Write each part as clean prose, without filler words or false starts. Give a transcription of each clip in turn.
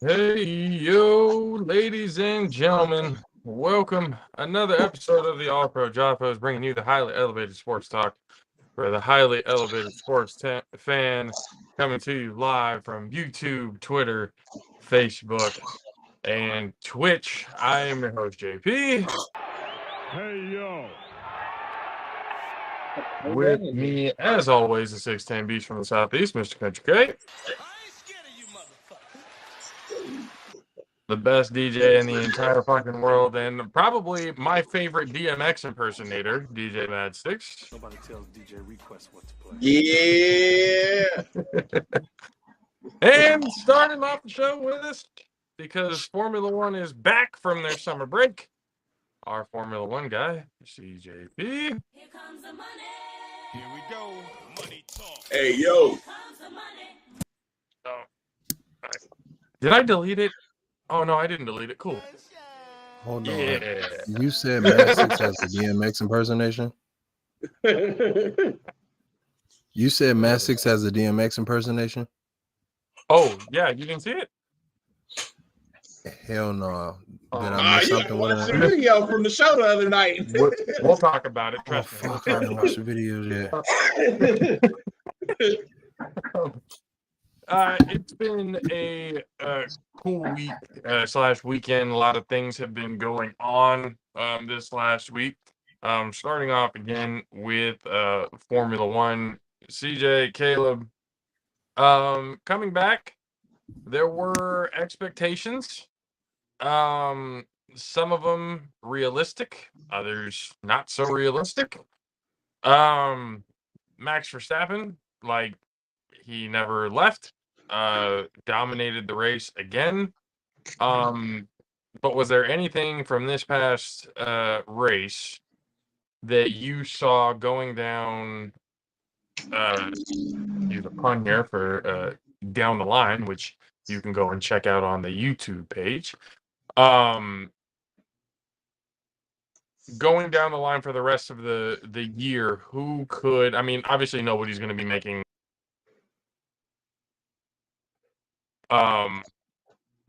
Hey, yo, ladies and gentlemen, welcome. Another episode of the All Pro JAFFOs, bringing you the highly elevated sports talk for the highly elevated sports fan, coming to you live from YouTube, Twitter, Facebook, and Twitch. I am your host, JP. Hey, yo. With me, as always, the 6'10 Beast from the Southeast, Mr. Country K. The best DJ in the entire fucking world, and probably my favorite DMX impersonator, DJ Mad Six. Nobody tells DJ Request what to play. Yeah. And starting off the show with us, because Formula One is back from their summer break, our Formula One guy, CJP. Here comes the money. Here we go. Money talk. Hey, yo. Here comes the money. Oh, did I delete it? Oh, no, I didn't delete it. Cool. Hold on. Yeah. You said Mad Six has the DMX impersonation? You said Mad Six has the DMX impersonation? Oh, yeah, you didn't see it? Hell no. Oh, Did I miss You something? What watched did the I- video from the show the other night. We'll talk about it. Oh, Trust me. fuck, I didn't watch the videos yet. It's been a cool week / weekend. A lot of things have been going on this last week. Starting off again with Formula One. CJ, Caleb, coming back. There were expectations. Some of them realistic, others not so realistic. Max Verstappen, like, he never left, dominated the race again. But was there anything from this past race that you saw going down, use a pun here for down the line, which you can go and check out on the YouTube page, going down the line for the rest of the year, who could, I mean, obviously nobody's going to be making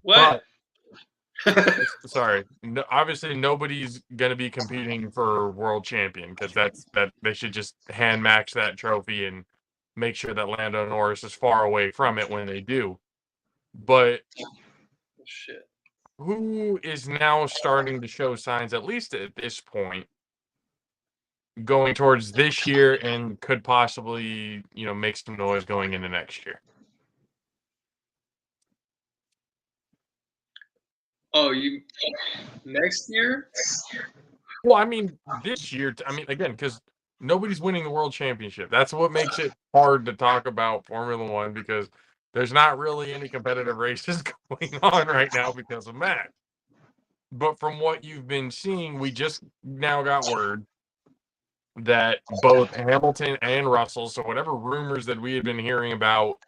What? but sorry, no, obviously nobody's going to be competing for world champion, because that they should just hand match that trophy and make sure that Lando Norris is far away from it when they do. But Shit. who is now starting to show signs, at least at this point, going towards this year and could possibly, make some noise going into next year? Oh, you next year? Well, I mean, this year, I mean, again, because nobody's winning the world championship. That's what makes it hard to talk about Formula One, because there's not really any competitive races going on right now because of Matt. But from what you've been seeing, we just now got word that both Hamilton and Russell, so whatever rumors that we had been hearing about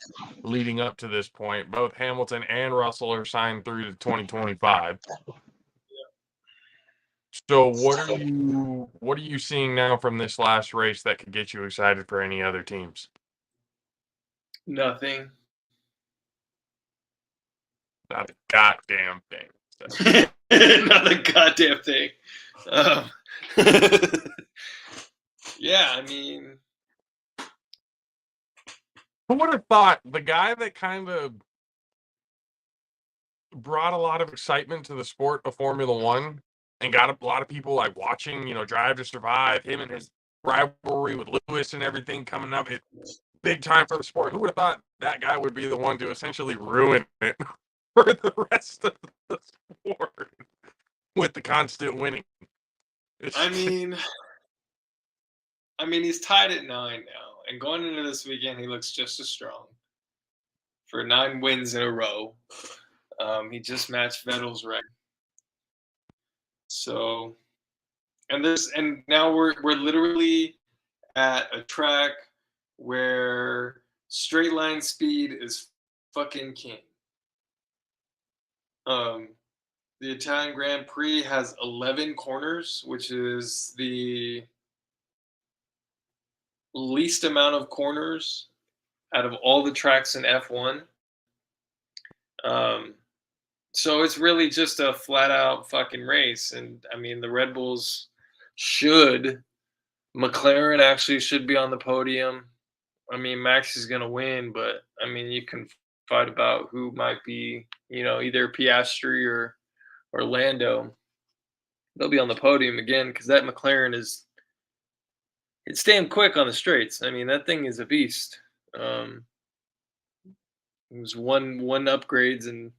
leading up to this point, both Hamilton and Russell are signed through to 2025. So what are you seeing now from this last race that could get you excited for any other teams? Nothing. Not a goddamn thing. Not a goddamn thing. Yeah, I mean, Who would have thought the guy that kind of brought a lot of excitement to the sport of Formula One and got a lot of people like watching, Drive to Survive, him and his rivalry with Lewis and everything coming up, it's big time for the sport. Who would have thought that guy would be the one to essentially ruin it for the rest of the sport with the constant winning? I mean, he's tied at 9 now, and going into this weekend, he looks just as strong for 9 wins in a row. He just matched Vettel's record. So, and now we're literally at a track where straight line speed is fucking king. The Italian Grand Prix has 11 corners, which is the least amount of corners out of all the tracks in F1. So it's really just a flat out fucking race. And I mean, the Red Bulls should, McLaren actually should be on the podium. I mean, Max is going to win, but I mean, you can fight about who might be, either Piastri or Lando. They'll be on the podium again because that McLaren it's damn quick on the straights. I mean, that thing is a beast. It was one upgrades,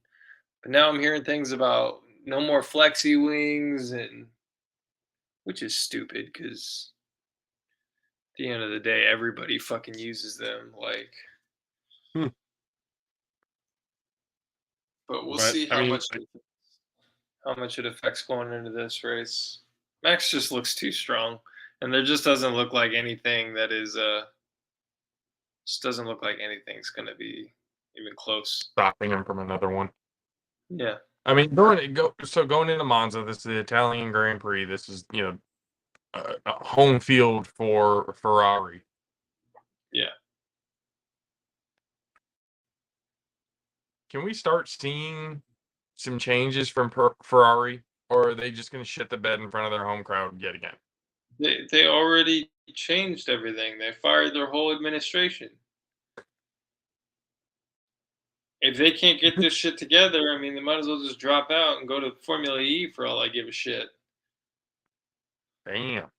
but now I'm hearing things about no more flexi wings, and which is stupid because at the end of the day, everybody fucking uses them. Like, Hmm. but we'll But, see I mean, how much it affects going into this race. Max just looks too strong, and there just doesn't look like anything that is just doesn't look like anything's gonna be even close. stopping him from another one. Yeah. I mean, going into Monza, this is the Italian Grand Prix. This is a home field for Ferrari. Yeah. Can we start seeing some changes from Ferrari, or are they just going to shit the bed in front of their home crowd yet again? They already changed everything. They fired their whole administration. If they can't get this shit together, I mean, they might as well just drop out and go to Formula E for all I give a shit. Damn.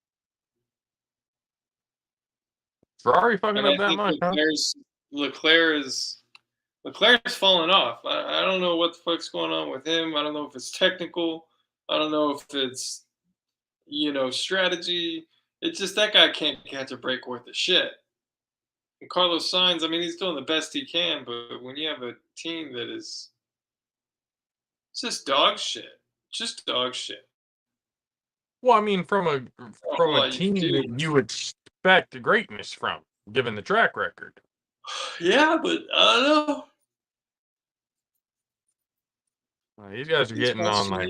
Ferrari fucking And up I that think much, huh? Leclerc's falling off. I don't know what the fuck's going on with him. I don't know if it's technical. I don't know if it's strategy. It's just that guy can't catch a break worth of shit. And Carlos Sainz, I mean, he's doing the best he can, but when you have a team that is it's just dog shit, just dog shit. Well, I mean, from a All you team do. that you expect greatness from, given the track record. Yeah, but I don't know. These guys are getting on like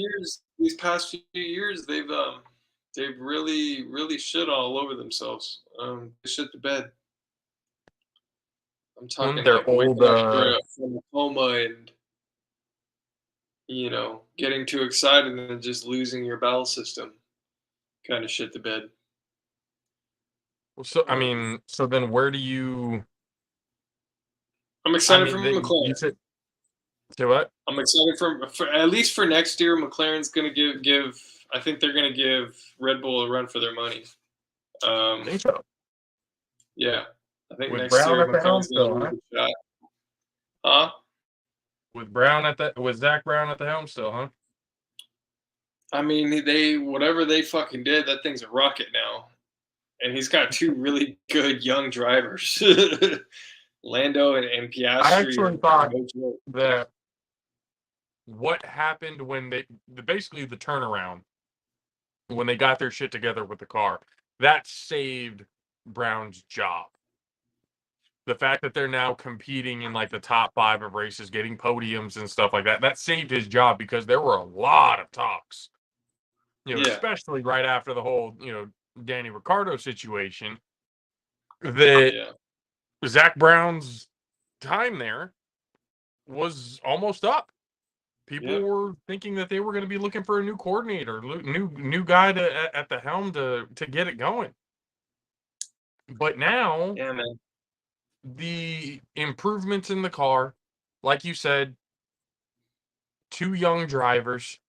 These past few years, they've really shit all over themselves. They shit the bed. I'm talking their like old. waking up from a coma and getting too excited and then just losing your bowel system. Kind of shit the bed. So I mean, so then where do you? I'm excited for McLaren. You said, say what? I'm excited for at least for next year. McLaren's going to give. I think they're going to give Red Bull a run for their money. I think so. Yeah, I think With next Brown year at the helm McLaren's going still, to huh? give it a shot. Huh? With Zach Brown at the helm still, huh? I mean, whatever they fucking did, that thing's a rocket now, and he's got two really good young drivers, Lando and Piastri. I actually thought that what happened when basically the turnaround when they got their shit together with the car, that saved Brown's job. The fact that they're now competing in like the top 5 of races, getting podiums and stuff like that, that saved his job because there were a lot of talks, especially right after the whole, Danny Ricciardo situation, that Zach Brown's time there was almost up. People were thinking that they were going to be looking for a new coordinator, new guy at the helm to get it going. But now, man. The improvements in the car, like you said, 2 young drivers.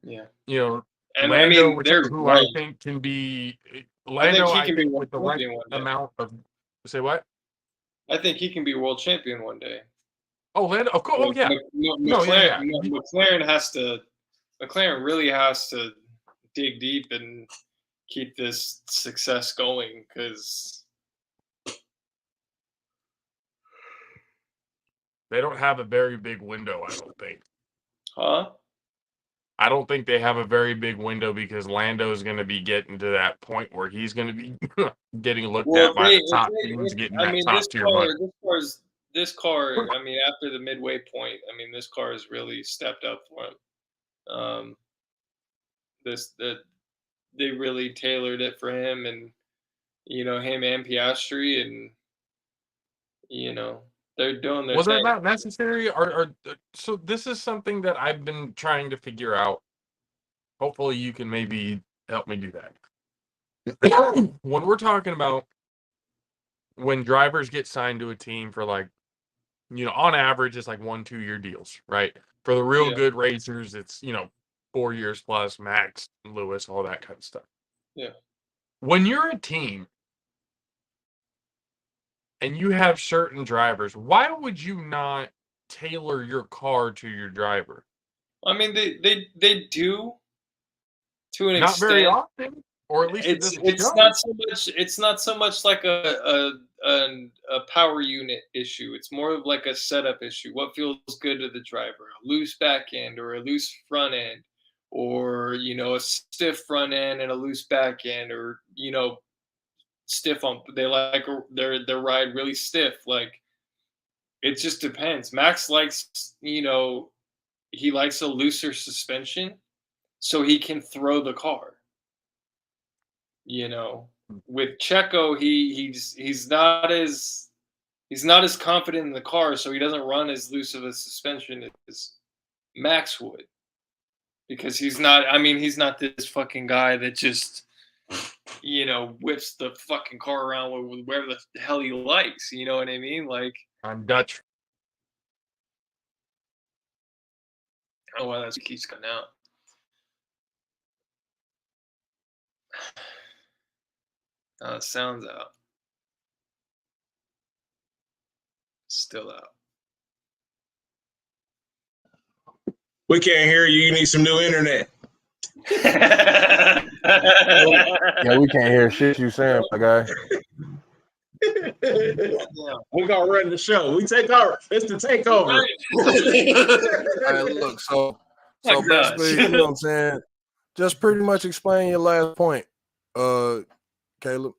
Yeah. And Lando, who I think can be Lando. I think with the right amount of say what? I think he can be world champion one day. Oh, Lando, of course. Oh, yeah. McLaren really has to dig deep and keep this success going because they don't have a very big window, I don't think. Huh? I don't think they have a very big window because Lando is going to be getting to that point where he's going to be getting looked at by the top teams, getting that top tier money. This car, I mean, after the midway point, I mean, this car has really stepped up for him. They really tailored it for him, and him and Piastri, and They're doing their Was that thing. not necessary? Or so this is something that I've been trying to figure out. Hopefully, you can maybe help me do that. When we're talking about when drivers get signed to a team for like, on average, it's like 1-2 year deals, right? For the real Yeah. good racers, it's 4 years plus, Max, Lewis, all that kind of stuff. Yeah. When you're a team and you have certain drivers, why would you not tailor your car to your driver? I mean, they do to an Not very extent. often, or at least it It's doesn't it's show. not so much like a power unit issue. It's more of like a setup issue. What feels good to the driver? A loose back end or a loose front end, or a stiff front end and a loose back end, or stiff on their ride really stiff. Like it just depends. Max likes he likes a looser suspension so he can throw the car. With Checo, he's not as confident in the car, so he doesn't run as loose of a suspension as Max would, because he's not. I mean, he's not this fucking guy that just whips the fucking car around with wherever the hell he likes. You know what I mean? Like, I'm Dutch. oh wow, that keeps coming out. The sound's out. Still out. We can't hear you. You need some new internet. Yeah, we can't hear shit you saying, my guy. We're gonna run the show. We take over. It's the takeover. Hey, look, so My gosh. basically, you know what I'm saying? Just pretty much explain your last point, Caleb.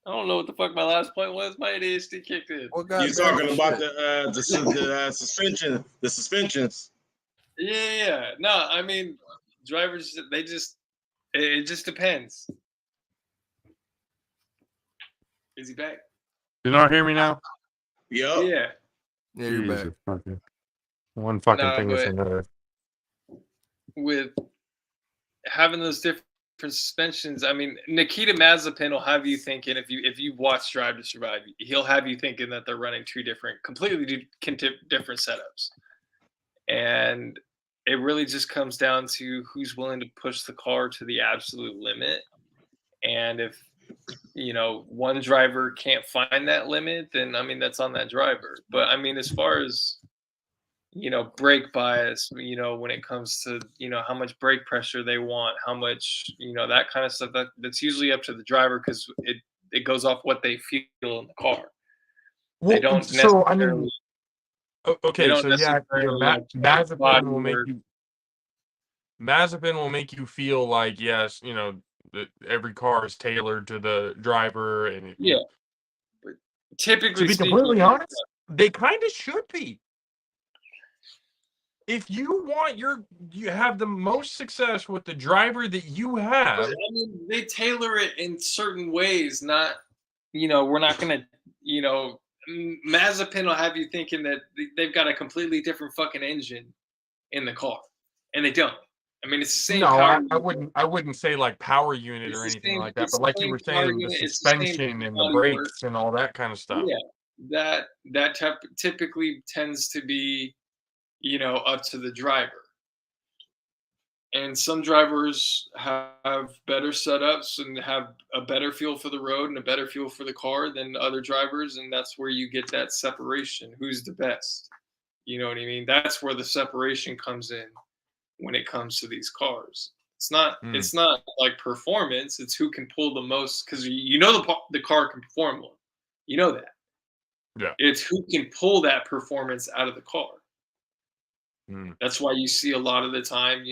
I don't know what the fuck my last point was. My ADHD kicked in. What You're talking about the suspension, the suspensions. Yeah. No, I mean, drivers, it just depends. Is he back? You not hear me now? Yep. Yeah. Yeah, you're back. Jesus fucking- One fucking No, thing is but- another. With having those different suspensions, I mean, Nikita Mazepin will have you thinking, if you've watched Drive to Survive, he'll have you thinking that they're running two completely different setups. And it really just comes down to who's willing to push the car to the absolute limit. And if one driver can't find that limit, then I mean that's on that driver. But I mean, as far as brake bias, when it comes to how much brake pressure they want, how much that kind of stuff, that's usually up to the driver, because it goes off what they feel in the car. Well, They don't so I necessarily. mean, okay, so yeah, Mazepin will make you. Mazepin will make you feel like, yes, that every car is tailored to the driver, and Yeah, but typically, to be completely honest, they kind of should be. If you want you have the most success with the driver that you have. I mean, they tailor it in certain ways. Not, we're not gonna, Mazepin will have you thinking that they've got a completely different fucking engine in the car, and they don't. I mean, it's the same. No, power I wouldn't say like power unit or anything like that, but like you were saying, the suspension and the brakes and all that kind of stuff. Yeah, that typically tends to be, up to the driver. And some drivers have better setups and have a better feel for the road and a better feel for the car than other drivers, and that's where you get that separation. Who's the best? You know what I mean? That's where the separation comes in when it comes to these cars. It's not like performance. It's who can pull the most, because the car can perform well. You know that. Yeah. It's who can pull that performance out of the car. That's why you see a lot of the time,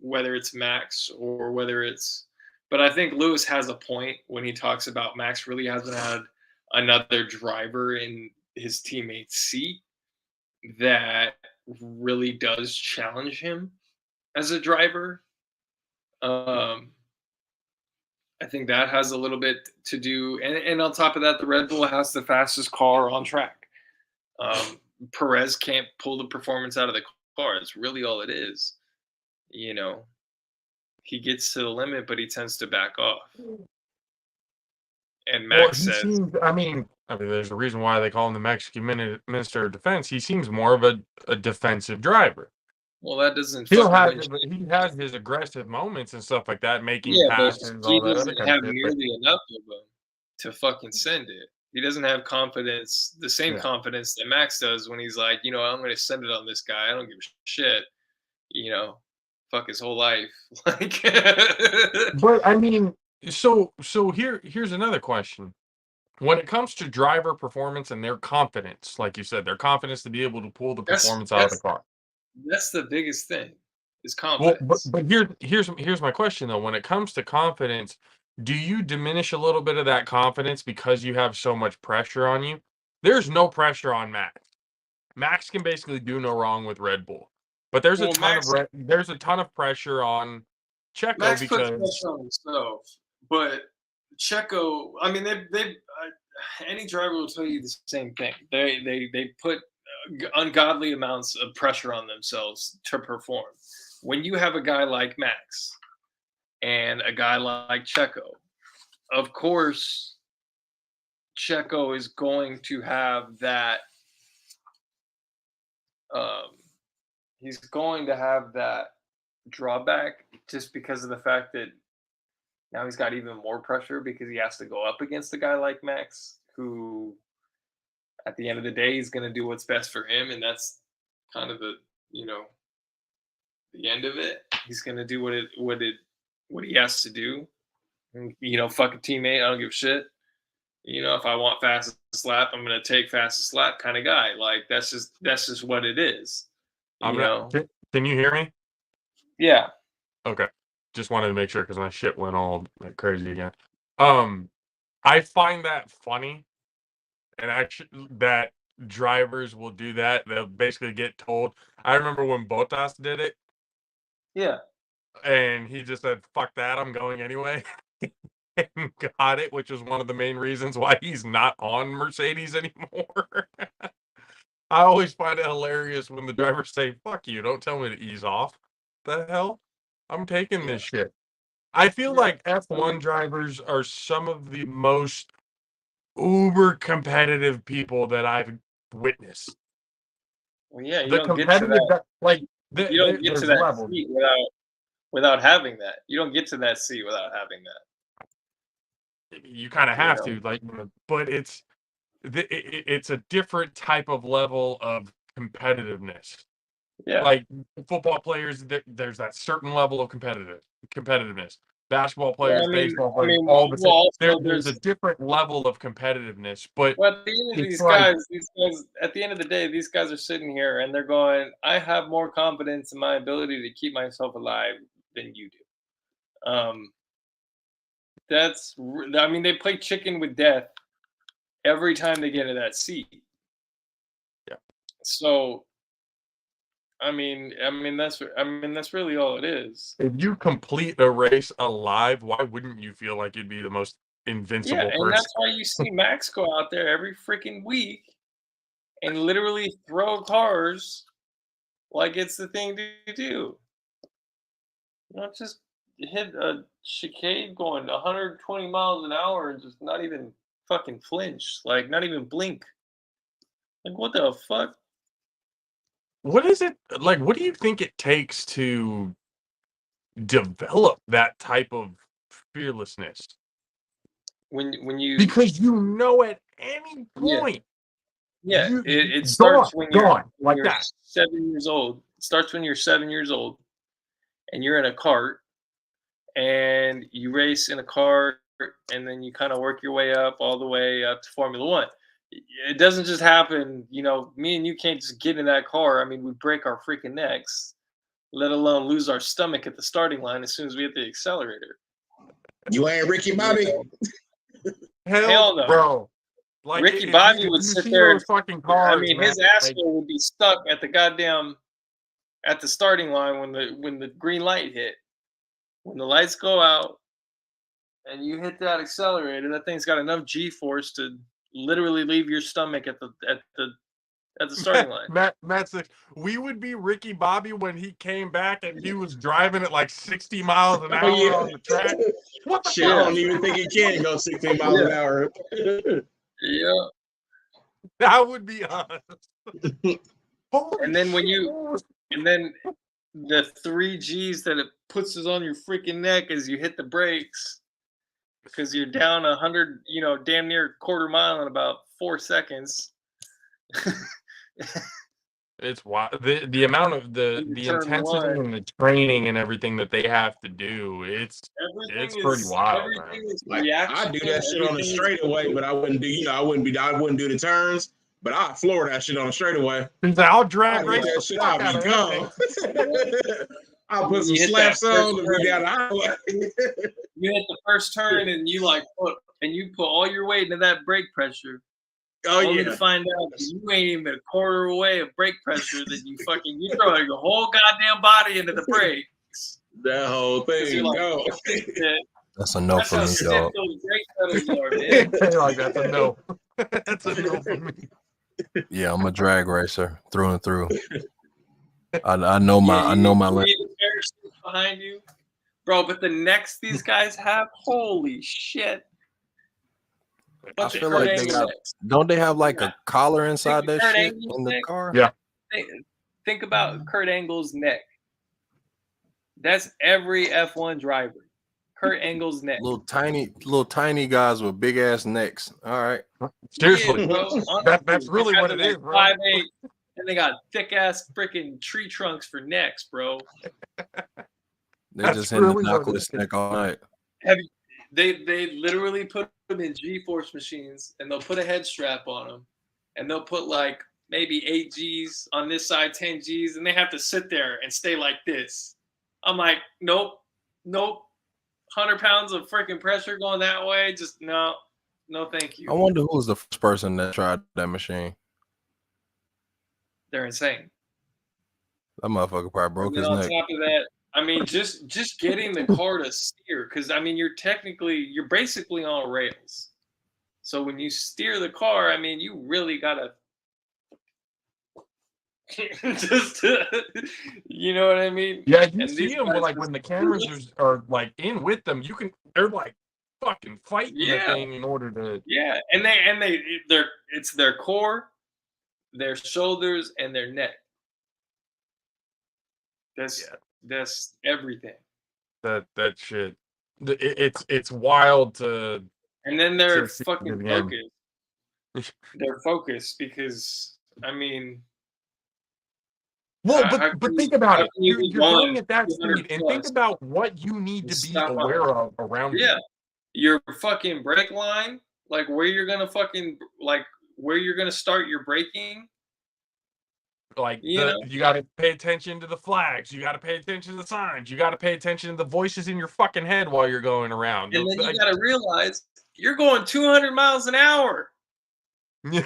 whether it's Max or whether it's, but I think Lewis has a point when he talks about Max really hasn't had another driver in his teammate's seat that really does challenge him as a driver. I think that has a little bit to do, and on top of that, the Red Bull has the fastest car on track. Perez can't pull the performance out of the car. It's really all it is. You know, he gets to the limit, but he tends to back off. And Max he says, seems, I mean, there's a reason why they call him the Mexican Minister of Defense. He seems more of a defensive driver. well, that doesn't He'll fucking have win. he has his aggressive moments and stuff like that, making Yeah, but passes, he all that other doesn't kind of have shit. But nearly enough of them to fucking send it. He doesn't have confidence, the same Yeah. confidence that Max does when he's like, I'm going to send it on this guy. I don't give a shit. Fuck his whole life. Like, but I mean, so here's another question. When it comes to driver performance and their confidence, like you said, their confidence to be able to pull the performance out of the car. that's the biggest thing is Well, confidence. but here's my question though. When it comes to confidence, do you diminish a little bit of that confidence because you have so much pressure on you? There's no pressure on Max. Max can basically do no wrong with Red Bull, but there's a Well, ton Max, of pressure on Checo Max puts because pressure on himself, but Checo, I mean, any driver will tell you the same thing. They put ungodly amounts of pressure on themselves to perform. When you have a guy like Max and a guy like Checo, of course, Checo is going to have that. He's going to have that drawback just because of the fact that now he's got even more pressure because he has to go up against a guy like Max, who at the end of the day is going to do what's best for him, and that's kind of the end of it. He's going to do what he has to do. Fuck a teammate, I don't give a shit. If I want fastest lap, I'm going to take fastest lap kind of guy. Like that's just what it is. Can you hear me? Yeah. Okay. Just wanted to make sure because my shit went all like crazy again. I find that funny, and actually that drivers will do that. They'll basically get told. I remember when Bottas did it. Yeah. And he just said, "Fuck that, I'm going anyway." And got it, which is one of the main reasons why he's not on Mercedes anymore. I always find it hilarious when the drivers say, "Fuck you, don't tell me to ease off." The hell? I'm taking this shit. I feel like F1 drivers are some of the most uber competitive people that I've witnessed. Well, yeah, you The don't get to competitive, that. like, You don't get there's to that levels. seat without having that. You don't get to that seat without having that. You kind of have to, like, but it's a different type of level of competitiveness. Yeah. Like football players, there's that certain level of competitiveness. Basketball players, baseball players, all the same. There's a different level of competitiveness, but at the end of it's these like, guys, at the end of the day, these guys are sitting here and they're going, I have more confidence in my ability to keep myself alive than you do. They play chicken with death every time they get in that seat. Yeah. So, that's really all it is. if you complete a race alive, why wouldn't you feel like you'd be the most invincible Yeah, person? and that's why you see Max go out there every freaking week and literally throw cars like it's the thing to do. Not just hit a chicane going 120 miles an hour and just not even fucking flinch, like not even blink. Like what the fuck? What is it like? What do you think it takes to develop that type of fearlessness? When you Because at any point, it starts when you're like that. 7 years old. It starts when you're 7 years old, and you're in a cart, and you race in a cart, and then you kind of work your way up all the way up to Formula One. It doesn't just happen, me and you can't just get in that car. I mean, we break our freaking necks, let alone lose our stomach at the starting line as soon as we hit the accelerator. You ain't Ricky Bobby. Hell no, bro. Like Ricky Bobby would sit there. Those fucking cars, his asshole would be stuck at the starting line when the green light hit. When the lights go out and you hit that accelerator, that thing's got enough G-force to literally leave your stomach at the starting line. Matt says, we would be Ricky Bobby when he came back and he was driving at like 60 miles an hour Oh, yeah. on the track. What the Shit, I fuck? don't even think he can go 16 miles an hour. Yeah. That would be us. And then and then the 3 G's that it puts on your freaking neck as you hit the brakes, because you're down 100, damn near quarter mile in about 4 seconds. It's wild. The amount of the intensity and the training and everything that they have to do. It's pretty wild, man. Like, I do that shit on the straightaway, but I wouldn't do. I wouldn't do the turns, but I floor that shit on the straightaway. I'll drag race that shit. I'll be gone. I'll put some You hit slaps that on and be down the highway. You hit the first turn and you put all your weight into that brake pressure. Oh, only yeah. to find out that you ain't even a quarter away of brake pressure that you throw your whole goddamn body into the brakes. That whole thing. Like, Go. That's a no for me, dog. Like, that's a no. That's a no for me. Yeah, I'm a drag racer through and through. I know my limit. Behind you, bro. But the necks these guys have, holy shit! I feel like they got. Don't they have like a collar inside that shit in the car? Yeah. Think about Kurt Angle's neck. That's every F1 driver. Kurt Angle's neck. Little tiny guys with big ass necks. All right. Seriously, bro. That's really what it is, bro. 5'8", and they got thick ass freaking tree trunks for necks, bro. They're just hitting the knuckles neck all night. They literally put them in G-force machines, and they'll put a head strap on them, and they'll put like maybe 8 G's on this side, 10 G's, and they have to sit there and stay like this. I'm like, nope, 100 pounds of freaking pressure going that way, just no, thank you. I wonder who was the first person that tried that machine. They're insane. That motherfucker probably broke his neck. On top of that, I mean, just getting the car to steer, because I mean, you're basically on rails. So when you steer the car, I mean, you really gotta you know what I mean? Yeah, you see them like when the cameras are like in with them, they're like fucking fighting the thing in order to. Yeah, and it's their core, their shoulders, and their neck. That's everything. That shit. It's wild to. And then they're fucking focused. They're focused because I mean. Well, but think about it. You're going at that speed, and think about what you need to be aware of around you. Yeah, your fucking brake line, like where you're gonna start your braking. Like you got to pay attention to the flags. You got to pay attention to the signs. You got to pay attention to the voices in your fucking head while you're going around. And then you got to realize you're going 200 miles an hour.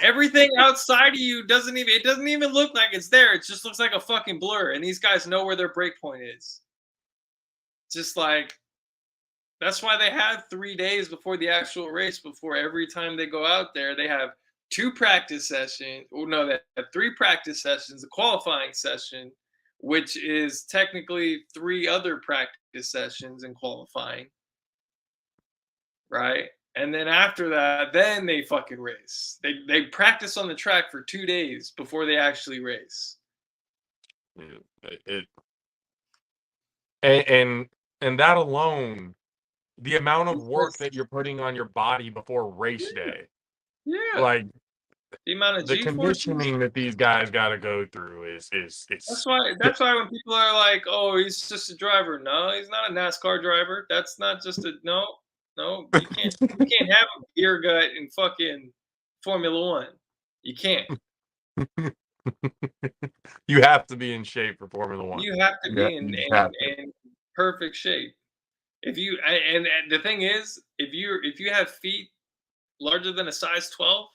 Everything outside of you doesn't even look like it's there. It just looks like a fucking blur. And these guys know where their break point is. Just like, that's why they have 3 days before the actual race. Before every time they go out there, they have 2 practice sessions. Oh no, they have 3 practice sessions, a qualifying session, which is technically 3 other practice sessions in qualifying. Right? And then after that, then they fucking race. They practice on the track for 2 days before they actually race. And that alone, the amount of work that you're putting on your body before race day. Yeah. Like the amount of the conditioning that these guys got to go through is that's why when people are like, oh, he's just a driver. No, he's not a NASCAR driver. That's not just a no, you can't have a gear gut in fucking Formula One. You can't. You have to be in shape for Formula One. You have to be in perfect shape. If you and the thing is, if you have feet larger than a size 12,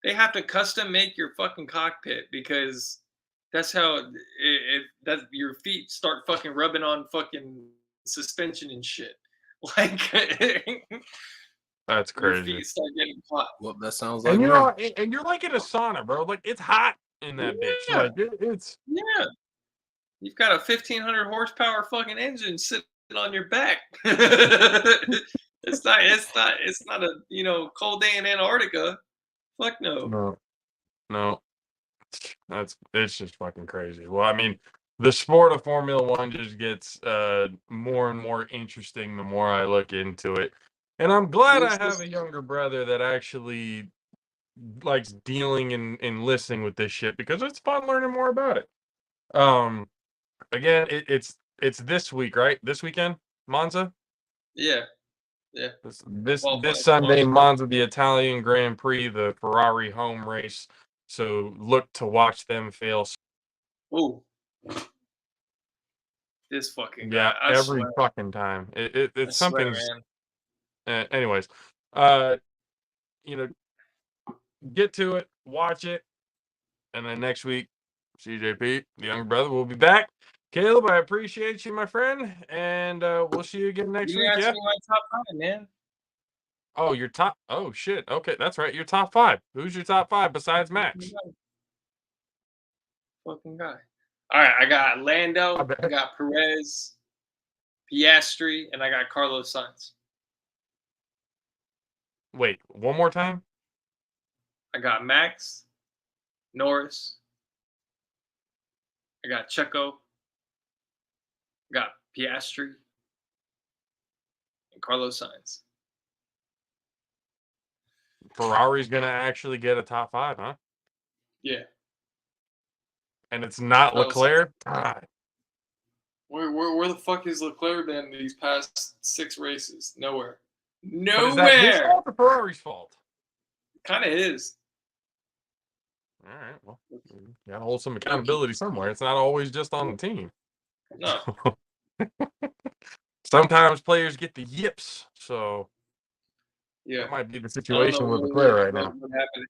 they have to custom make your fucking cockpit, because that's how that your feet start fucking rubbing on fucking suspension and shit. Like That's your crazy. feet start getting hot. Well, that sounds like And you me. know, and you're like in a sauna, bro. Like it's hot in that bitch. Yeah. Like it's Yeah. You've got a 1,500 horsepower fucking engine sitting on your back. It's not a cold day in Antarctica. Fuck no. no. It's just fucking crazy. Well, I mean, the sport of Formula One just gets more and more interesting the more I look into it. And I'm glad I have a younger brother that actually likes dealing and listening with this shit because it's fun learning more about it. Again, it's this week, right? This weekend, Monza. Yeah. This Qualifying Sunday, tomorrow. Monza, the Italian Grand Prix, the Ferrari home race. So look to watch them fail. Ooh. This fucking guy. Yeah, I every swear. fucking time. It's I swear, something. man. Anyways, you know, get to it, watch it, and then next week, CJP, the younger brother, will be back. Caleb, I appreciate you, my friend, and we'll see you again next You week. asked Yeah. me my top 5, man. Oh, your top. Oh shit. Okay, that's right. Your top 5. Who's your top 5 besides Max? Fucking guy. All right, I got Lando, I got Perez, Piastri, and I got Carlos Sainz. Wait, one more time. I got Max, Norris, I got Checo, I got Piastri, and Carlos Sainz. Ferrari's gonna actually get a top 5, huh? Yeah. And it's not Leclerc. God. Where the fuck is Leclerc been these past 6 races? Nowhere. But is that his fault or Ferrari's fault? Kind of is. All right. Well, you gotta hold some accountability somewhere. It's not always just on the team. No. Sometimes players get the yips, so Yeah. that might be the situation with Leclerc right now. What happened?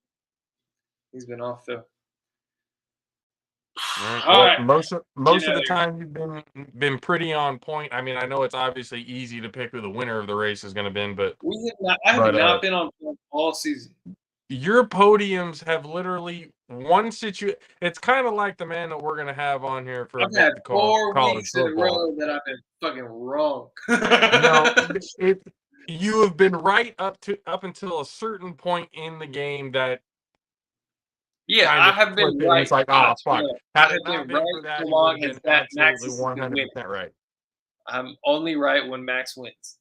He's been off though. All right. Most of the time you've been pretty on point. I mean, I know it's obviously easy to pick who the winner of the race is going to be, but I have not been on point all season. Your podiums have literally one situation. It's kind of like the man that we're going to have on here for I've had 4 weeks in a row that I've been fucking wrong. No, you have been right up until a certain point in the game that. Yeah, I have been right. It's like, oh fuck! Had it not been right for that, so long as that Max is 100% right. I'm only right when Max wins.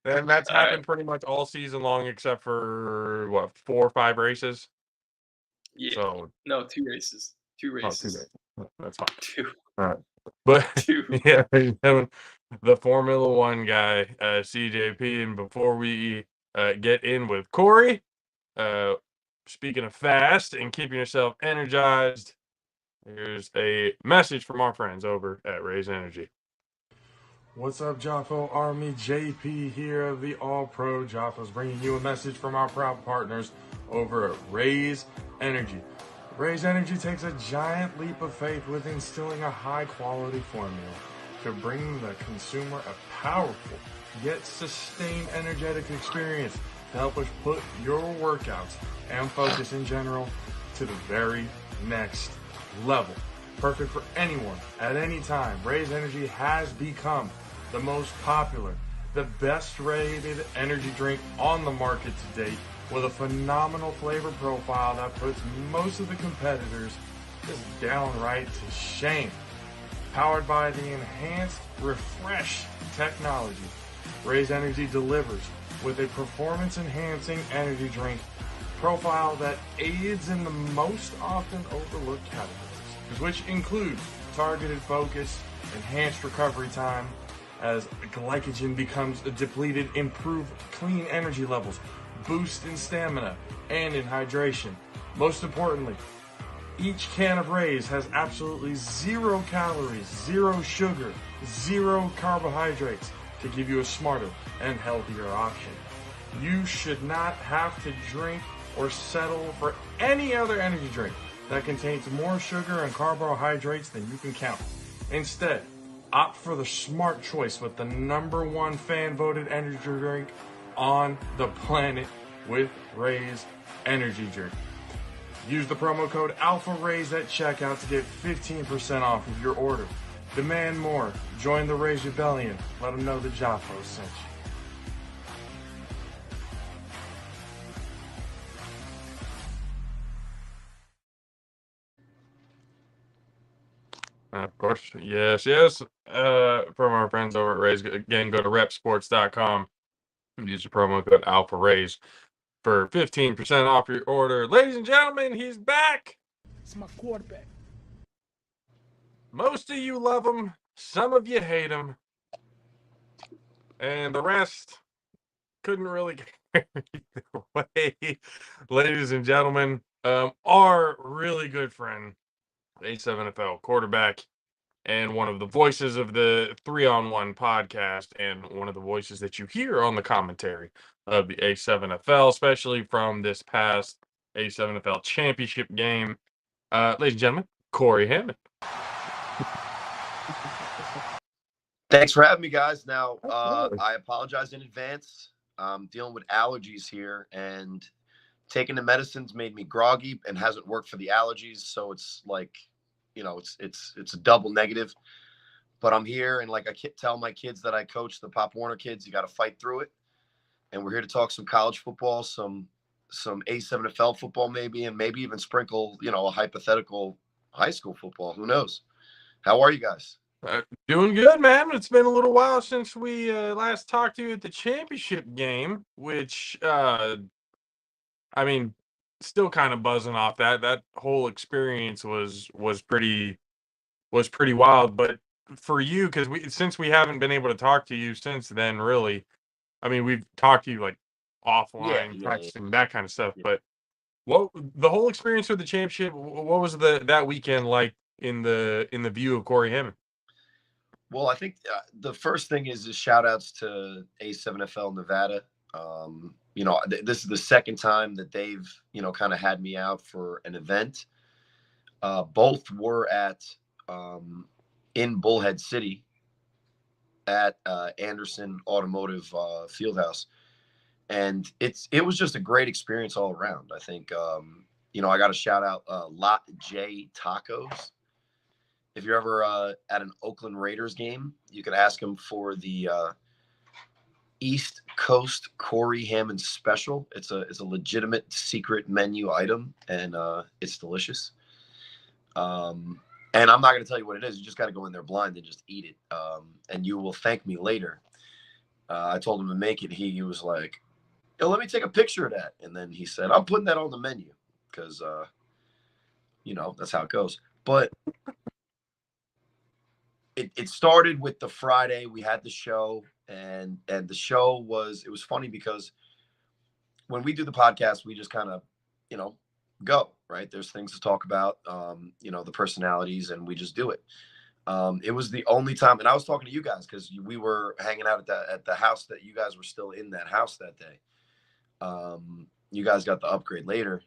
And that's happened pretty much all season long, except for what 4 or 5 races. Yeah. So no, 2 races. 2 races. 2 races. That's fine. 2. All right, but 2. Yeah, the Formula One guy, CJP, and before we get in with Corey, speaking of fast and keeping yourself energized, here's a message from our friends over at Raise Energy. What's up, JAFFO Army? JP here of the All Pro JAFFOs, bringing you a message from our proud partners over at Raise Energy. Raise Energy takes a giant leap of faith with instilling a high-quality formula to bring the consumer a powerful yet sustained energetic experience to help us put your workouts and focus in general to the very next level. Perfect for anyone at any time. Raise Energy has become the most popular, the best rated energy drink on the market to date, with a phenomenal flavor profile that puts most of the competitors just downright to shame. Powered by the enhanced Refresh technology, Raise Energy delivers with a performance-enhancing energy drink profile that aids in the most often overlooked categories, which include targeted focus, enhanced recovery time, as glycogen becomes depleted, improve clean energy levels, boost in stamina and in hydration. Most importantly, each can of Raise has absolutely 0 calories, 0 sugar, 0 carbohydrates to give you a smarter and healthier option. You should not have to drink or settle for any other energy drink that contains more sugar and carbohydrates than you can count. Instead, Opt for the smart choice with the #1 fan-voted energy drink on the planet with Raise Energy Drink. Use the promo code ALPHARAISE at checkout to get 15% off of your order. Demand more. Join the Raise Rebellion. Let them know the JAFFOs sent you. Of course, yes. From our friends over at Raise. Again, go to repsports.com and use the promo code ALPHARAISE for 15% off your order. Ladies and gentlemen, he's back. It's my quarterback. Most of you love him, some of you hate him, and the rest couldn't really carry the way. Ladies and gentlemen, our really good friend, A7FL quarterback, and one of the voices of the 3-on-1 podcast, and one of the voices that you hear on the commentary of the A7FL, especially from this past A7FL championship game. Ladies and gentlemen, Corey Hammond. Thanks for having me, guys. Now, I apologize in advance. I'm dealing with allergies here, and taking the medicines made me groggy and hasn't worked for the allergies. So it's like, it's a double negative. But I'm here, and like I tell my kids that I coach, the Pop Warner kids, you got to fight through it. And we're here to talk some college football, some A7FL football, maybe, and maybe even sprinkle, a hypothetical high school football. Who knows? How are you guys? Doing good, man. It's been a little while since we last talked to you at the championship game, which still kind of buzzing off that. That whole experience was pretty wild. But for you, because since we haven't been able to talk to you since then, really, we've talked to you like offline, texting, that kind of stuff. Yeah. But what the whole experience with the championship? What was that weekend like in the view of Corey Hammond? Well, I think the first thing is shout outs to A7FL Nevada. This is the second time that they've, kind of had me out for an event. Both were at in Bullhead City at Anderson Automotive Fieldhouse. And it was just a great experience all around. I think, I got to shout out Lot J Tacos. If you're ever at an Oakland Raiders game, you can ask them for the East Coast Corey Hammond special. It's a legitimate secret menu item, and it's delicious. And I'm not going to tell you what it is. You just got to go in there blind and just eat it, and you will thank me later. I told him to make it. He was like, "Yo, let me take a picture of that," and then he said, "I'm putting that on the menu because, that's how it goes." But it started with the Friday. We had the show, and the show was funny because when we do the podcast, we just kind of, go, right? There's things to talk about, the personalities, and we just do it. It was the only time, and I was talking to you guys because we were hanging out at the house that you guys were still in that house that day. You guys got the upgrade later.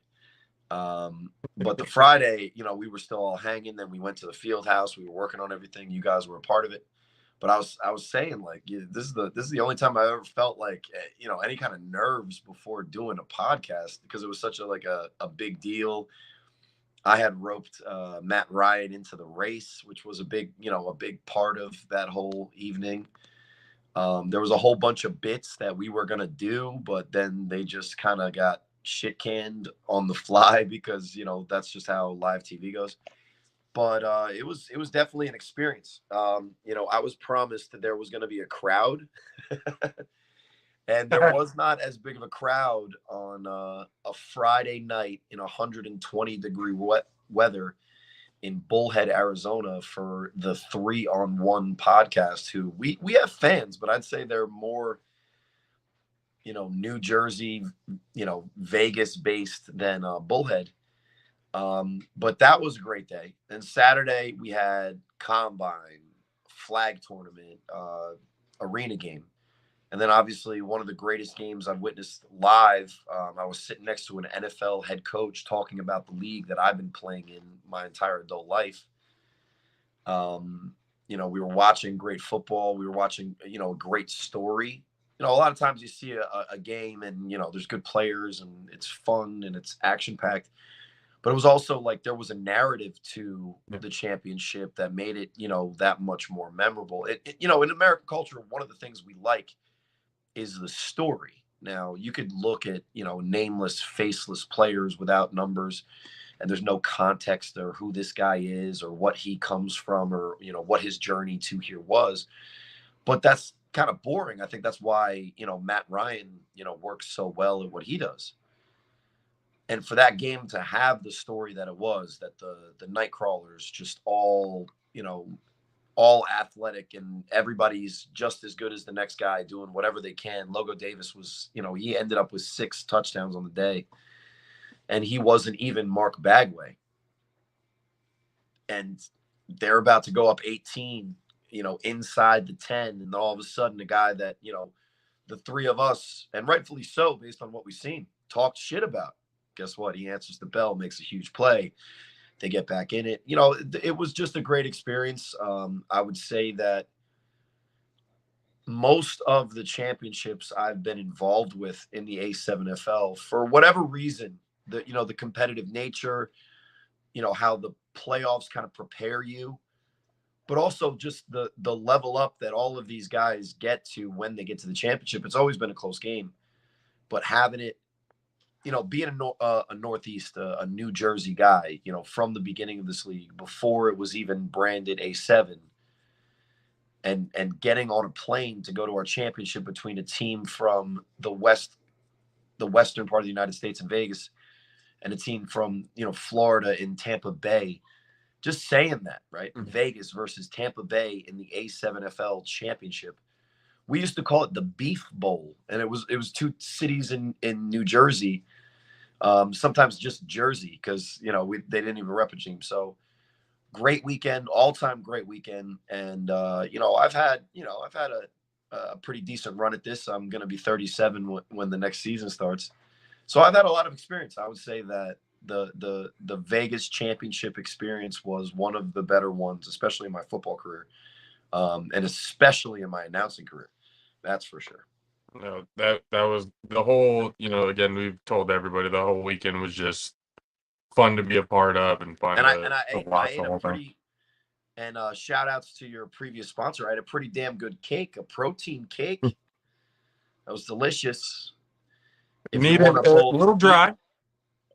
But the Friday, we were still all hanging. Then we went to the field house. We were working on everything. You guys were a part of it. But I was saying, like, this is the only time I ever felt like, any kind of nerves before doing a podcast, because it was such a big deal. I had roped Matt Ryan into the race, which was a big part of that whole evening. There was a whole bunch of bits that we were gonna do, but then they just kind of got shit canned on the fly because that's just how live TV goes. But it was definitely an experience. I was promised that there was going to be a crowd, and there was not as big of a crowd on a Friday night in 120-degree weather in Bullhead, Arizona, for the 3-on-1 podcast. Who we have fans, but I'd say they're more New Jersey, Vegas based than Bullhead. But that was a great day. Then Saturday we had combine, flag tournament, arena game. And then obviously one of the greatest games I've witnessed live. I was sitting next to an NFL head coach talking about the league that I've been playing in my entire adult life. You know, we were watching great football. We were watching, you know, a great story. You know, a lot of times you see a game and, you know, there's good players and it's fun and it's action packed. But it was also like there was a narrative to the championship that made it, you know, that much more memorable. You know, in American culture, one of the things we like is the story. Now, you could look at, you know, nameless, faceless players without numbers, and there's no context or who this guy is or what he comes from or, you know, what his journey to here was. But that's kind of boring. I think that's why, you know, Matt Ryan, you know, works so well at what he does. And for that game to have the story that it was, that the Nightcrawlers just all, you know, all athletic and everybody's just as good as the next guy doing whatever they can. Logo Davis was, you know, he ended up with 6 touchdowns on the day, and he wasn't even Mark Bagway. And they're about to go up 18, you know, inside the 10, and all of a sudden a guy that, you know, the three of us, and rightfully so based on what we've seen, talked shit about. Guess what? He answers the bell, makes a huge play. They get back in it. You know, it was just a great experience. I would say that most of the championships I've been involved with in the A7FL, for whatever reason, the, you know, the competitive nature, you know, how the playoffs kind of prepare you, but also just the level up that all of these guys get to when they get to the championship. It's always been a close game, but having it, you know, being a Northeast, a New Jersey guy, you know, from the beginning of this league, before it was even branded A7, and getting on a plane to go to our championship between a team from the western part of the United States in Vegas and a team from, you know, Florida in Tampa Bay. Just saying that, right? Mm-hmm. Vegas versus Tampa Bay in the A7FL championship. We used to call it the Beef Bowl, and it was 2 cities in New Jersey. Sometimes just Jersey, because, you know, they didn't even rep a team. So great weekend, all-time great weekend. And you know, I've had a pretty decent run at this. I'm going to be 37 when the next season starts. So I've had a lot of experience. I would say that the Vegas championship experience was one of the better ones, especially in my football career, and especially in my announcing career. That's for sure. No, that was the whole, you know, again, we've told everybody the whole weekend was just fun to be a part of and fun I watch ate a pretty, and shout outs to your previous sponsor. I had a pretty damn good cake, a protein cake. That was delicious. Needed a little dry.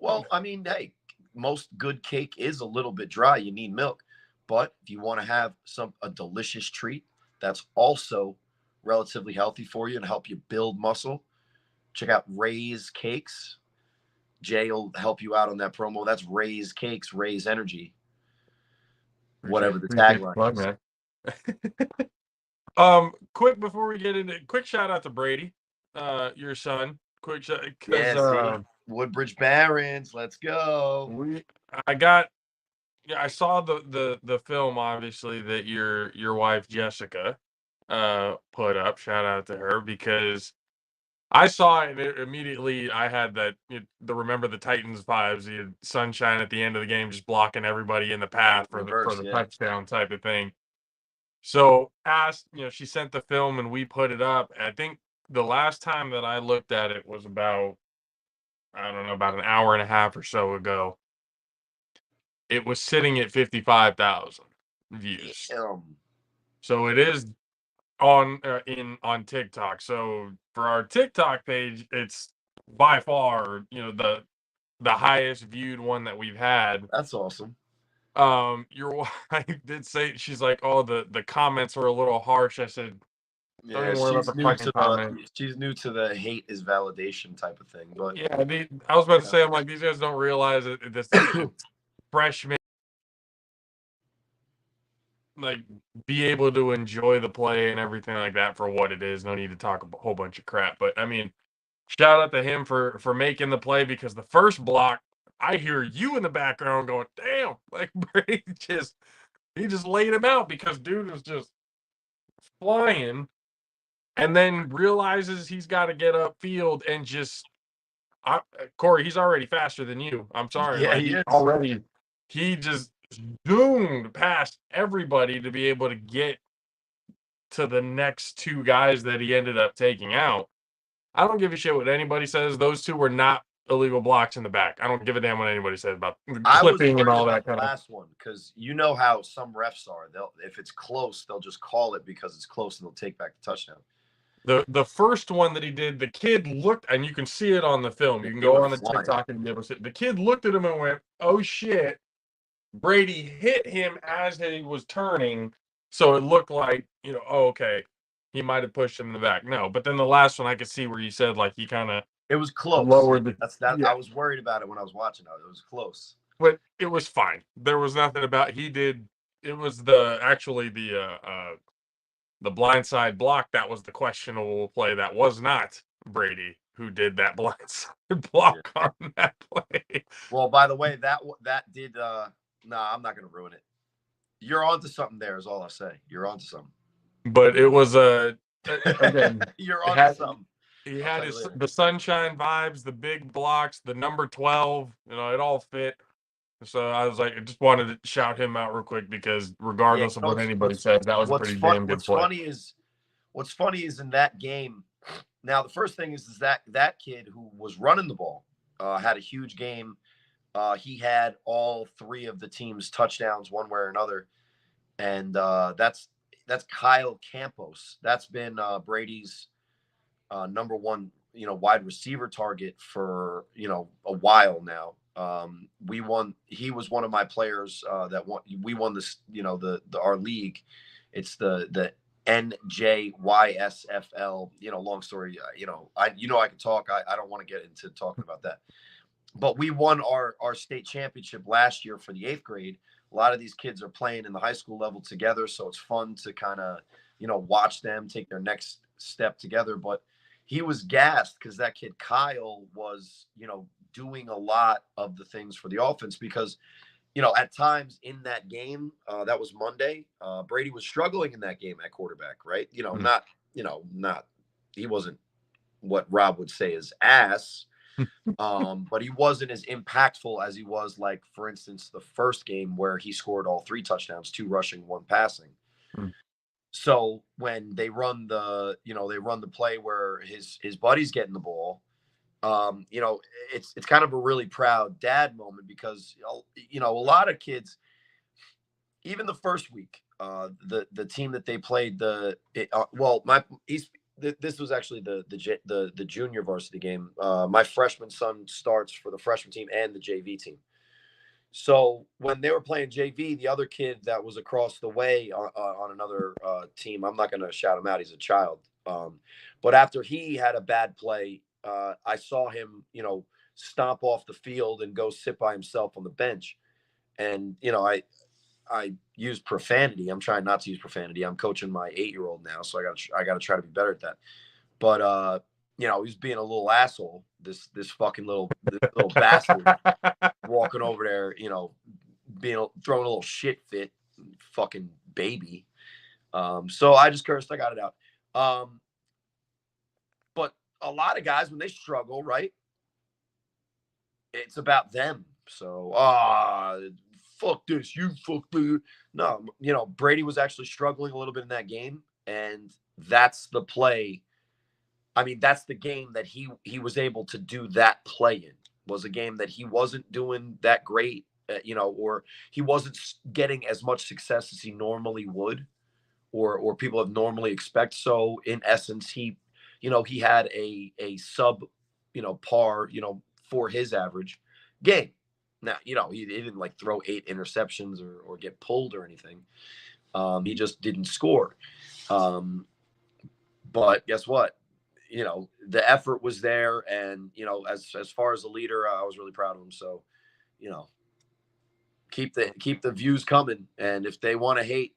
Well, I mean, hey, most good cake is a little bit dry. You need milk. But if you want to have a delicious treat that's also relatively healthy for you and help you build muscle, check out Ray's Cakes. Jay will help you out on that promo. That's Ray's Cakes, Ray's Energy. Whatever the tagline is. Quick before we get into quick shout out to Brady, your son. Quick shout, because Woodbridge Barons, let's go. I saw the film, obviously, that your wife Jessica put up. Shout out to her, because I saw it immediately. I had the Remember the Titans vibes, the sunshine at the end of the game, just blocking everybody in the path for the touchdown type of thing. So she sent the film and we put it up. I think the last time that I looked at it was about an hour and a half or so ago. It was sitting at 55,000 views. So it is on TikTok. So for our TikTok page, it's by far, the highest viewed one that we've had. That's awesome. Your wife did say, she's like, "Oh, the comments are a little harsh." I said, yeah, she's new to the hate is validation type of thing. But yeah, I was about to say, I'm like, these guys don't realize that this freshman, like, be able to enjoy the play and everything like that for what it is. No need to talk a whole bunch of crap. But I mean, shout out to him for making the play, because the first block, I hear you in the background going, "Damn!" Like, Brady he just laid him out, because dude was just flying, and then realizes he's got to get upfield and just. Corey, he's already faster than you. I'm sorry. Yeah, like, he is. Already. He just zoomed past everybody to be able to get to the next two guys that he ended up taking out. I don't give a shit what anybody says. Those two were not illegal blocks in the back. I don't give a damn what anybody says about clipping and all that kind of. Last one, because you know how some refs are. They'll, if it's close, they'll just call it because it's close, and they'll take back the touchdown. The first one that he did, the kid looked, and you can see it on the film. You can go on the TikTok and be able to see it. The kid looked at him and went, "Oh shit!" Brady hit him as he was turning, so it looked like, oh, okay, he might have pushed him in the back. No, but then the last one, I could see where you said like he kind of it was close. Lowered the, I was worried about it when I was watching it. It was close, but it was fine. There was nothing about it was the blindside block that was the questionable play. That was not Brady who did that blindside block on that play. Well, by the way, that did. Nah, I'm not going to ruin it. You're onto something there, is all I say. You're onto something. But it was again. You're onto something. He had the sunshine vibes, the big blocks, the number 12. It all fit. So I was like, I just wanted to shout him out real quick because regardless of what anybody says, that was a pretty damn good play. What's funny is in that game. Now the first thing is that kid who was running the ball had a huge game. He had all three of the team's touchdowns one way or another. And that's Kyle Campos. That's been Brady's number one, wide receiver target for, a while now. He was one of my players we won this, our league. It's the NJYSFL, long story. I can talk. I don't want to get into talking about that. But we won our state championship last year for the 8th grade. A lot of these kids are playing in the high school level together. So it's fun to kind of, watch them take their next step together. But he was gassed because that kid Kyle was, doing a lot of the things for the offense because, at times in that game, that was Monday, Brady was struggling in that game at quarterback, right? He wasn't what Rob would say is ass. But he wasn't as impactful as he was, like, for instance, the first game where he scored all 3 touchdowns, 2 rushing, 1 passing. So when they run the play where his buddy's getting the ball, it's kind of a really proud dad moment because, a lot of kids, even the first week, the team that they played, this was actually the junior varsity game. My freshman son starts for the freshman team and the JV team. So when they were playing JV, the other kid that was across the way on another team, I'm not going to shout him out. He's a child. But after he had a bad play, I saw him, stomp off the field and go sit by himself on the bench. And, I use profanity. I'm trying not to use profanity. I'm coaching my 8-year-old now, so I got to try to be better at that. But he was being a little asshole. This fucking little bastard walking over there, throwing a little shit fit, fucking baby. So I just cursed. I got it out. But a lot of guys, when they struggle, right, it's about them. So fuck this, you fuck this. No, Brady was actually struggling a little bit in that game, and that's the play. I mean, that's the game that he was able to do that play in. Was a game that he wasn't doing that great, or he wasn't getting as much success as he normally would, or people have normally expect. So in essence, he had a sub, par, for his average game. Now, he didn't like throw 8 interceptions or get pulled or anything. He just didn't score. But guess what? The effort was there. And, as far as a leader, I was really proud of him. So, keep the views coming. And if they want to hate,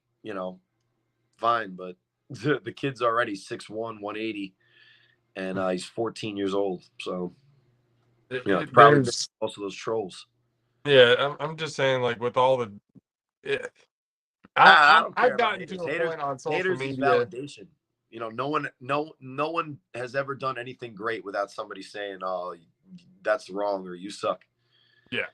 fine. But the kid's already 6'1", 180, and he's 14 years old. So, probably most of those trolls. Yeah, I'm just saying, like, with all the, I've gotten to a point on social media. Validation. No one has ever done anything great without somebody saying, "Oh, that's wrong," or "You suck." Yeah.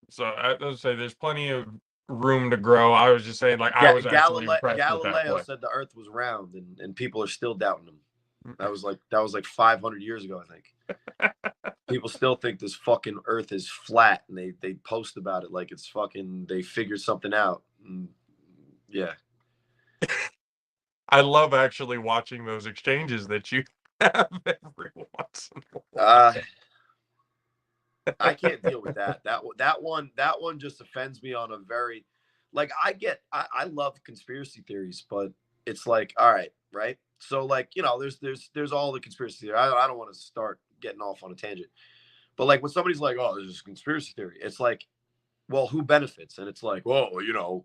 So I would say there's plenty of room to grow. I was just saying, like, I was actually impressed with that Galileo play. said the Earth was round, and people are still doubting him. That was like 500 years ago, I think. People still think this fucking Earth is flat, and they post about it like it's fucking they figured something out. And yeah. I love actually watching those exchanges that you have every once in a while. I can't deal with that. That one just offends me on a very, like, I love conspiracy theories, but it's like, all right, right? So, like, you know, there's all the conspiracy theory. I don't want to start getting off on a tangent, but like when somebody's like, oh, there's a conspiracy theory, it's like, well, who benefits? And it's like, well, you know,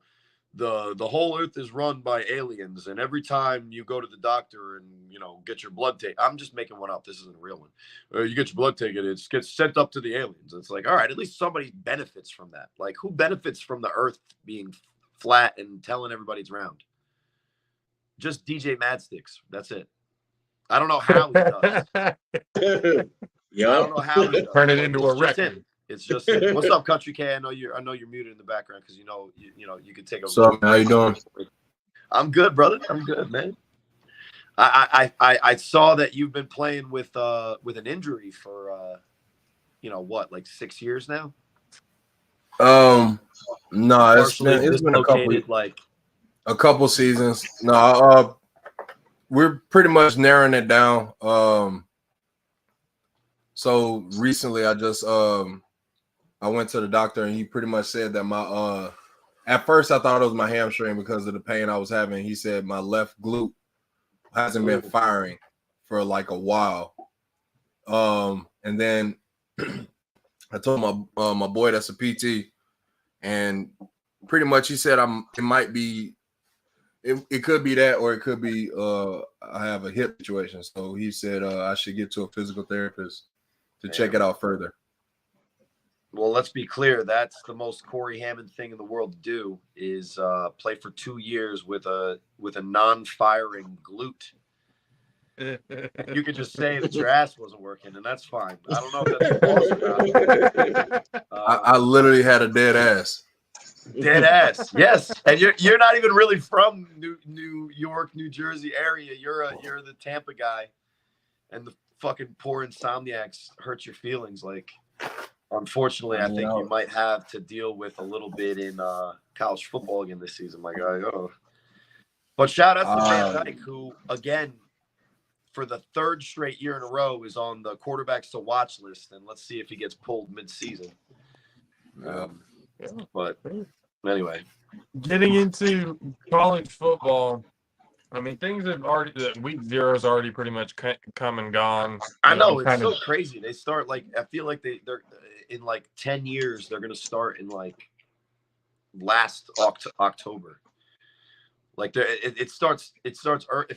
the whole Earth is run by aliens, and every time you go to the doctor and, you know, get your blood taken, I'm just making one up, this isn't a real one, you get your blood taken, it gets sent up to the aliens. It's like, all right, at least somebody benefits from that. Like, who benefits from the Earth being flat and telling everybody it's round? Just DJ Madsticks, that's it. I don't know how he does. Yep. I don't know how he does. Turn it into a just record. him. It's just him. What's up, Country K? I know you're muted in the background because you know you could take a. So how you doing? I'm good, brother. I'm good, man. I saw that you've been playing with an injury for you know what, like 6 years now. No, it's been a couple seasons. No, we're pretty much narrowing it down. So recently I just I went to the doctor and he pretty much said that my at first I thought it was my hamstring because of the pain I was having. He said my left glute hasn't been firing for like a while. And then I told my boy that's a PT, and pretty much he said it might be it could be that, or it could be I have a hip situation. So he said I should get to a physical therapist to check it out further. Well, let's be clear. That's the most Corey Hammond thing in the world to do is play for 2 years with a non-firing glute. You could just say that your ass wasn't working, and that's fine. I don't know if that's false or not. I literally had a dead ass. Dead ass, yes. And you're not even really from New York, New Jersey area. You're the Tampa guy, and the fucking poor insomniacs hurt your feelings. Like, unfortunately, I think you might have to deal with a little bit in college football again this season, my guy. Oh. But shout out to Van Dyke, who, again, for the third straight year in a row, is on the quarterbacks to watch list. And let's see if he gets pulled mid-season. But anyway. Getting into college football, I mean, things have already, week 0 is already pretty much come and gone. I know, it's so crazy. They start like, I feel like they're in like 10 years, they're going to start in like last October. Like it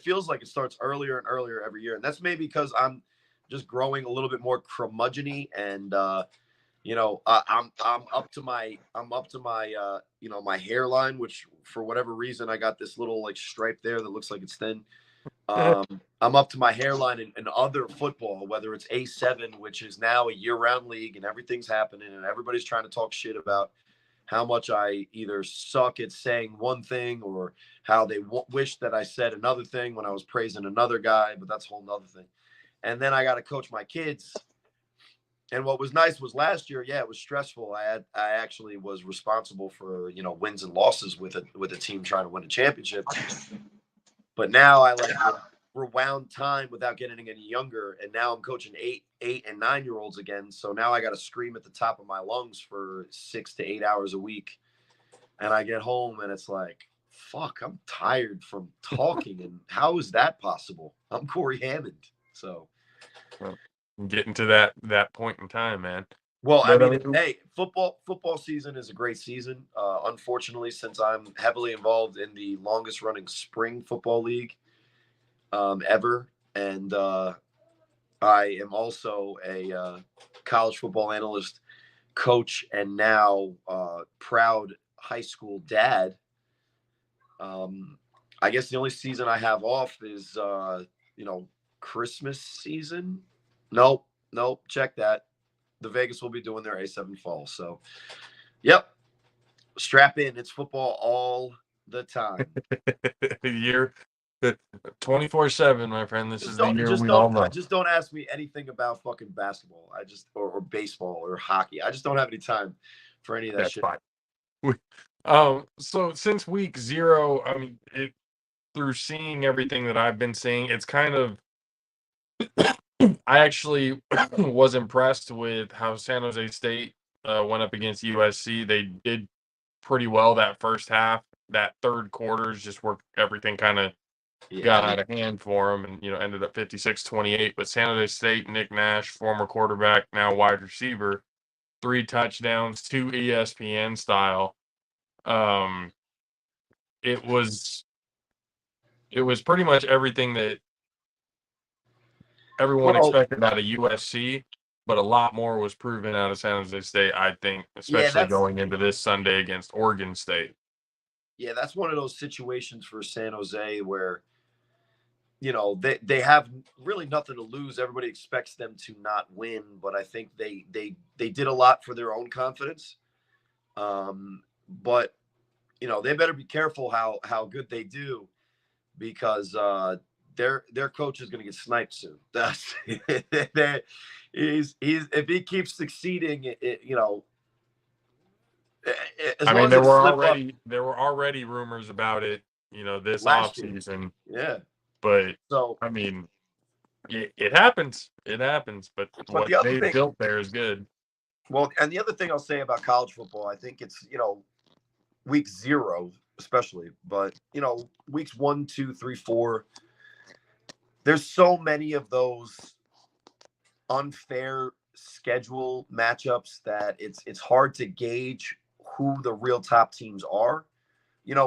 feels like it starts earlier and earlier every year. And that's maybe because I'm just growing a little bit more curmudgeon-y, and you know, I'm up to my you know, my hairline, which for whatever reason I got this little like stripe there that looks like it's thin. I'm up to my hairline in other football, whether it's A7, which is now a year-round league, and everything's happening, and everybody's trying to talk shit about how much I either suck at saying one thing or how they wish that I said another thing when I was praising another guy, but that's a whole nother thing. And then I got to coach my kids. And what was nice was last year, yeah, it was stressful. I actually was responsible for, you know, wins and losses with a team trying to win a championship. But now I like rewound time without getting any younger, and now I'm coaching 8 and 9-year-olds again. So now I got to scream at the top of my lungs for 6 to 8 hours a week, and I get home and it's like, fuck, I'm tired from talking. And how is that possible? I'm Corey Hammond. So getting to that point in time, man. Well, I mean, hey, football season is a great season. Unfortunately, since I'm heavily involved in the longest running spring football league ever, and I am also a college football analyst, coach, and now proud high school dad. I guess the only season I have off is you know, Christmas season. Nope, check that. The Vegas will be doing their A7 fall. So, yep. strap in. It's football all the time. Year 24/7, my friend. This is the year we all know. Just don't ask me anything about fucking basketball. Or baseball or hockey. I just don't have any time for any of that shit. Fine. So since week 0, I mean, through seeing everything that I've been seeing, it's kind of. I actually was impressed with how San Jose State went up against USC. They did pretty well that first half. That third quarter is just where everything kind of got out of hand for them, and ended up 56-28. But San Jose State, Nick Nash, former quarterback, now wide receiver, 3 touchdowns, 2 ESPN style. It was pretty much everything that everyone expected out of USC, but a lot more was proven out of San Jose State, I think, especially going into this Sunday against Oregon State. Yeah, that's one of those situations for San Jose where, they have really nothing to lose. Everybody expects them to not win, but I think they did a lot for their own confidence. But they better be careful how good they do, because their coach is going to get sniped soon. That's he's if he keeps succeeding, I mean, there were already rumors about it, this offseason. Yeah. But I mean, it happens. It happens. But what they've built there is good. Well, and the other thing I'll say about college football, I think it's week 0 especially, but weeks 1, 2, 3, 4. There's so many of those unfair schedule matchups that it's hard to gauge who the real top teams are.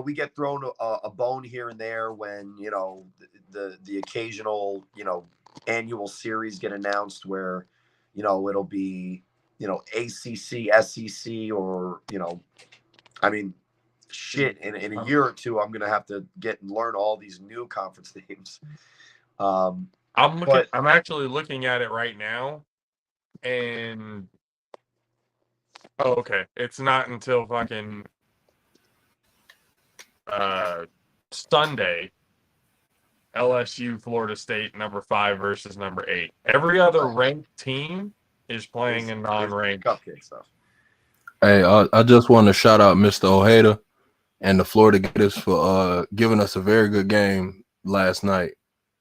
We get thrown a bone here and there when the occasional annual series get announced where it'll be ACC, SEC, or I mean, shit. In a year or two, I'm gonna have to get and learn all these new conference names. I'm actually looking at it right now, and okay, it's not until fucking Sunday. LSU, Florida State, number 5 versus number 8. Every other ranked team is playing in non-ranked cupcake stuff. Hey, I just want to shout out Mr. Ojeda and the Florida Gators for giving us a very good game last night.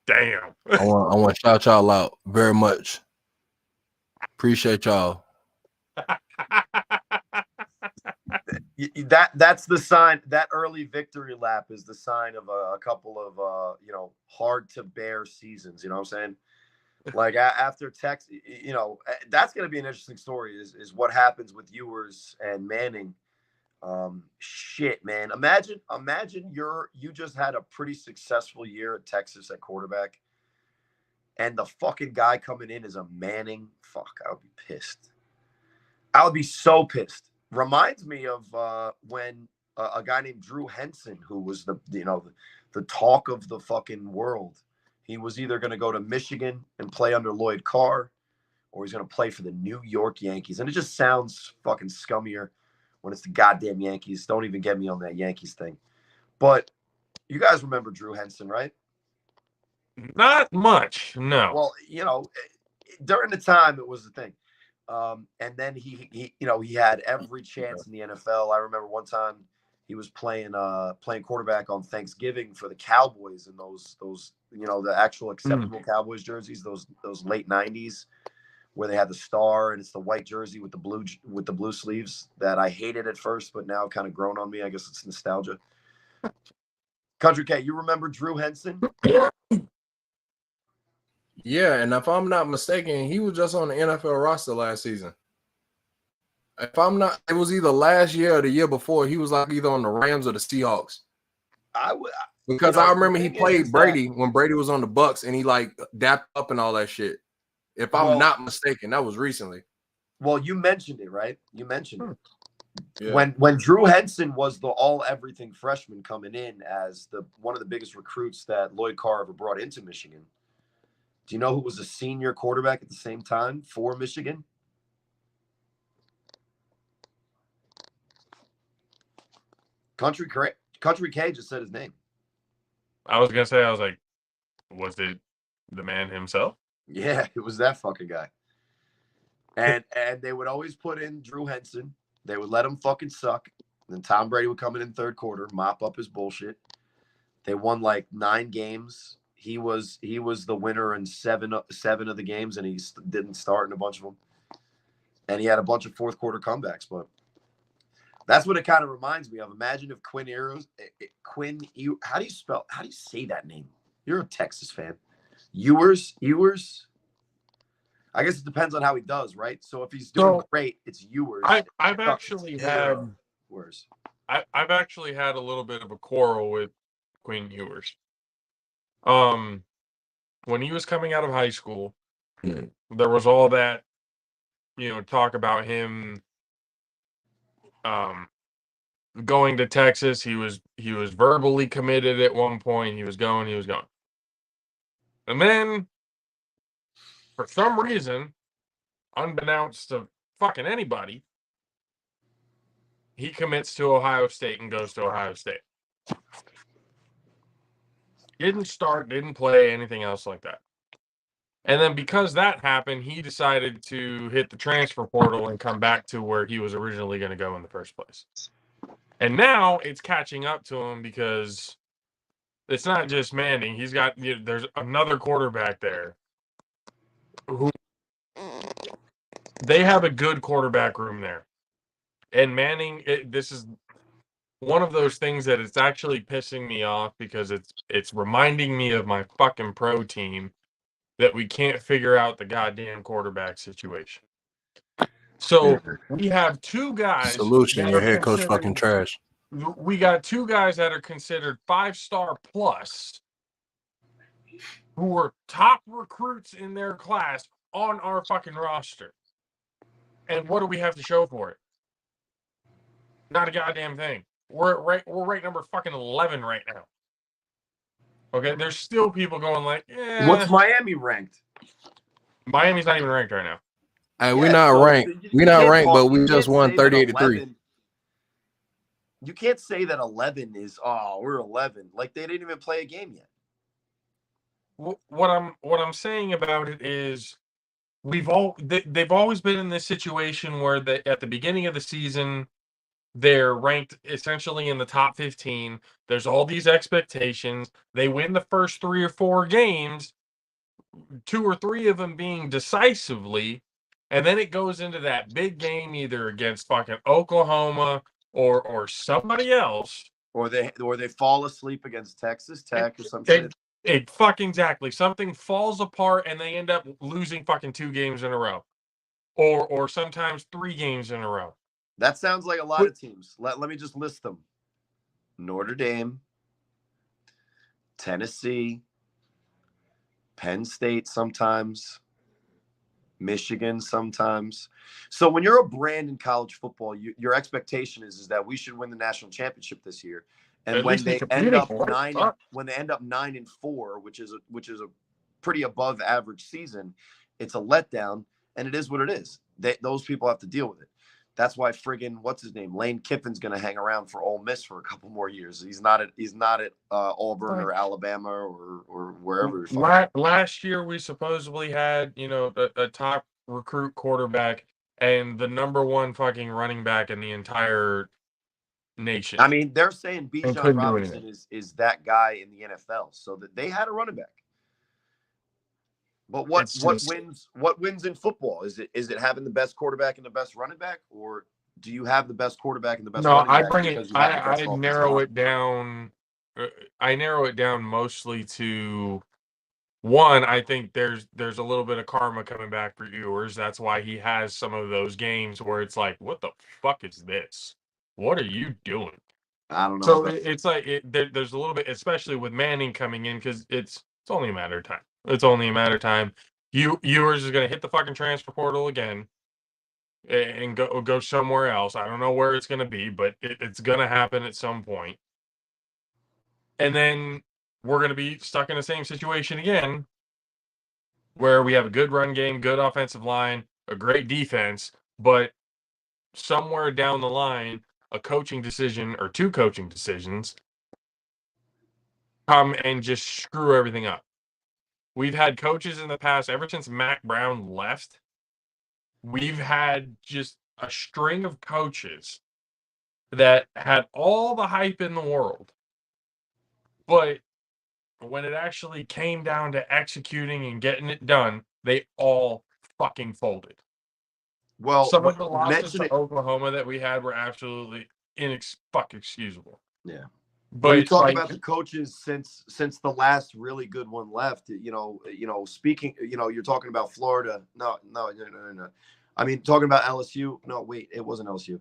Damn. I want to shout y'all out very much. Appreciate y'all. That's the sign. That early victory lap is the sign of a couple of hard to bear seasons. You know what I'm saying? Like after Texas, that's going to be an interesting story. Is what happens with Ewers and Manning. Shit, man. Imagine you just had a pretty successful year at Texas at quarterback, and the fucking guy coming in is a Manning. Fuck, I would be pissed. I would be so pissed. Reminds me of when a guy named Drew Henson, who was the talk of the fucking world. He was either going to go to Michigan and play under Lloyd Carr, or he's going to play for the New York Yankees. And it just sounds fucking scummier when it's the goddamn Yankees. Don't even get me on that Yankees thing. But you guys remember Drew Henson, right? Not much, no. Well, during the time it was the thing. And then he had every chance in the NFL. I remember one time he was playing quarterback on Thanksgiving for the Cowboys in those the actual acceptable Cowboys jerseys, those late 90s where they had the star and it's the white jersey with the blue sleeves that I hated at first, but now kind of grown on me. I guess it's nostalgia. Country K, you remember Drew Henson? Yeah, and if I'm not mistaken, he was just on the NFL roster last season. If I'm not, it was either last year or the year before. He was like either on the Rams or the Seahawks. Because I remember he played Brady when Brady was on the Bucks, and he like dapped up and all that shit. If I'm not mistaken, that was recently. Well, you mentioned it, right? You mentioned it. Yeah. When Drew Henson was the all everything freshman coming in as one of the biggest recruits that Lloyd Carr ever brought into Michigan. Do you know who was a senior quarterback at the same time for Michigan? Country K just said his name. I was gonna say, I was like, was it the man himself? Yeah, it was that fucking guy. And they would always put in Drew Henson. They would let him fucking suck. And then Tom Brady would come in third quarter, mop up his bullshit. They won like 9 games. He was the winner in seven of the games, and he didn't start in a bunch of them. And he had a bunch of fourth quarter comebacks, but that's what it kind of reminds me of. Imagine if how do you say that name? You're a Texas fan. Ewers. I guess it depends on how he does, right? So if he's doing great, it's Ewers. I've actually had Ewers. I've actually had a little bit of a quarrel with Quinn Ewers. When he was coming out of high school, there was all that, talk about him going to Texas. He was verbally committed at one point. He was going. And then, for some reason, unbeknownst to fucking anybody, he commits to Ohio State and goes to Ohio State. Didn't start, didn't play, anything else like that. And then because that happened, he decided to hit the transfer portal and come back to where he was originally going to go in the first place. And now it's catching up to him because it's not just Manning. He's got, there's another quarterback there who they have a good quarterback room there. And Manning, this is one of those things that it's actually pissing me off because it's reminding me of my fucking pro team that we can't figure out the goddamn quarterback situation. So we have 2 guys. Solution, your head coach fucking trash. We got 2 guys that are considered 5-star plus who were top recruits in their class on our fucking roster. And what do we have to show for it? Not a goddamn thing. We're right number fucking 11 right now. Okay, there's still people going like, What's Miami ranked? Miami's not even ranked right now. Hey, we're not ranked. We're not ranked, but we just won 38-3. You can't say that 11 is we're 11. Like they didn't even play a game yet. What I'm saying about it is they've always been in this situation where at the beginning of the season they're ranked essentially in the top 15. There's all these expectations. They win the first 3 or 4 games, 2 or 3 of them being decisively, and then it goes into that big game either against fucking Oklahoma or somebody else, or they fall asleep against Texas Tech or some shit. It fucking exactly. Something falls apart and they end up losing fucking 2 games in a row, or sometimes 3 games in a row. That sounds like a lot of teams. Let me just list them: Notre Dame, Tennessee, Penn State sometimes, Michigan sometimes. So when you're a brand in college football, your expectation is that we should win the national championship this year. And when they end up 9-4, which is a pretty above average season, it's a letdown, and it is what it is. Those people have to deal with it. That's why friggin' what's his name, Lane Kiffin's going to hang around for Ole Miss for a couple more years. He's not at Auburn or Alabama or wherever. Last year we supposedly had a top recruit quarterback and the number 1 fucking running back in the entire nation. I mean, they're saying Bijan Robinson is that guy in the NFL, so that they had a running back. But what wins in football? Is it having the best quarterback and the best running back, or do you have the best quarterback and the best running back? I narrow it down. I narrow it down mostly to one. I think there's a little bit of karma coming back for Ewers. That's why he has some of those games where it's like, what the fuck is this? What are you doing? I don't know. So it's like there's a little bit, especially with Manning coming in, because it's only a matter of time. It's only a matter of time. Ewers is going to hit the fucking transfer portal again and go somewhere else. I don't know where it's going to be, but it's going to happen at some point. And then we're going to be stuck in the same situation again where we have a good run game, good offensive line, a great defense, but somewhere down the line, a coaching decision or 2 coaching decisions come and just screw everything up. We've had coaches in the past, ever since Mac Brown left, we've had just a string of coaches that had all the hype in the world, but when it actually came down to executing and getting it done, they all fucking folded. Well, Some of the losses mention to it. Oklahoma that we had were absolutely excusable. Yeah. But When you talk like, about the coaches since the last really good one left, speaking, you're talking about Florida. No. I mean, talking about LSU. No, wait, it wasn't LSU.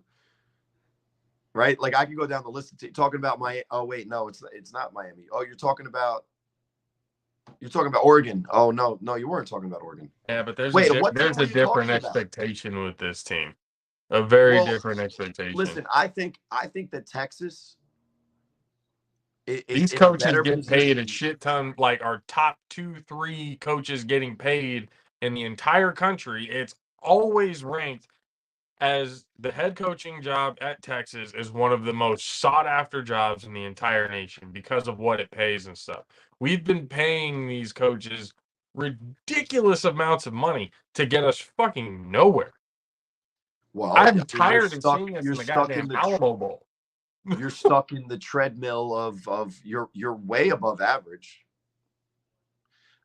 Right? Like I can go down the list talking about my. Oh wait, no, it's not Miami. Oh, you're talking about Oregon. Oh no, you weren't talking about Oregon. yeah, but there's Wait, a what team there's were a you different talking about? expectation with this team. A very different expectation. Listen, I think that Texas these in coaches a get position. paid a shit ton. Like our top 2-3 coaches getting paid in the entire country, it's always ranked as the head coaching job at Texas is one of the most sought after jobs in the entire nation because of what it pays and stuff. We've been paying these coaches ridiculous amounts of money to get us fucking nowhere. Well, I'm tired of stuck, seeing us you're in the stuck goddamn in the Alamo Bowl. You're stuck in the treadmill of you're way above average.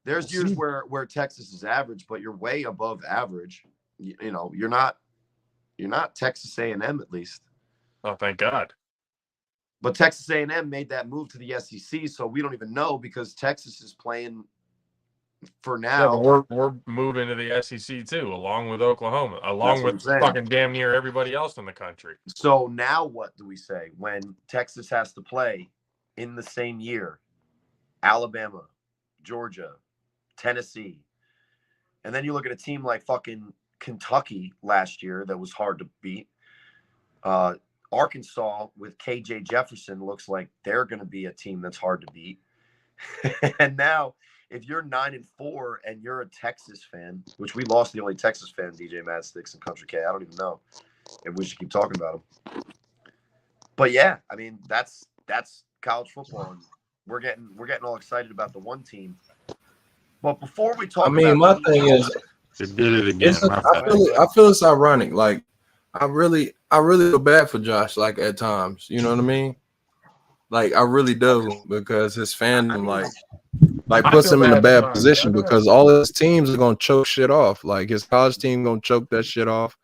There's years where Texas is average, but you're way above average. You're not Texas A&M at least. Oh, thank God. But Texas A&M made that move to the SEC, so we don't even know because Texas is playing for now. Yeah, but we're moving to the SEC too, along with Oklahoma, along with fucking damn near everybody else in the country. So now what do we say when Texas has to play in the same year? Alabama, Georgia, Tennessee. And then you look at a team like fucking Kentucky last year that was hard to beat. Arkansas with KJ Jefferson looks like they're going to be a team that's hard to beat. And now if you're 9-4 and you're a Texas fan, which we lost the only Texas fan, DJ Mad Sticks and Country K. I don't even know if we should keep talking about him. But yeah, I mean, that's college football. And we're getting all excited about the one team. But before we talk, my thing is, it did it again. I feel it's ironic. Like, I really feel bad for Josh. Like at times, you know what I mean? Like I really do because his fandom like puts him in a bad position because all his teams are gonna choke shit off. Like his college team gonna choke that shit off.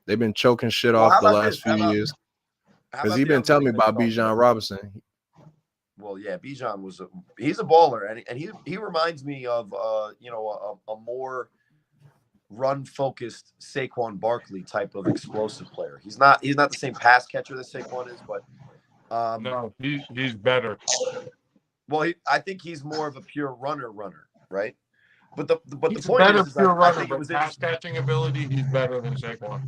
They've been choking shit off the last few years. Because he's been telling me about Bijan Robinson. Well, yeah, Bijan he's a baller, and he reminds me of a more run focused Saquon Barkley type of explosive player. He's not the same pass catcher that Saquon is, but no, he's better. Well, I think he's more of a pure runner, right? But the point is pure runner, I think it was pass catching ability. He's better than Saquon.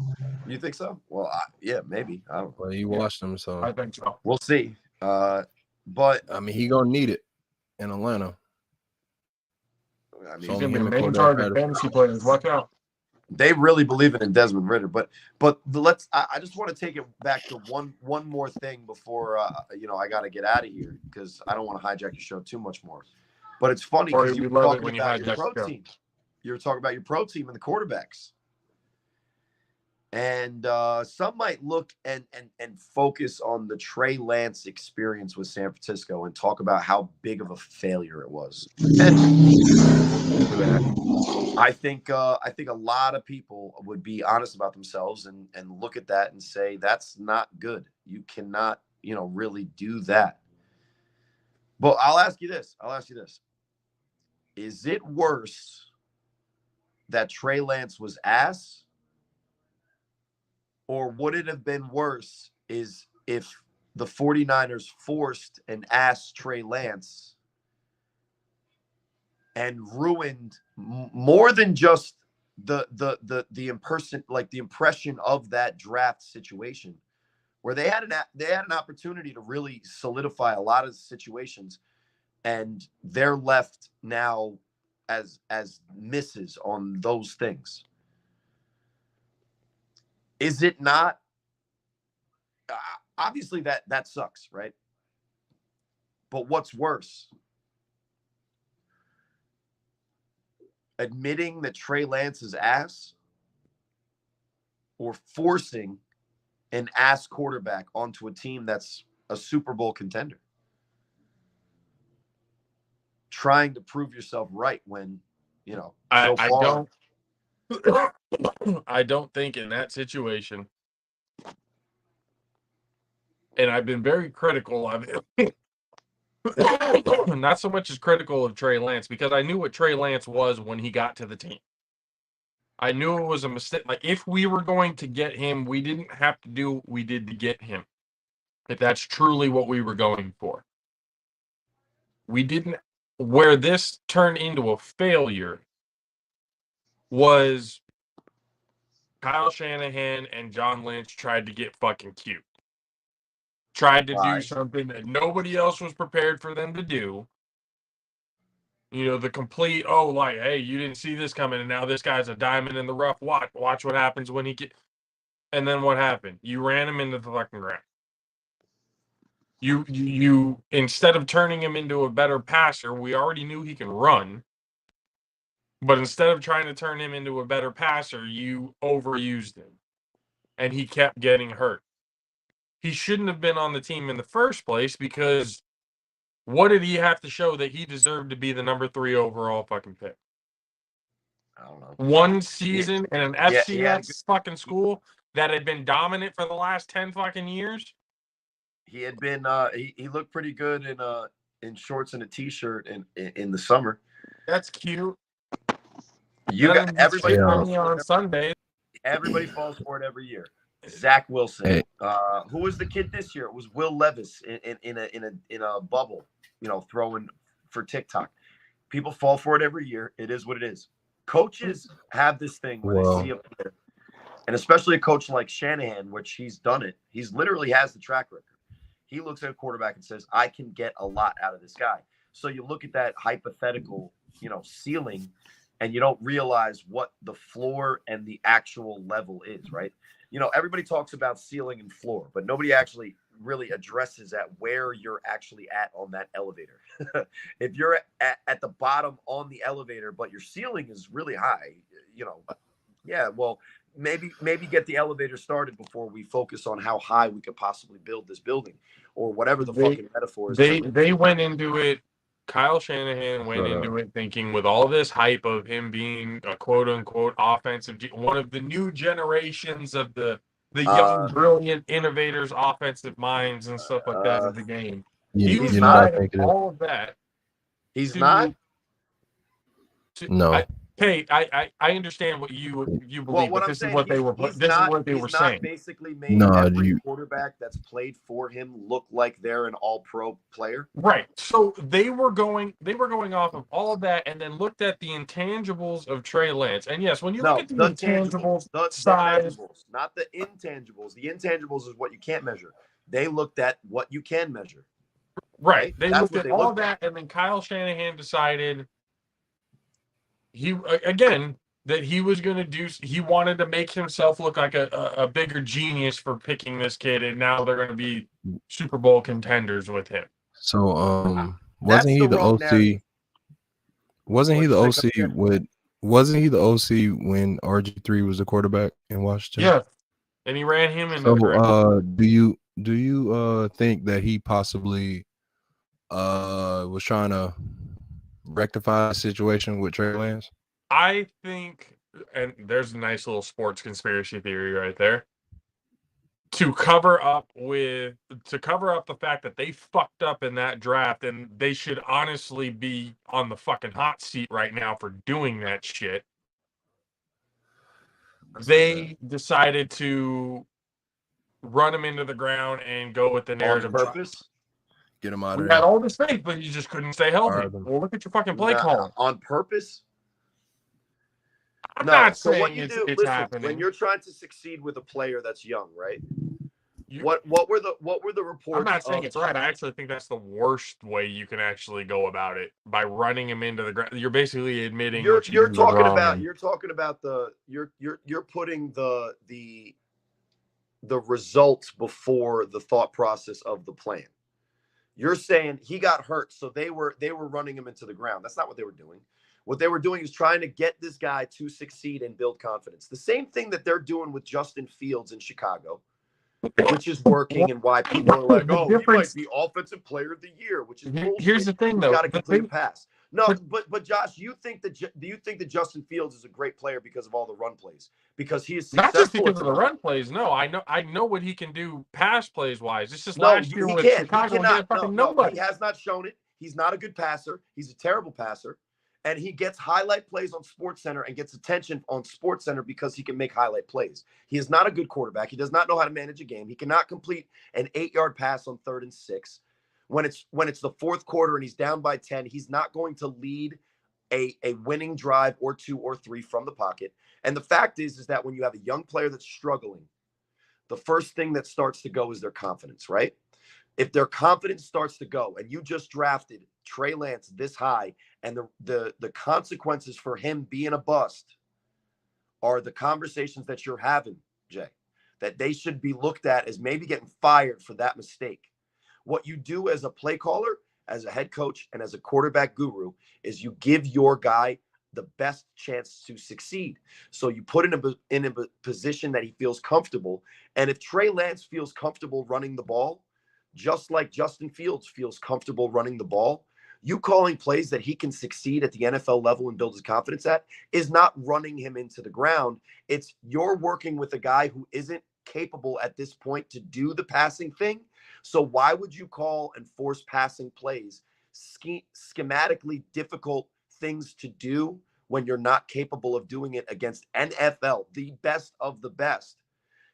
You think so? Well, yeah, maybe. I don't know. Well, you watched him, so I think so. We'll see. But I mean, he gonna need it in Atlanta. I mean, he's gonna be the main target fantasy players. Watch out. They really believe in Desmond Ridder, but I just want to take it back to one more thing before I got to get out of here because I don't want to hijack your show too much more. But it's funny because you were talking about your pro team. You were talking about your pro team and the quarterbacks. And some might look and focus on the Trey Lance experience with San Francisco and talk about how big of a failure it was. And I think a lot of people would be honest about themselves and look at that and say that's not good. You cannot, really do that. But I'll ask you this. Is it worse that Trey Lance was ass? Or would it have been worse is if the 49ers forced and asked Trey Lance and ruined more than just the impression of that draft situation, where they had an opportunity to really solidify a lot of situations, and they're left now as misses on those things. Is it not? obviously that sucks, right? But what's worse? Admitting that Trey Lance is ass, or forcing an ass quarterback onto a team that's a Super Bowl contender? Trying to prove yourself right when, so far. I don't think in that situation, and I've been very critical of it. Not so much as critical of Trey Lance, because I knew what Trey Lance was when he got to the team. I knew it was a mistake. Like, if we were going to get him, we didn't have to do what we did to get him. If that's truly what we were going for. We didn't. Where this turned into a failure was Kyle Shanahan and John Lynch tried to get fucking cute. Tried to do something that nobody else was prepared for them to do. The complete, hey, you didn't see this coming, and now this guy's a diamond in the rough. Watch what happens when he get. And then what happened? You ran him into the fucking ground. You instead of turning him into a better passer, we already knew he can run. But instead of trying to turn him into a better passer, you overused him. And he kept getting hurt. He shouldn't have been on the team in the first place, because what did he have to show that he deserved to be the number 3 overall fucking pick? I don't know. One season in an FCS fucking school that had been dominant for the last 10 fucking years? He had been he looked pretty good in shorts and a t-shirt in the summer. That's cute. You got everybody on Sunday. Everybody falls for it every year. Zach Wilson. Hey. Who was the kid this year? It was Will Levis in a bubble, throwing for TikTok. People fall for it every year. It is what it is. Coaches have this thing where they see a player, and especially a coach like Shanahan, which he's done it. He's literally has the track record. He looks at a quarterback and says, I can get a lot out of this guy. So you look at that hypothetical, ceiling, and you don't realize what the floor and the actual level is, right? Everybody talks about ceiling and floor, but nobody actually really addresses at where you're actually at on that elevator. If you're at the bottom on the elevator, but your ceiling is really high, well, maybe get the elevator started before we focus on how high we could possibly build this building, or whatever the fucking metaphor is. They went into it. Kyle Shanahan went into it thinking, with all this hype of him being a quote-unquote offensive, one of the new generations of the young, brilliant innovators, offensive minds, and stuff like that of the game. He's not all of that. He's not? No. I understand what you believe, but this is what they were. This is what they were saying. Basically, made every quarterback that's played for him look like they're an all-pro player. Right. So they were going off of all of that, and then looked at the intangibles of Trey Lance. And yes, when you look at the intangibles, the measurables, not the intangibles. The intangibles is what you can't measure. They looked at what you can measure. Right. They looked at all that, and then Kyle Shanahan decided. He was going to do. He wanted to make himself look like a bigger genius for picking this kid, and now they're going to be Super Bowl contenders with him. So, wasn't he the OC? Wasn't he the OC when RG3 was the quarterback in Washington? Yeah, and he ran him into the ground. Do you think that he possibly was trying to rectify the situation with Trey Lance? I think, and there's a nice little sports conspiracy theory right there, to cover up the fact that they fucked up in that draft, and they should honestly be on the fucking hot seat right now for doing that shit. They decided to run him into the ground and go with the narrative. On purpose? Get him out of there. there. Had all this faith, but you just couldn't stay healthy. Well, look at your fucking play call. On purpose? I'm not saying what you do, it's listen, happening. When you're trying to succeed with a player that's young, right? What were the reports? I'm not saying it's right. I actually think that's the worst way you can actually go about it, by running him into the ground. You're basically admitting you're talking about the you're putting the the results before the thought process of the plan. You're saying he got hurt, so they were running him into the ground. That's not what they were doing. What they were doing is trying to get this guy to succeed and build confidence. The same thing that they're doing with Justin Fields in Chicago, which is working, and why people are like, "Oh, he might be offensive player of the year," which is bullshit. Here's the thing, though. Got to complete a pass. No, but Josh, do you think that Justin Fields is a great player because of all the run plays? Because he is not successful just because of the run plays. No, I know what he can do pass plays wise. It's just No, last year he with can't. Chicago, He cannot. fucking No, nobody. he has not shown it. He's not a good passer. He's a terrible passer. And he gets highlight plays on SportsCenter and gets attention on SportsCenter because he can make highlight plays. He is not a good quarterback. He does not know how to manage a game. He cannot complete an 8-yard pass on 3rd and 6. When it's the fourth quarter and he's down by 10, he's not going to lead a winning drive or 2 or 3 from the pocket. And the fact is that when you have a young player that's struggling, the first thing that starts to go is their confidence, right? If their confidence starts to go, and you just drafted Trey Lance this high, and the consequences for him being a bust are the conversations that you're having, Jay, that they should be looked at as maybe getting fired for that mistake. What you do as a play caller, as a head coach, and as a quarterback guru is you give your guy the best chance to succeed. So you put him in a position that he feels comfortable. And if Trey Lance feels comfortable running the ball, just like Justin Fields feels comfortable running the ball, you calling plays that he can succeed at the NFL level and build his confidence at is not running him into the ground. It's you're working with a guy who isn't capable at this point to do the passing thing. So why would you call and force passing plays, schematically difficult things to do when you're not capable of doing it against NFL, the best of the best?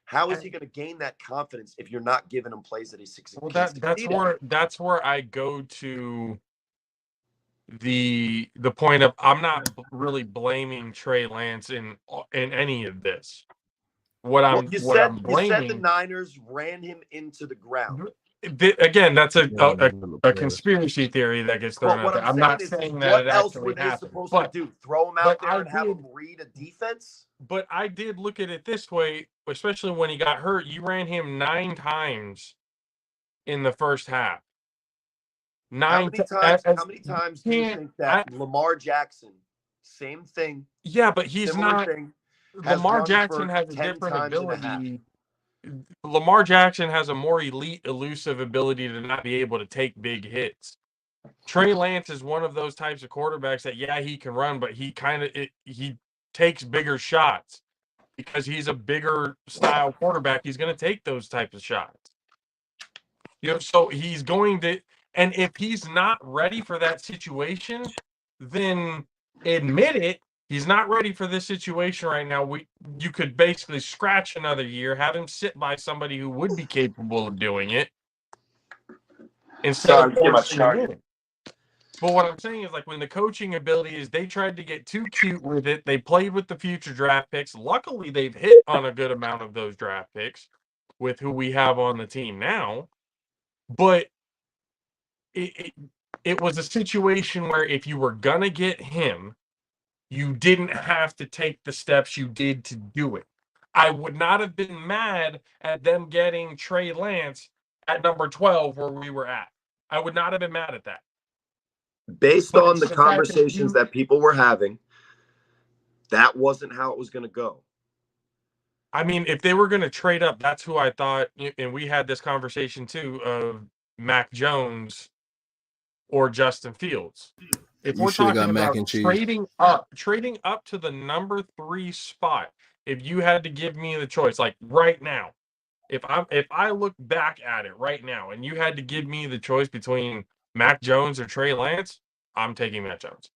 How is he going to gain that confidence if you're not giving him plays that he succeeds? Well, that's where I go to the point of I'm not really blaming Trey Lance in any of this. You said the blaming, Niners ran him into the ground. again, that's a conspiracy theory that gets thrown out there. I'm not saying that what it else actually were they happened. supposed to do? Throw him out there and have did- him read a defense? But I did look at it this way, especially when he got hurt. You ran him 9 times in the first half. How many times do you think that Lamar Jackson, same thing? Yeah, but he's not. Lamar Jackson has a 10 different times and a ability. Lamar Jackson has a more elite, elusive ability to not be able to take big hits. Trey Lance is one of those types of quarterbacks that, yeah, he can run, but he takes bigger shots because he's a bigger style quarterback. He's going to take those types of shots. So he's going to, and if he's not ready for that situation, then admit it. He's not ready for this situation right now. You could basically scratch another year, have him sit by somebody who would be capable of doing it instead of forcing him in. But what I'm saying is, like, when the coaching ability is, they tried to get too cute with it. They played with the future draft picks. Luckily, they've hit on a good amount of those draft picks with who we have on the team now. But it was a situation where if you were gonna get him, you didn't have to take the steps you did to do it. I would not have been mad at them getting Trey Lance at number 12 where we were at. I would not have been mad at that. Based on the conversations that people were having, that wasn't how it was going to go. I mean, if they were going to trade up, that's who I thought, and we had this conversation too, of Mac Jones or Justin Fields. If we're talking about trading up to the number 3 spot, if you had to give me the choice, like right now, if I look back at it right now, and you had to give me the choice between Mac Jones or Trey Lance, I'm taking Mac Jones.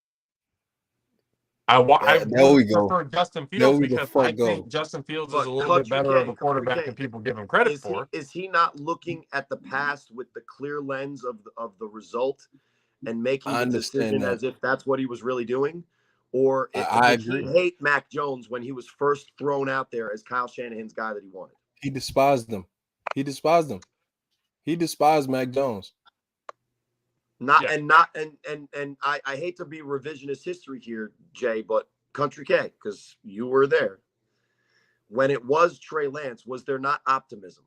I prefer Justin Fields because I think Justin Fields is a little bit better of a quarterback than people give him credit for. Is he not looking at the past with the clear lens of the result and making the decision as if that's what he was really doing? Or did he hate Mac Jones when he was first thrown out there as Kyle Shanahan's guy that he wanted? He despised him. He despised Mac Jones. I hate to be revisionist history here, Jay, but Country K, because you were there. when it was Trey Lance, was there not optimism?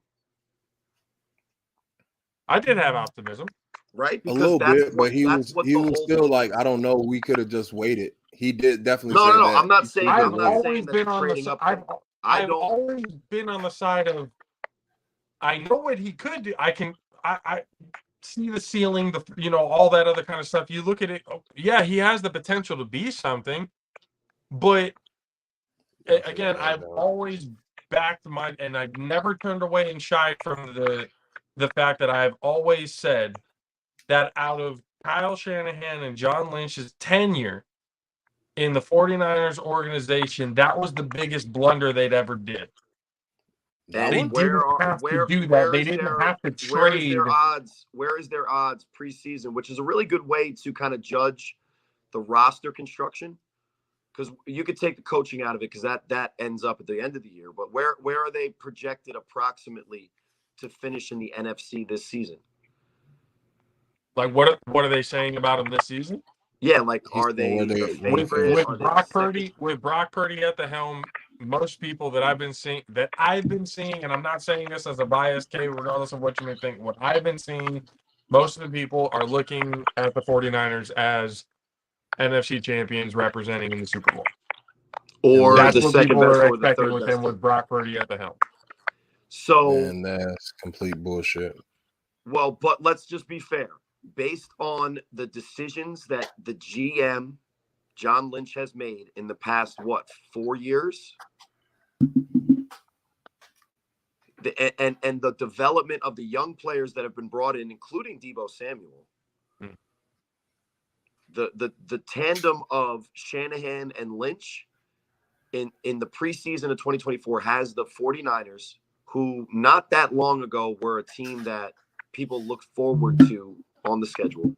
I did have optimism. Right? A little bit, but he was still thing. like, I don't know, we could have just waited. He did definitely No, say no, no. that. I'm not saying I've I'm not always saying that been the on trading the up. I've always been on the side of I know what he could do. I see the ceiling, all that other kind of stuff. You look at it, yeah, he has the potential to be something, but again, I've always backed and I've never turned away and shied from the fact that I've always said that out of Kyle Shanahan and John Lynch's tenure in the 49ers organization, that was the biggest blunder they'd ever did. And they didn't have to do that. They didn't have to trade. Where is their odds preseason, which is a really good way to kind of judge the roster construction, because you could take the coaching out of it because that ends up at the end of the year. But where are they projected approximately to finish in the NFC this season? Like what are they saying about them this season? Yeah, like are they the favorite? With Brock Purdy at the helm? Most people that I've been seeing, and I'm not saying this as a bias, K, regardless of what you may think, what I've been seeing, most of the people are looking at the 49ers as NFC champions representing in the Super Bowl. Or that's the what second people best are or the expecting third with best him with Brock Purdy at the helm. So, and that's complete bullshit. Well, but let's just be fair. Based on the decisions that the GM John Lynch has made in the past, 4 years? And the development of the young players that have been brought in, including Deebo Samuel. The tandem of Shanahan and Lynch in the preseason of 2024 has the 49ers, who not that long ago were a team that people looked forward to on the schedule,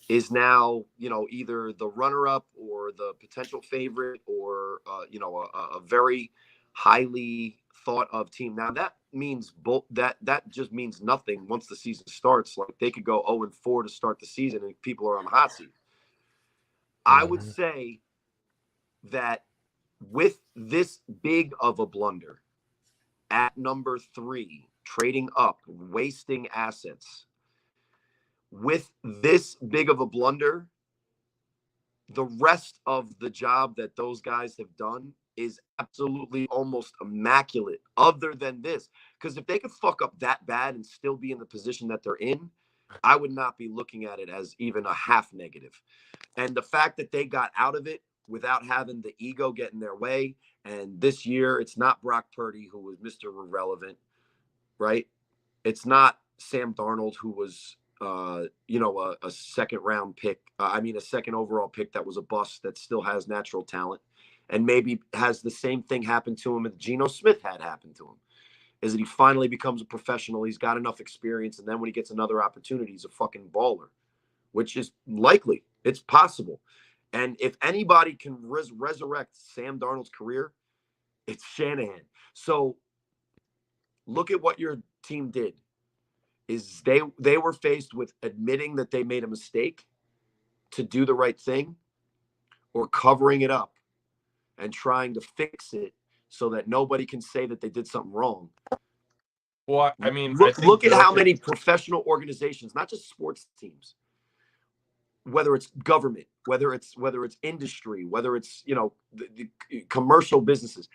is now, either the runner-up or the potential favorite or, a very highly thought of team. Now that means that just means nothing once the season starts. Like they could go 0-4 to start the season and people are on the hot seat. I would say that with this big of a blunder at number 3, trading up, wasting assets, with this big of a blunder, the rest of the job that those guys have done is absolutely almost immaculate, other than this. Because if they could fuck up that bad and still be in the position that they're in, I would not be looking at it as even a half negative. And the fact that they got out of it without having the ego get in their way, and this year it's not Brock Purdy, who was Mr. Irrelevant, right? It's not Sam Darnold, who was a second round pick. A second overall pick that was a bust that still has natural talent, and maybe has the same thing happen to him that Geno Smith had happen to him, is that he finally becomes a professional. He's got enough experience, and then when he gets another opportunity, he's a fucking baller, which is likely. It's possible. And if anybody can resurrect Sam Darnold's career, it's Shanahan. So look at what your team did. Is they were faced with admitting that they made a mistake to do the right thing, or covering it up and trying to fix it so that nobody can say that they did something wrong. Well, I mean, look at how many professional organizations, not just sports teams, whether it's government, whether it's industry, whether it's the commercial businesses,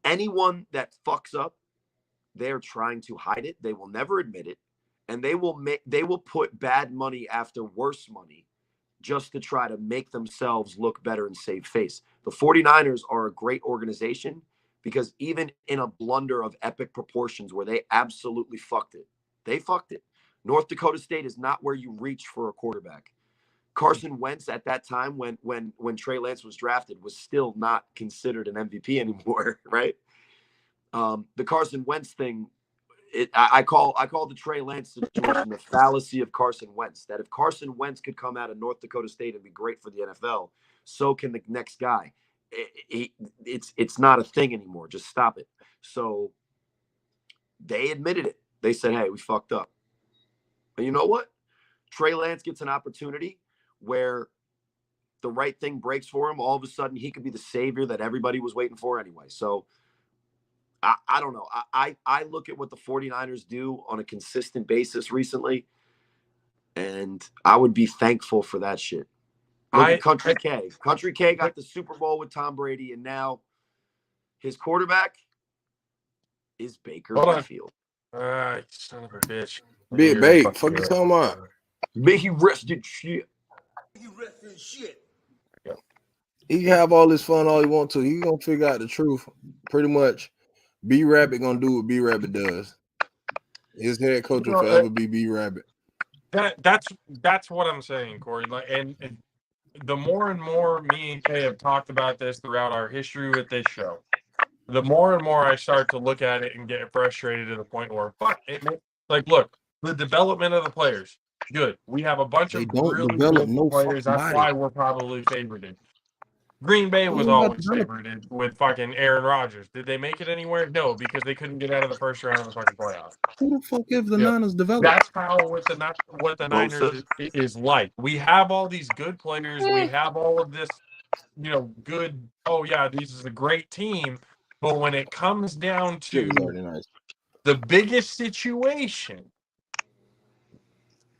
anyone that fucks up, they're trying to hide it. They will never admit it. And they will put bad money after worse money just to try to make themselves look better and save face. The 49ers are a great organization because even in a blunder of epic proportions where they absolutely fucked it, they fucked it. North Dakota State is not where you reach for a quarterback. Carson Wentz at that time when Trey Lance was drafted was still not considered an MVP anymore, right? The Carson Wentz thing, I call the Trey Lance situation the fallacy of Carson Wentz. That if Carson Wentz could come out of North Dakota State and be great for the NFL, so can the next guy. It's not a thing anymore. Just stop it. So they admitted it. They said, "Hey, we fucked up." And you know what? Trey Lance gets an opportunity where the right thing breaks for him. All of a sudden, he could be the savior that everybody was waiting for anyway. So I don't know. I look at what the 49ers do on a consistent basis recently, and I would be thankful for that shit. Look at Country K. Country K got the Super Bowl with Tom Brady, and now his quarterback is Baker Mayfield. You son of a bitch. Big bait. Fuck you talking about? He rested shit. He can have all this fun all he want to. He gonna figure out the truth. Pretty much, B Rabbit gonna do what B Rabbit does. His head coach will forever be B Rabbit. That's what I'm saying, Corey. Like, and the more and more me and Kay have talked about this throughout our history with this show, the more and more I start to look at it and get frustrated to the point where look, the development of the players, good. We have a bunch of really good players. That's why we're probably favorited. Green Bay was always favored with fucking Aaron Rodgers. Did they make it anywhere? No, because they couldn't get out of the first round of the fucking playoffs. Who the fuck if the Niners develop? That's how what the Niners is like. We have all these good players. We have all of this, good. Oh yeah, this is a great team. But when it comes down to the biggest situation,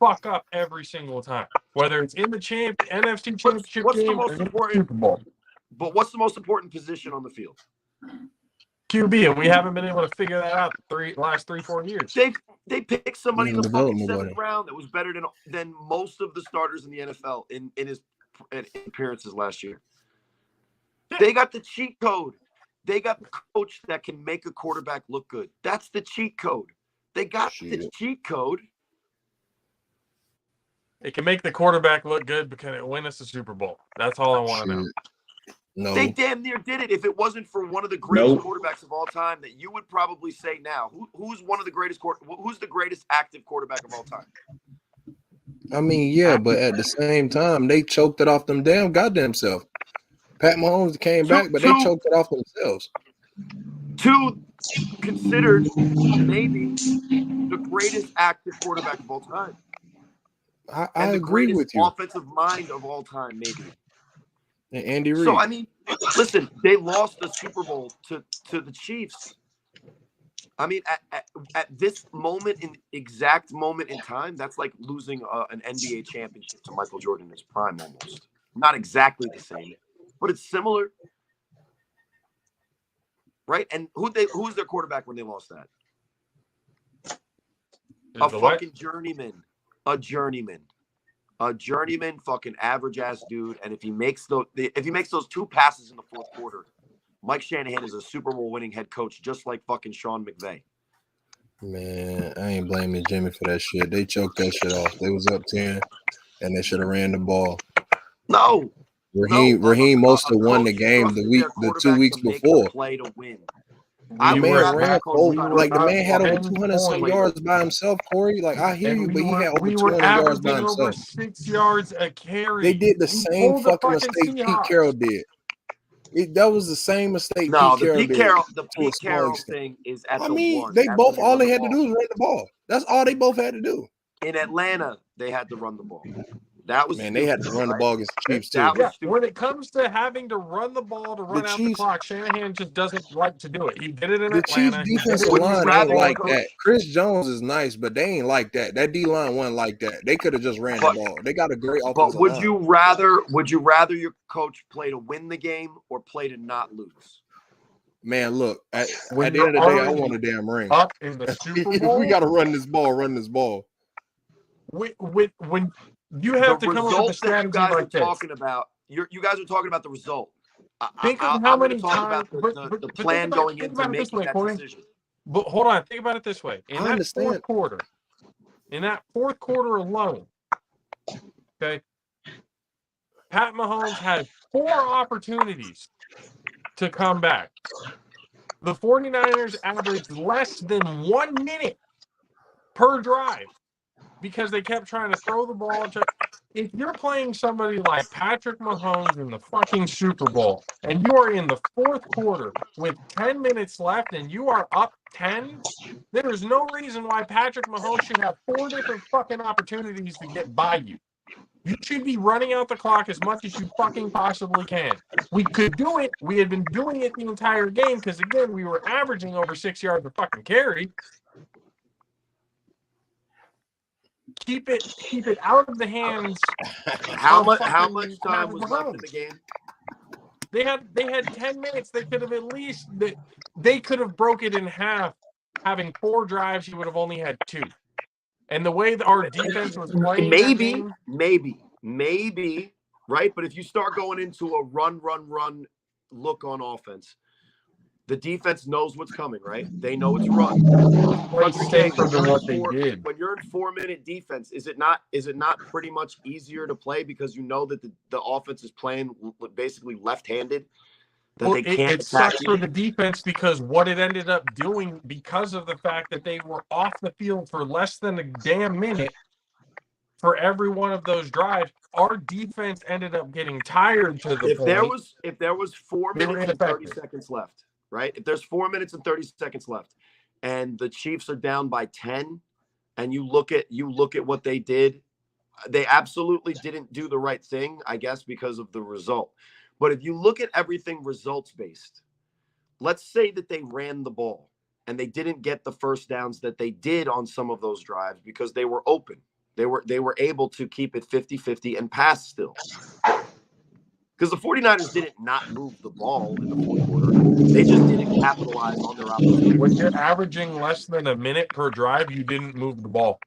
fuck up every single time. Whether it's in the NFC Championship game or the Super Bowl. But what's the most important position on the field? QB, and we haven't been able to figure that out the last 3-4 years. They picked somebody in the fucking 7th round that was better than most of the starters in the NFL in his appearances last year. They got the cheat code. They got the coach that can make a quarterback look good. That's the cheat code. They got the cheat code. It can make the quarterback look good because it win us the Super Bowl. That's all I want to know. No. They damn near did it. If it wasn't for one of the greatest quarterbacks of all time, that you would probably say now, who's one of the greatest who's the greatest active quarterback of all time? I mean, yeah, but at the same time, they choked it off them damn goddamn self. Pat Mahomes came back, but they choked it off themselves. Two considered maybe the greatest active quarterback of all time. I agree with you. Offensive mind of all time, maybe. And Andy Reid. So I mean, listen, they lost the Super Bowl to the Chiefs. I mean, at this exact moment in time, that's like losing an NBA championship to Michael Jordan in his prime, almost. Not exactly the same, but it's similar, right? And who's their quarterback when they lost that? A fucking journeyman. A journeyman, fucking average ass dude. And if he makes those 2 passes in the 4th quarter, Mike Shanahan is a Super Bowl winning head coach, just like fucking Sean McVay. Man, I ain't blaming Jimmy for that shit. They choked that shit off. They was up 10, and they should have ran the ball. No, Raheem Mostert won the game the 2 weeks before. Play to win. The man ran like the man had over 200 some yards by himself, Corey. Like I hear you, but he had over 200 yards by himself. Over 6 yards a carry. They did the same fucking mistake Pete Carroll did. That was the same mistake. No, the Pete Carroll thing is at the one. They both all they had to do was run the ball. That's all they both had to do. In Atlanta, they had to run the ball. That was they had to run the ball against the Chiefs too. Yeah, when it comes to having to run the ball to run out the clock, Shanahan just doesn't like to do it. He did it in Atlanta. Chiefs defensive line ain't like that. Chris Jones is nice, but they ain't like that. That D line wasn't like that. They could have just ran the ball. They got a great offensive line. Would you rather your coach play to win the game or play to not lose? Man, look, at the end of the day, I want a damn ring. Up in the Super Bowl, we got to run this ball. When you have to come up with a strategy like this. You guys are talking about the result. Think of how many times the plan going into making that decision. But hold on, think about it this way. In that fourth quarter alone, okay, Pat Mahomes had 4 opportunities to come back. The 49ers averaged less than 1 minute per drive, because they kept trying to throw the ball. If you're playing somebody like Patrick Mahomes in the fucking Super Bowl, and you are in the 4th quarter with 10 minutes left and you are up 10, there is no reason why Patrick Mahomes should have 4 different fucking opportunities to get by you. You should be running out the clock as much as you fucking possibly can. We could do it. We had been doing it the entire game because, again, we were averaging over 6 yards a fucking carry. Keep it out of the hands. How of much fucking time was Patrick left in Mahomes. the game? They had 10 minutes. They could have at least they could have broke it in half. Having 4 drives, you would have only had 2. And the way that our defense was playing that game, maybe, right? But if you start going into a run look on offense, the defense knows what's coming, right? They know it's run. played safer than what they did. When you're in 4-minute defense, is it not pretty much easier to play because you know that the offense is playing basically left-handed? Well, it sucks for the defense because what it ended up doing, because of the fact that they were off the field for less than a damn minute for every one of those drives, our defense ended up getting tired to the point. If there was 4 minutes and 30 seconds left, right? If there's 4 minutes and 30 seconds left, and the Chiefs are down by 10, and you look at what they did, they absolutely didn't do the right thing, I guess, because of the result. But if you look at everything results-based, let's say that they ran the ball and they didn't get the first downs that they did on some of those drives because they were open. They were able to keep it 50-50 and pass still. Because the 49ers didn't not move the ball in the fourth quarter. They just didn't capitalize on their opportunity. When you're averaging less than a minute per drive, you didn't move the ball.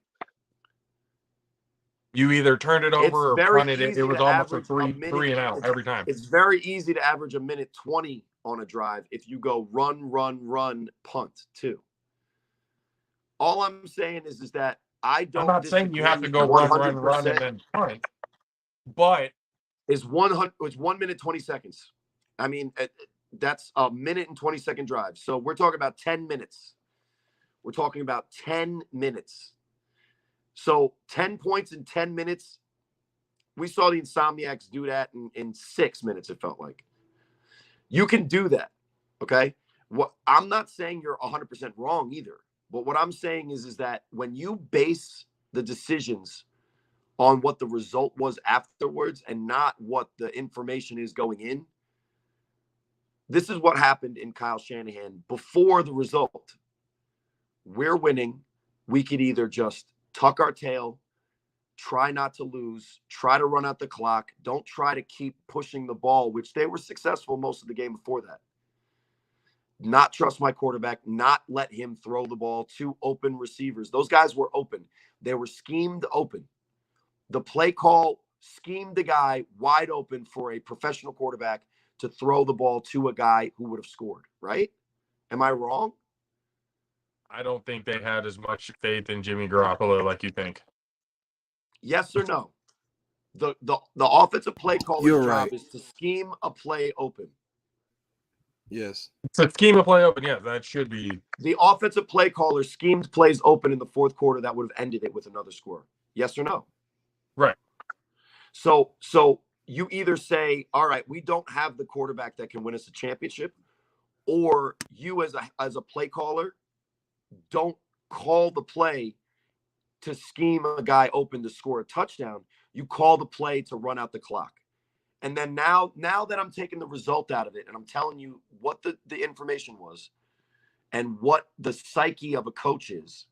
You either turned it over or punted it. It was almost a three and out every time. It's very easy to average a minute 20 on a drive if you go run, punt too. All I'm saying is that I'm not saying you have to go run, and then punt, but it's 1 minute 20 seconds. I mean, that's a minute and 20-second drive. So we're talking about 10 minutes. We're talking about 10 minutes. So 10 points in 10 minutes. We saw the Insomniacs do that in 6 minutes, it felt like. You can do that, okay? What I'm not saying you're 100% wrong either. But what I'm saying is that when you base the decisions on what the result was afterwards and not what the information is going in, this is what happened in Kyle Shanahan before the result. We're winning. We could either just tuck our tail, try not to lose, try to run out the clock, don't try to keep pushing the ball, which they were successful most of the game before that. Not trust my quarterback, not let him throw the ball to open receivers. Those guys were open. They were schemed open. The play call schemed the guy wide open for a professional quarterback to throw the ball to a guy who would have scored, right? Am I wrong? I don't think they had as much faith in Jimmy Garoppolo like you think. Yes or no? The offensive play caller's job is to scheme a play open. Yes. It's a scheme of play open. Yeah, that should be. The offensive play caller schemed plays open in the fourth quarter that would have ended it with another score. Yes or no? Right. So you either say, all right, we don't have the quarterback that can win us a championship, or you as a play caller don't call the play to scheme a guy open to score a touchdown. You call the play to run out the clock. And then now that I'm taking the result out of it and I'm telling you what the information was and what the psyche of a coach is,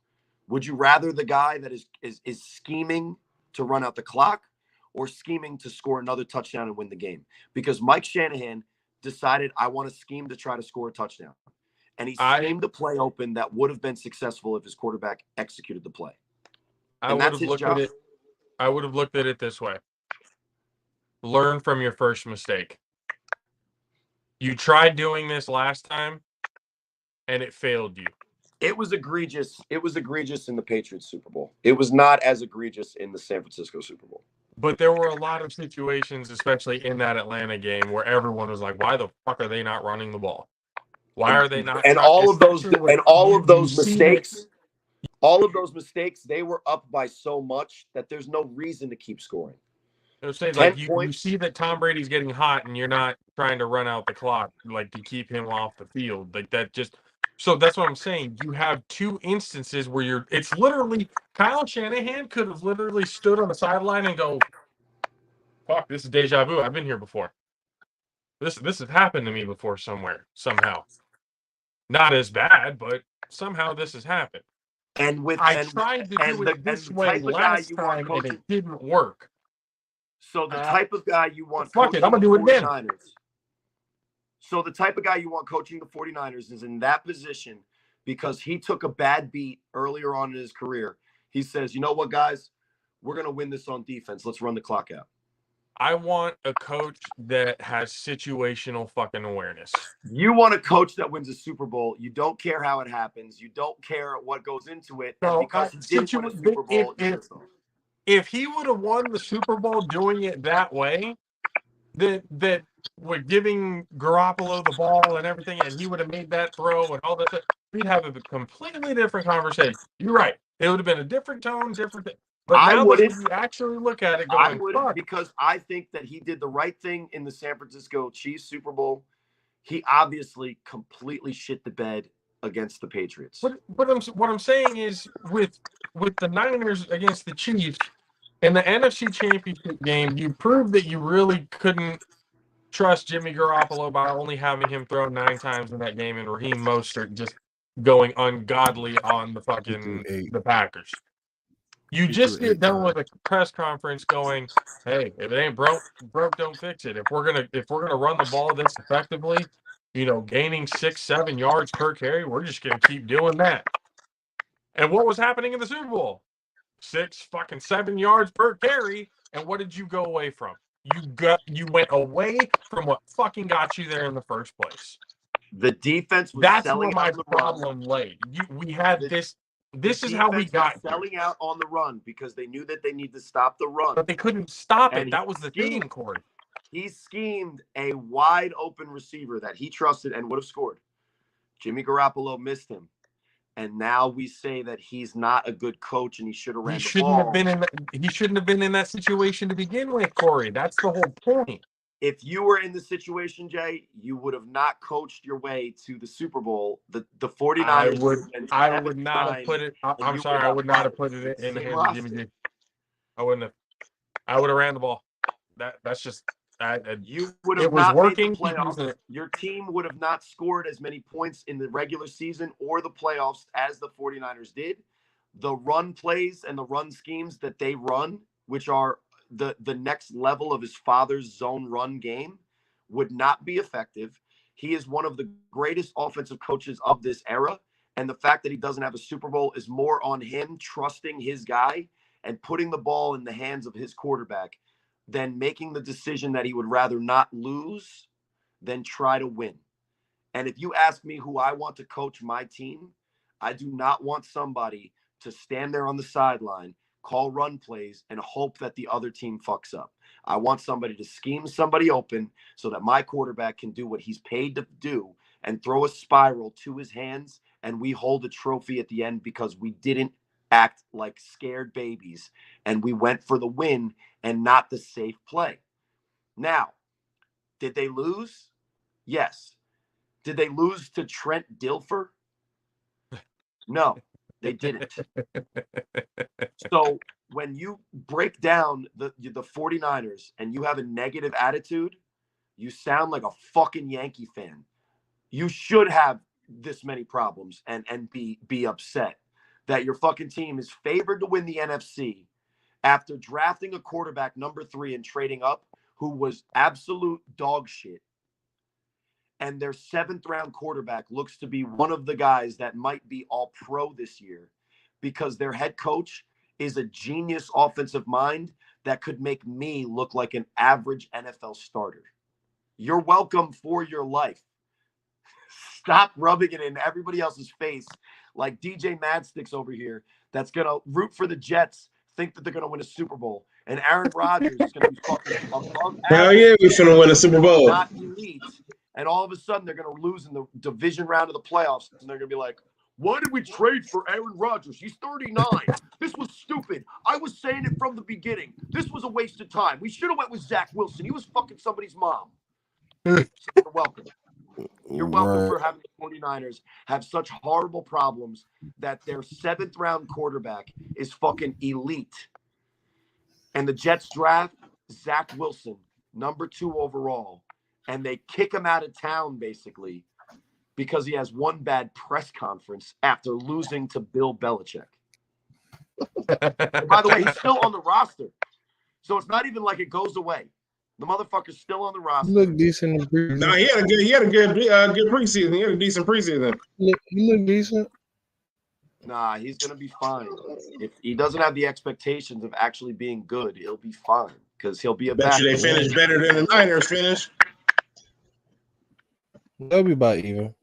would you rather the guy that is scheming to run out the clock or scheming to score another touchdown and win the game? Because Mike Shanahan decided, I want to scheme to try to score a touchdown. And he schemed the play open that would have been successful if his quarterback executed the play. I would have looked at it this way. Learn from your first mistake. You tried doing this last time, and it failed you. It was egregious. It was egregious in the Patriots Super Bowl. It was not as egregious in the San Francisco Super Bowl. But there were a lot of situations, especially in that Atlanta game, where everyone was like, why the fuck are they not running the ball? Why are they not? And all of those mistakes, they were up by so much that there's no reason to keep scoring. I would say, like, you see that Tom Brady's getting hot and you're not trying to run out the clock, like, to keep him off the field. Like, that just... So that's what I'm saying. You have 2 instances where it's literally... Kyle Shanahan could have literally stood on the sideline and go, fuck, this is deja vu. I've been here before. This has happened to me before somewhere, somehow. Not as bad, but somehow this has happened. And with I tried to do it this way last time, and it didn't work. So the type of guy you want fuck coaching it, I'm gonna the do it again. 49ers. So the type of guy you want coaching the 49ers is in that position because he took a bad beat earlier on in his career. He says, you know what, guys? We're going to win this on defense. Let's run the clock out. I want a coach that has situational fucking awareness. You want a coach that wins a Super Bowl. You don't care how it happens. You don't care what goes into it. No, And because he didn't win a Super Bowl, if he would have won the Super Bowl doing it that way, that we're giving Garoppolo the ball and everything, and he would have made that throw and all that stuff, we'd have a completely different conversation. You're right. It would have been a different tone, different thing. But now that you actually look at it, going, I wouldn't, because I think that he did the right thing in the San Francisco Chiefs Super Bowl. He obviously completely shit the bed against the Patriots. But what I'm saying is with the Niners against the Chiefs in the NFC Championship game, you proved that you really couldn't trust Jimmy Garoppolo by only having him throw 9 times in that game and Raheem Mostert just going ungodly on the fucking the Packers. You just get done with a press conference going, "Hey, if it ain't broke, don't fix it. If we're gonna run the ball this effectively, gaining 6-7 yards per carry, we're just gonna keep doing that." And what was happening in the Super Bowl? 7 yards per carry, and what did you go away from? You went away from what fucking got you there in the first place. The defense was That's selling where my out the problem lay. We had this. This is how we got selling out on the run because they knew that they need to stop the run. But they couldn't stop it. That was the thing, Corey. He schemed a wide open receiver that he trusted and would have scored. Jimmy Garoppolo missed him. And now we say that he's not a good coach and he should have ran the ball. He shouldn't have been in that situation to begin with, Corey. That's the whole point. If you were in the situation, Jay, you would have not coached your way to the Super Bowl. The 49ers. I would not have put it. I'm sorry, I would not have put it in the hands of Jimmy G. I wouldn't have. I would have ran the ball. That's just. You would have not made the playoffs. Your team would have not scored as many points in the regular season or the playoffs as the 49ers did. The run plays and the run schemes that they run, which are the next level of his father's zone run game, would not be effective. He is one of the greatest offensive coaches of this era. And the fact that he doesn't have a Super Bowl is more on him trusting his guy and putting the ball in the hands of his quarterback than making the decision that he would rather not lose than try to win. And if you ask me who I want to coach my team, I do not want somebody to stand there on the sideline, call run plays, and hope that the other team fucks up. I want somebody to scheme somebody open so that my quarterback can do what he's paid to do and throw a spiral to his hands, and we hold a trophy at the end because we didn't act like scared babies and we went for the win and not the safe play. Now, did they lose? Yes. Did they lose to Trent Dilfer? No, they didn't. So when you break down the 49ers and you have a negative attitude, you sound like a fucking Yankee fan. You should have this many problems and be upset that your fucking team is favored to win the NFC after drafting a quarterback number 3 and trading up who was absolute dog shit. And their 7th round quarterback looks to be one of the guys that might be all pro this year because their head coach is a genius offensive mind that could make me look like an average NFL starter. You're welcome for your life. Stop rubbing it in everybody else's face like DJ Madsticks over here that's going to root for the Jets, think that they're going to win a Super Bowl. And Aaron Rodgers is going to be fucking above average. Hell yeah, we're going to win a Super Bowl. Not elite. And all of a sudden, they're going to lose in the division round of the playoffs. And they're going to be like, why did we trade for Aaron Rodgers? He's 39. This was stupid. I was saying it from the beginning. This was a waste of time. We should have went with Zach Wilson. He was fucking somebody's mom. You're welcome. You're welcome for having the 49ers have such horrible problems that their 7th round quarterback is fucking elite. And the Jets draft Zach Wilson, number 2 overall, and they kick him out of town basically because he has one bad press conference after losing to Bill Belichick. And by the way, he's still on the roster. So it's not even like it goes away. The motherfucker's still on the roster. He looked decent in preseason. No, he had a good preseason. He had a decent preseason. He looked decent. Nah, he's gonna be fine. If he doesn't have the expectations of actually being good, he'll be fine because he'll be a Bet you they backup. finish better than the Niners finish. They'll be about even.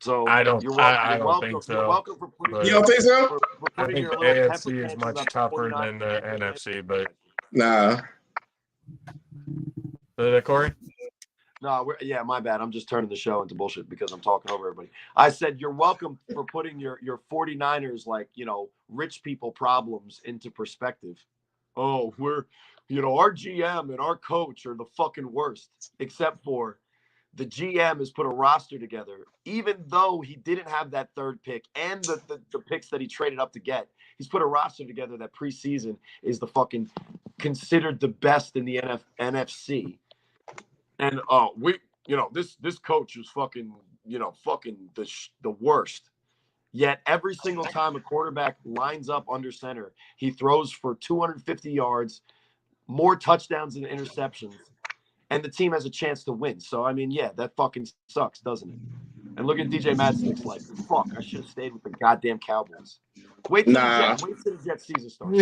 So I don't. You're welcome, I don't think so. You're welcome for putting. But You don't think so? For I putting think your the little AFC temper is tantrum much up tougher 49. than the NFC. But Nah. Corey. No, my bad. I'm just turning the show into bullshit because I'm talking over everybody. I said you're welcome for putting your 49ers, like, rich people problems into perspective. Oh, we're, our GM and our coach are the fucking worst, except for the GM has put a roster together, even though he didn't have that third pick and the picks that he traded up to get. He's put a roster together that preseason is the fucking considered the best in the NFC. And this coach is fucking the worst. Yet every single time a quarterback lines up under center, he throws for 250 yards, more touchdowns than interceptions, and the team has a chance to win. So I mean, yeah, that fucking sucks, doesn't it? And look at DJ Madstick's like, fuck, I should have stayed with the goddamn Cowboys. Wait till the Jets season starts.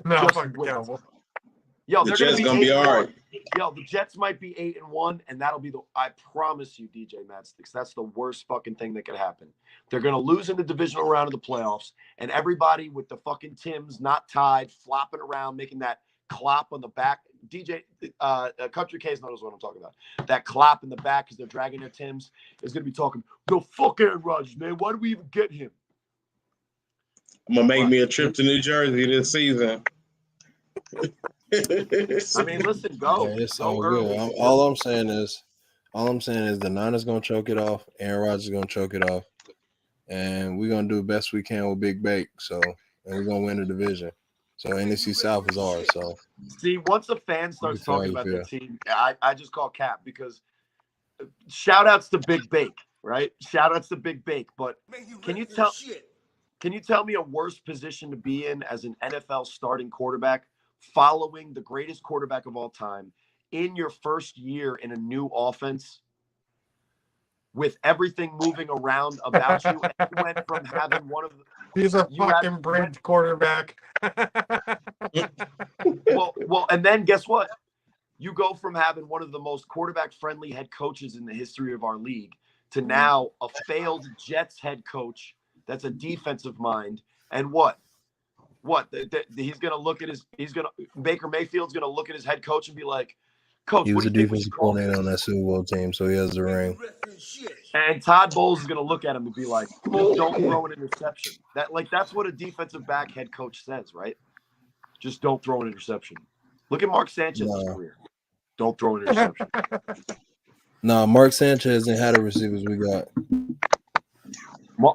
No, fuck the Cowboys. Yo, The they're Jets gonna be all right. Yo, the Jets might be 8-1, and that'll be I promise you, DJ Madsticks, that's the worst fucking thing that could happen. They're gonna lose in the divisional round of the playoffs, and everybody with the fucking Tims not tied, flopping around, making that clop on the back. DJ Country K's knows what I'm talking about. That clop in the back because they're dragging their Tims is gonna be talking, no, fuck Aaron Rodgers, man. Why do we even get him? I'm gonna make me a trip to New Jersey this season. I mean, listen, go. Yeah, it's Go all early. good. All I'm saying is the Niners gonna choke it off. Aaron Rodgers is gonna choke it off, and we're gonna do the best we can with Big Bake. So, and we're gonna win the division. So NFC South is ours. So, see, once a fan starts That's how talking you about feel. the team, I just call cap because shout outs to Big Bake, right? Shout outs to Big Bake. But can you tell me a worse position to be in as an NFL starting quarterback, following the greatest quarterback of all time in your first year in a new offense with everything moving around about you? And you went from having one of the, he's a fucking bridge quarterback. well, and then guess what? You go from having one of the most quarterback-friendly head coaches in the history of our league to now a failed Jets head coach that's a defensive mind. And what? He's going to look at Baker Mayfield's going to look at his head coach and be like, Coach, he what was do a you think we defensive should call coordinator on that Super Bowl team, so he has the ring. And Todd Bowles is going to look at him and be like, just don't throw an interception. That's what a defensive back head coach says, right? Just don't throw an interception. Look at Mark Sanchez's career. Don't throw an interception. No, Mark Sanchez ain't had the receivers we got.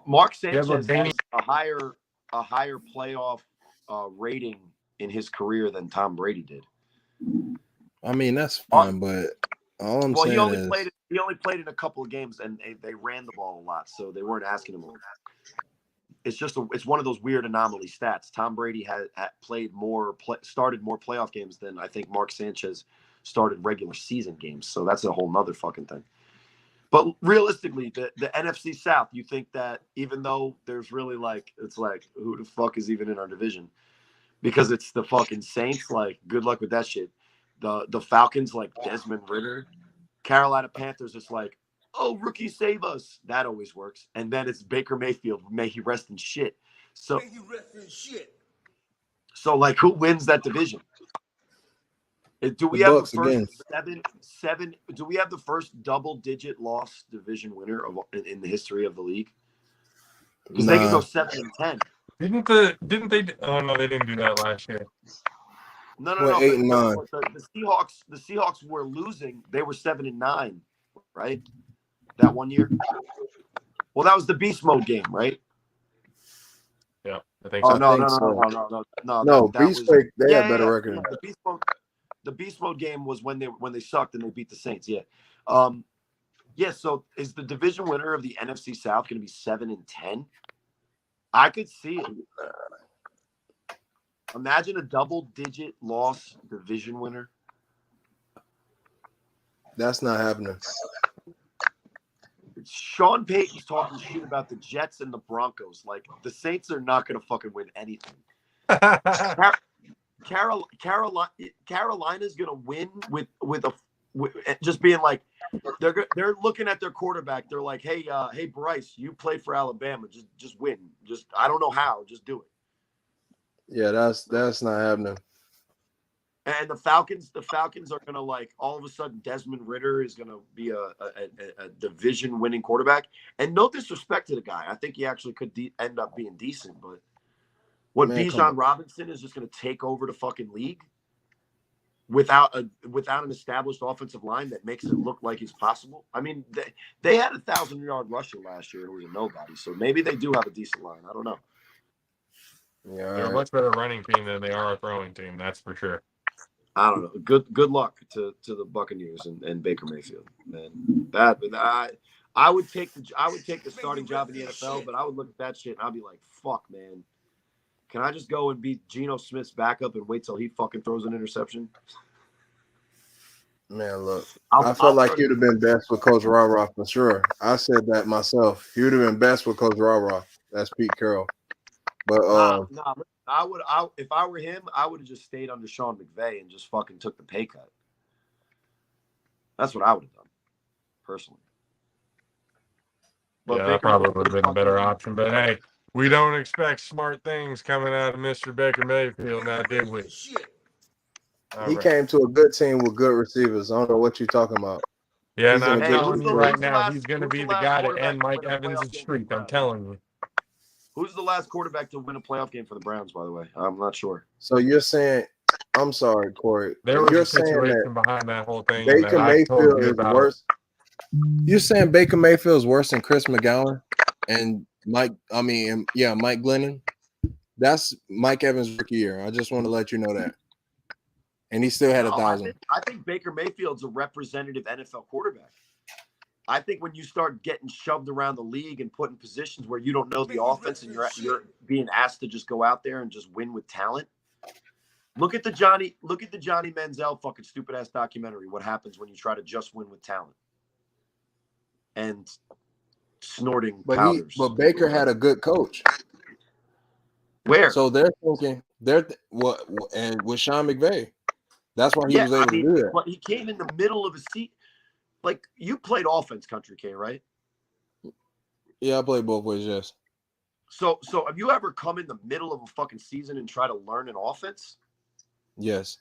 Mark Sanchez has a higher playoff rating in his career than Tom Brady did. I mean, that's fine, but all I'm saying he only is played in a couple of games, and they ran the ball a lot, so they weren't asking him a lot. It's one of those weird anomaly stats. Tom Brady had started more playoff games than I think Mark Sanchez started regular season games. So that's a whole nother fucking thing. But realistically, the NFC South, you think that even though there's really it's like, who the fuck is even in our division? Because it's the fucking Saints, good luck with that shit. The Falcons, Desmond Ridder. Carolina Panthers, it's like, oh, rookie save us. That always works. And then it's Baker Mayfield. May he rest in shit. So, who wins that division? Do we have the first seven? Do we have the first double-digit loss division winner in the history of the league? Because they can go 7-10. Didn't they? Oh no, they didn't do that last year. No. 8-9. The Seahawks were losing. They were 7-9, right? That one year. Well, that was the beast mode game, right? Yeah. I think Oh so. no, think no, so. no, no, no, no, no. No, that Beast was Quake, they yeah, had better yeah, record yeah. than that. The Beast Mode game was when they sucked and they beat the Saints. Yeah. Yeah. So is the division winner of the NFC South going to be 7-10? I could see it. Imagine a double-digit loss division winner. That's not happening. Sean Payton's talking shit about the Jets and the Broncos. Like the Saints are not going to fucking win anything. Carolina's going to win with just being like they're looking at their quarterback. They're like, hey Bryce, you played for Alabama. Just win. Just I don't know how. Just do it. Yeah, that's not happening. And the Falcons are gonna like all of a sudden Desmond Ridder is gonna be a division winning quarterback. And no disrespect to the guy, I think he actually could end up being decent. But what Bijan Robinson is just gonna take over the fucking league without an established offensive line that makes it look like it's possible. I mean, they had 1,000-yard rusher last year and it was a nobody. So maybe they do have a decent line. I don't know. Yeah, They're a much better running team than they are a throwing team. That's for sure. I don't know. Good luck to the Buccaneers and Baker Mayfield. Man, I would take the starting job in the NFL, but I would look at that shit and I'd be like, fuck, man. Can I just go and be Geno Smith's backup and wait till he fucking throws an interception? Man, look, I felt like he'd have been best with Coach Rah for sure. I said that myself. He would have been best with Coach Rah. That's Pete Carroll. But if I were him, I would have just stayed under Sean McVay and just fucking took the pay cut. That's what I would have done, personally. But yeah, that probably would have been a better option. But hey, we don't expect smart things coming out of Mr. Baker Mayfield now, did we? He came to a good team with good receivers. I don't know what you're talking about. Yeah, he's and I'm telling you right now, last, he's going to be the guy to end Mike Evans' streak. I'm telling you. Who's the last quarterback to win a playoff game for the Browns, by the way? I'm not sure. So you're saying, I'm sorry, Corey. There was you're a situation behind that whole thing. Baker Mayfield is worse. You're saying Baker Mayfield is worse than Chris McGowan and Mike Glennon? That's Mike Evans' rookie year. I just want to let you know that. And he still had 1,000. I think Baker Mayfield's a representative NFL quarterback. I think when you start getting shoved around the league and put in positions where you don't know the offense and you're being asked to just go out there and just win with talent. Look at the Johnny Manziel fucking stupid ass documentary. What happens when you try to just win with talent and snorting powders? But Baker had a good coach. Where? So they're thinking and with Sean McVay. That's why he was able to do that. But he came in the middle of a seat. Like, you played offense, Country K, right? Yeah, I played both ways, yes. So have you ever come in the middle of a fucking season and try to learn an offense? Yes.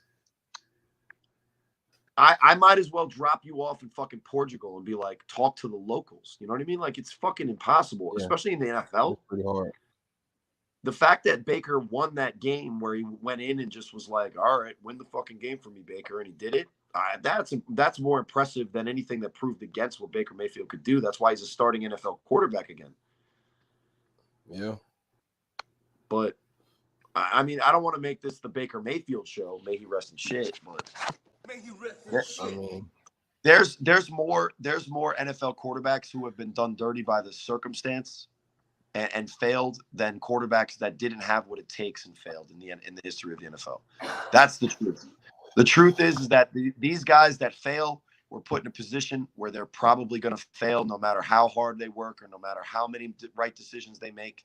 I might as well drop you off in fucking Portugal and be like, talk to the locals. You know what I mean? Like, it's fucking impossible, especially in the NFL. It's pretty hard. The fact that Baker won that game where he went in and just was like, all right, win the fucking game for me, Baker, and he did it. That's more impressive than anything that proved against what Baker Mayfield could do. That's why he's a starting NFL quarterback again. Yeah. But I mean, I don't want to make this the Baker Mayfield show. May he rest in shit. But May he rest in shit. I mean, there's more NFL quarterbacks who have been done dirty by the circumstance and failed than quarterbacks that didn't have what it takes and failed in the history of the NFL. That's the truth. The truth is that these guys that fail were put in a position where they're probably going to fail no matter how hard they work or no matter how many right decisions they make.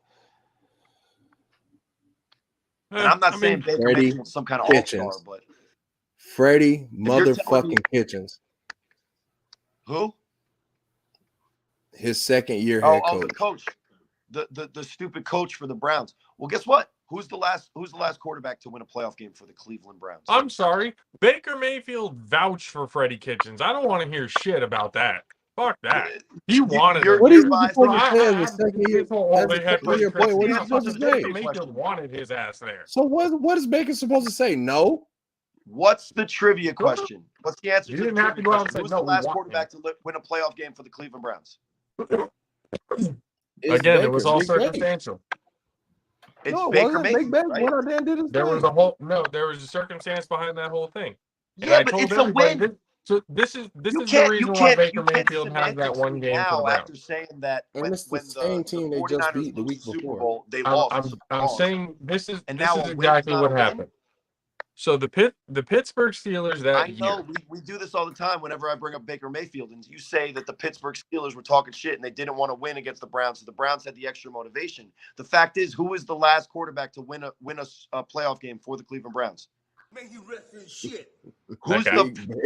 And I'm not saying Baker Mayfield's some kind of all-star, but Freddie motherfucking Kitchens. Who? His second year head coach. The coach. The stupid coach for the Browns. Well, guess what? Who's the last quarterback to win a playoff game for the Cleveland Browns? I'm sorry. Baker Mayfield vouched for Freddie Kitchens. I don't want to hear shit about that. Fuck that. He wanted it. What are you supposed to say in the second year? What are you supposed to say? Baker Mayfield wanted his ass there. So what is Baker supposed to say? No? What's the trivia question? What's the answer? You didn't have to go out and say Who's no. the last quarterback to win a playoff game for the Cleveland Browns? Again, it was all circumstantial. It's No, it Baker wasn't. Big Mayfield, Ben right? went out there and did his There was thing. a whole there was a circumstance behind that whole thing. And Yeah, I but told it's a everybody win. this is You the can't reason why Baker Mayfield has that semantics one me game for the now Browns. after saying that And when it's the the same team they just 49ers beat the lose week the Super before. Bowl, they lost. I'm saying this is And now a win's exactly not what a win? happened. So the Pittsburgh Steelers that I know year. we do this all the time whenever I bring up Baker Mayfield, and you say that the Pittsburgh Steelers were talking shit and they didn't want to win against the Browns, so the Browns had the extra motivation. The fact is, who was the last quarterback to win a playoff game for the Cleveland Browns? May he rest in shit.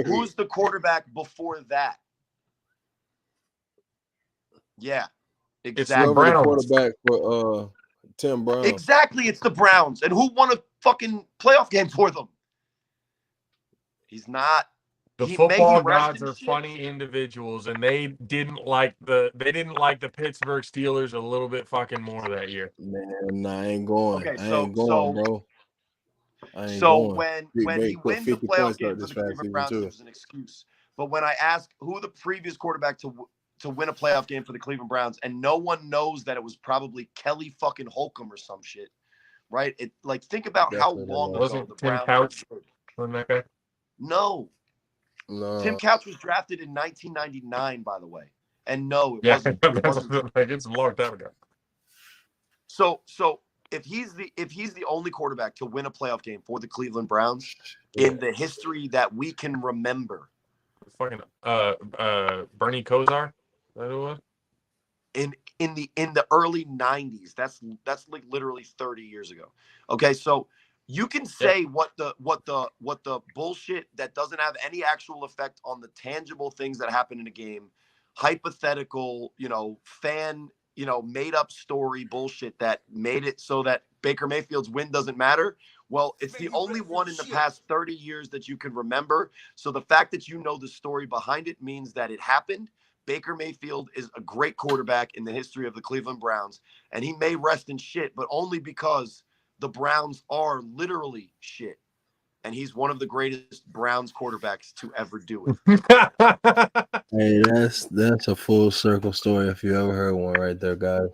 Who's the quarterback before that? Yeah, exactly. Whoever the quarterback for Tim Brown. Exactly, it's the Browns. And who won a fucking playoff game for them? He's not. The football gods are funny individuals, and they didn't like the Pittsburgh Steelers a little bit fucking more that year. Man, I ain't going. Okay, I ain't going, bro. I ain't going. when he wins the playoff game for the Cleveland Browns, it was an excuse. But when I ask who the previous quarterback to win a playoff game for the Cleveland Browns, and no one knows that it was probably Kelly fucking Holcomb or some shit, right? It like think about how long ago the Browns. Couch wasn't that guy? No. Tim Couch was drafted in 1999, by the way, and no, it wasn't. It wasn't. Like it's a long time ago. So if he's the only quarterback to win a playoff game for the Cleveland Browns in the history that we can remember, fucking Bernie Kosar, is that who it was? In the early 90s, that's like literally 30 years ago. Okay, so you can say what the bullshit that doesn't have any actual effect on the tangible things that happen in a game, hypothetical, fan, made up story bullshit that made it so that Baker Mayfield's win doesn't matter. Well, it's the only one in the past 30 years that you can remember. So the fact that you know the story behind it means that it happened. Baker Mayfield is a great quarterback in the history of the Cleveland Browns, and he may rest in shit, but only because the Browns are literally shit. And he's one of the greatest Browns quarterbacks to ever do it. Hey, that's a full circle story if you ever heard one right there, guys.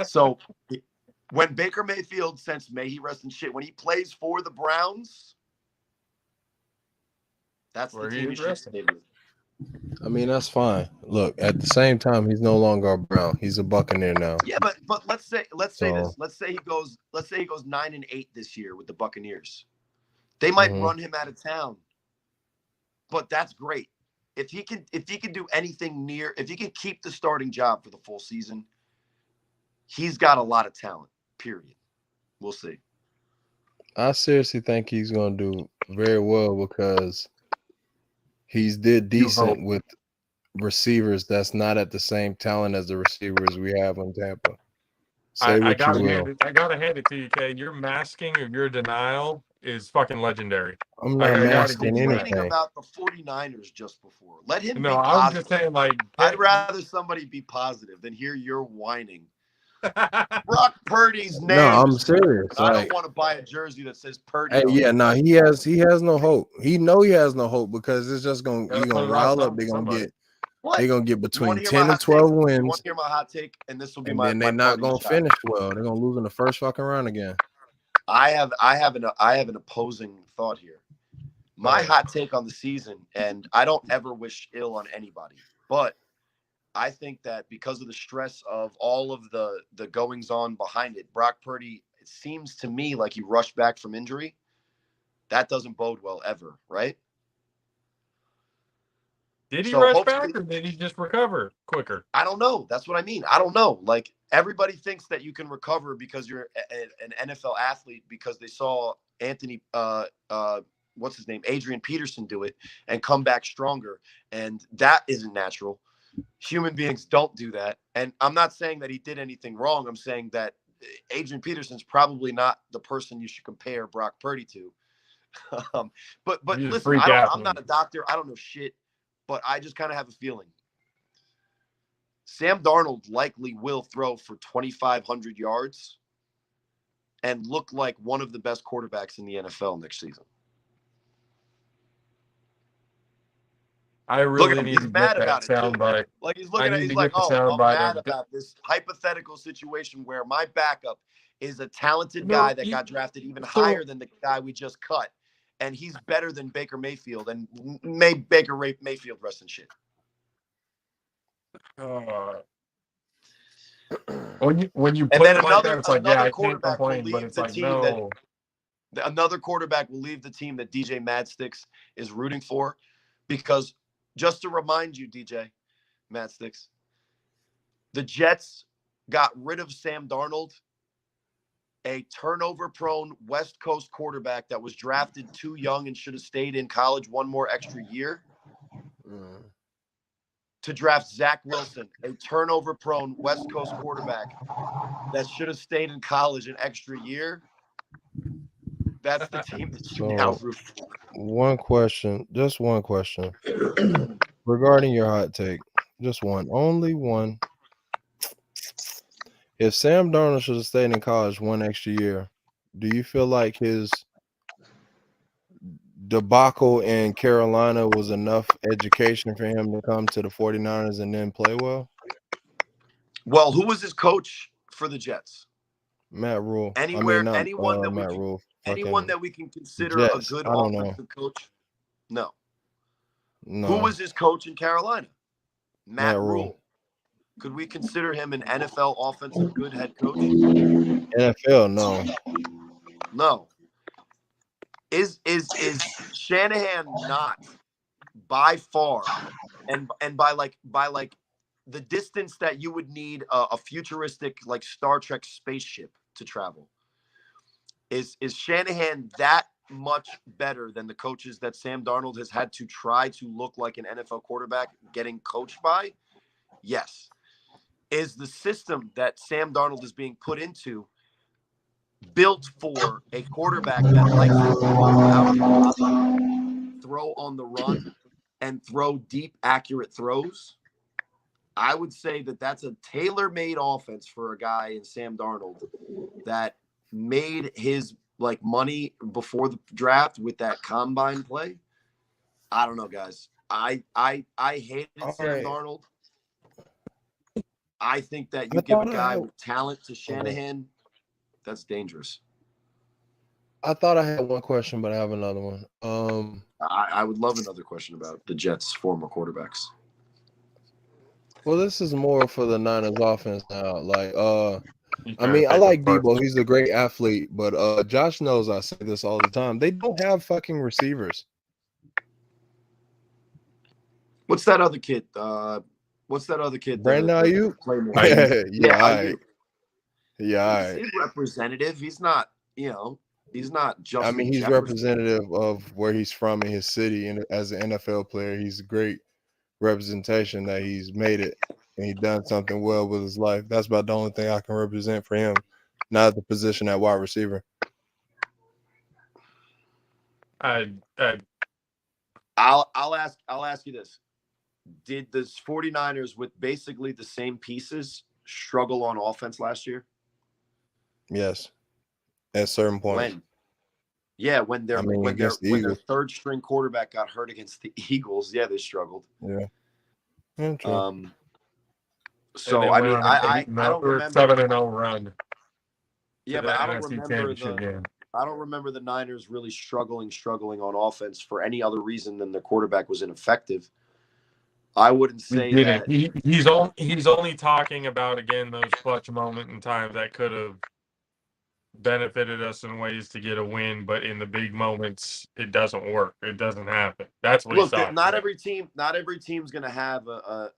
So when Baker Mayfield, since may he rest in shit, when he plays for the Browns, that's where the team he should stay with. I mean, that's fine. Look, at the same time, he's no longer a Brown. He's a Buccaneer now. Yeah, but let's say this. Let's say he goes 9-8 this year with the Buccaneers. They might run him out of town. But that's great. If he can do anything near, if he can keep the starting job for the full season, he's got a lot of talent, period. We'll see. I seriously think he's going to do very well because he's did decent with receivers that's not at the same talent as the receivers we have in Tampa. I gotta hand it to you, Kay. Your masking or your denial is fucking legendary. I'm not masking anything. About the 49ers just before. Let him be positive. I was just saying, like, I'd rather somebody be positive than hear your whining. Brock Purdy's name. No, I'm serious. I don't want to buy a jersey that says Purdy. Hey, yeah, no, he has no hope. He has no hope because it's just gonna rile up. They're gonna get between 10 and 12 wins. You want to hear my hot take? And this will be and they're not gonna finish well. They're gonna lose in the first fucking round again. I have an opposing thought here. My hot take on the season, and I don't ever wish ill on anybody, but I think that because of the stress of all of the goings on behind it, Brock Purdy, it seems to me like he rushed back from injury. That doesn't bode well ever, right? Did he rush back or did he just recover quicker? I don't know. That's what I mean. I don't know. Like everybody thinks that you can recover because you're an NFL athlete because they saw Adrian Peterson do it and come back stronger. And that isn't natural. Human beings don't do that. And I'm not saying that he did anything wrong. I'm saying that Adrian Peterson's probably not the person you should compare Brock Purdy to. But listen, I'm not a doctor. I don't know shit. But I just kind of have a feeling. Sam Darnold likely will throw for 2,500 yards and look like one of the best quarterbacks in the NFL next season. I Look at really him. need He's to get mad that about it too. soundbite. Like he's I looking at. need He's to like, get the "Oh, I'm soundbite mad of about this hypothetical situation where my backup is a talented No, guy that you- got drafted even so- higher than the guy we just cut, and he's better than Baker Mayfield, and made Baker Mayfield rest in shit." when you And put then it like that, it's like, yeah, another I can't quarterback will complain, but leave it's the like, team no. another quarterback will leave the team that DJ Madsticks is rooting for, because just to remind you, DJ Madsticks, the Jets got rid of Sam Darnold, a turnover-prone West Coast quarterback that was drafted too young and should have stayed in college one more extra year, to draft Zach Wilson, a turnover-prone West Coast quarterback that should have stayed in college an extra year. That's the team that you now root for. One question, just one question regarding your hot take. Just one, only one. If Sam Darnold should have stayed in college one extra year, do you feel like his debacle in Carolina was enough education for him to come to the 49ers and then play well? Well, who was his coach for the Jets? Matt Rule. Anyone that Matt Rule. Anyone that we can consider Jets. a good I don't know. offensive coach? No. No. Who was his coach in Carolina? Matt Rule. Rule. Could we consider him an NFL offensive good head coach? NFL, no. No. Is Shanahan not by far, and by like the distance that you would need a futuristic like Star Trek spaceship to travel? Is Shanahan that much better than the coaches that Sam Darnold has had to try to look like an NFL quarterback getting coached by? Yes. Is the system that Sam Darnold is being put into built for a quarterback that likes to throw on the run and throw deep, accurate throws? I would say that that's a tailor-made offense for a guy in Sam Darnold that made his like money before the draft with that combine play. I don't know, guys. I hated Sam Darnold. I think that you give a guy with talent to Shanahan, that's dangerous. I thought I had one question, but I have another one. I would love another question about the Jets' former quarterbacks. Well, this is more for the Niners offense now. Like, I mean, I like Debo. He's a great athlete, but Josh knows I say this all the time. They don't have fucking receivers. What's that other kid? Brandon Ayuk? Ayuk. Yeah, He's representative. He's not, he's not just. I mean, he's representative of where he's from in his city, and as an NFL player, he's a great representation that he's made it and he done something well with his life. That's about the only thing I can represent for him, not the position at wide receiver. I'll ask you this. Did the 49ers with basically the same pieces struggle on offense last year? Yes. At certain points. When their third string quarterback got hurt against the Eagles, they struggled. Yeah. So I mean, I don't remember 7-0 run. Yeah, but I don't remember the Niners really struggling on offense for any other reason than the quarterback was ineffective. I wouldn't say that he's only talking about, again, those clutch moment in time that could have benefited us in ways to get a win, but in the big moments it doesn't work. It doesn't happen. That's what he's talking not about. every team's going to have a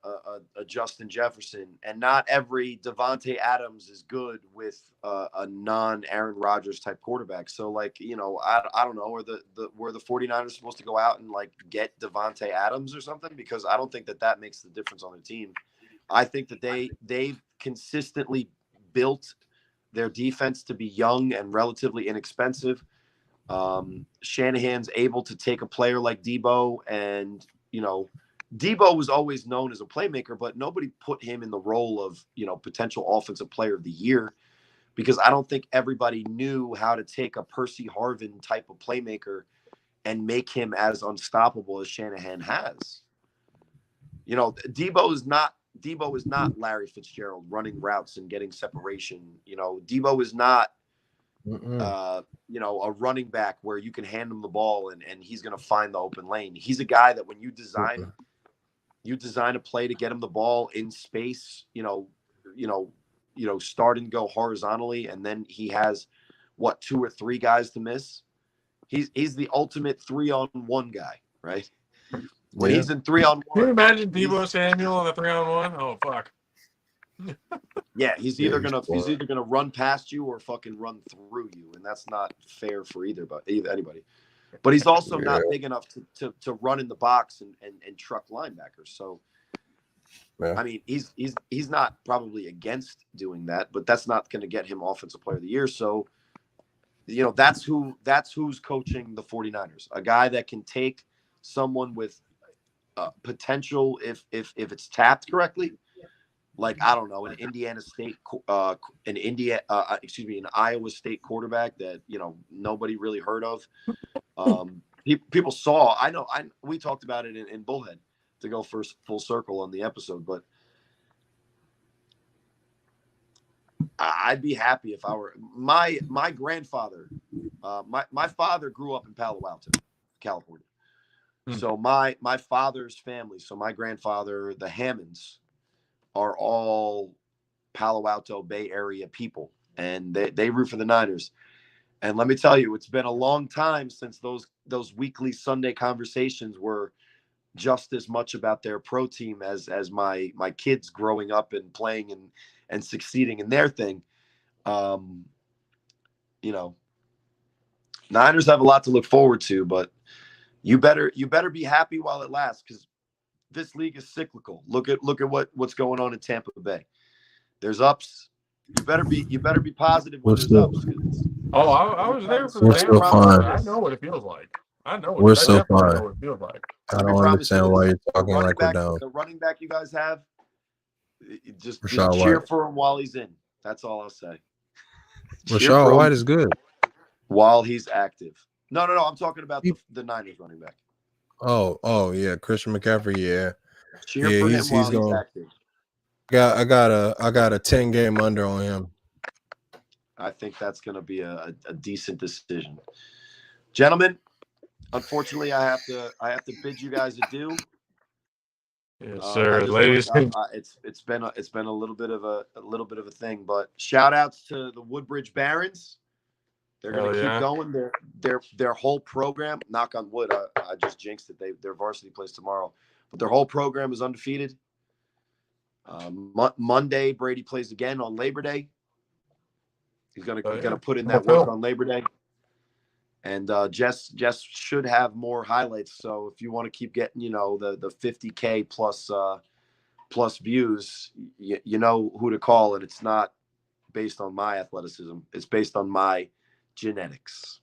Justin Jefferson, and not every Devontae Adams is good with a non-Aaron Rodgers type quarterback. So I don't know, were the 49ers supposed to go out and get Devontae Adams or something? Because I don't think that makes the difference on their team. I think that they've consistently built their defense to be young and relatively inexpensive. Shanahan's able to take a player like Debo, and Debo was always known as a playmaker, but nobody put him in the role of potential offensive player of the year, because I don't think everybody knew how to take a Percy Harvin type of playmaker and make him as unstoppable as Shanahan has. You know, Debo is not Larry Fitzgerald running routes and getting separation. You know, Debo is not you know, a running back where you can hand him the ball and he's going to find the open lane. He's a guy that when you design a play to get him the ball in space, start and go horizontally, and then he has what, 2 or 3 guys to miss. He's the ultimate 3-on-1 guy, right? When he's in 3-on-1. Can you imagine Debo Samuel on the 3-on-1? Oh fuck. Yeah, he's either gonna run past you or fucking run through you, and that's not fair for either anybody. But he's also not big enough to run in the box and truck linebackers. So, I mean, he's not probably against doing that, but that's not going to get him Offensive Player of the Year. So, you know, that's who's coaching the 49ers, a guy that can take someone with potential if it's tapped correctly. Like, I don't know, an Iowa State quarterback that, you know, nobody really heard of. People saw, we talked about it in Bullhead to go first full circle on the episode, but I'd be happy if I were my grandfather. My father grew up in Palo Alto, California. So my father's family, so my grandfather, the Hammonds, are all Palo Alto Bay Area people, and they root for the Niners. And let me tell you, it's been a long time since those weekly Sunday conversations were just as much about their pro team as my kids growing up and playing and succeeding in their thing. You know, Niners have a lot to look forward to, but you better be happy while it lasts, because this league is cyclical. Look at what's going on in Tampa Bay. There's ups. You better be positive when there's ups. Oh, I was there for the We're still fine. I know what it feels like. I know We're I so definitely fine. know what it feels like. I don't understand why you're talking like we're down. The running back you guys have, just Rashad cheer White. for him while he's in. That's all I'll say. Rashad White is good while he's active. No. I'm talking about the Niners running back. Oh yeah, Christian McCaffrey. Yeah, cheer for him while he's active. I got a 10-game under on him. I think that's going to be a decent decision, gentlemen. Unfortunately, I have to bid you guys adieu. Yes, sir, ladies. It's been a little bit of a thing, but shout outs to the Woodbridge Barons. They're going to keep going. Their whole program, knock on wood, I just jinxed it. Their varsity plays tomorrow, but their whole program is undefeated. Monday, Brady plays again on Labor Day. He's gonna put in that work on Labor Day. And Jess should have more highlights. So if you want to keep getting, you know, the 50K plus views, you know who to call, and it's not based on my athleticism. It's based on my genetics.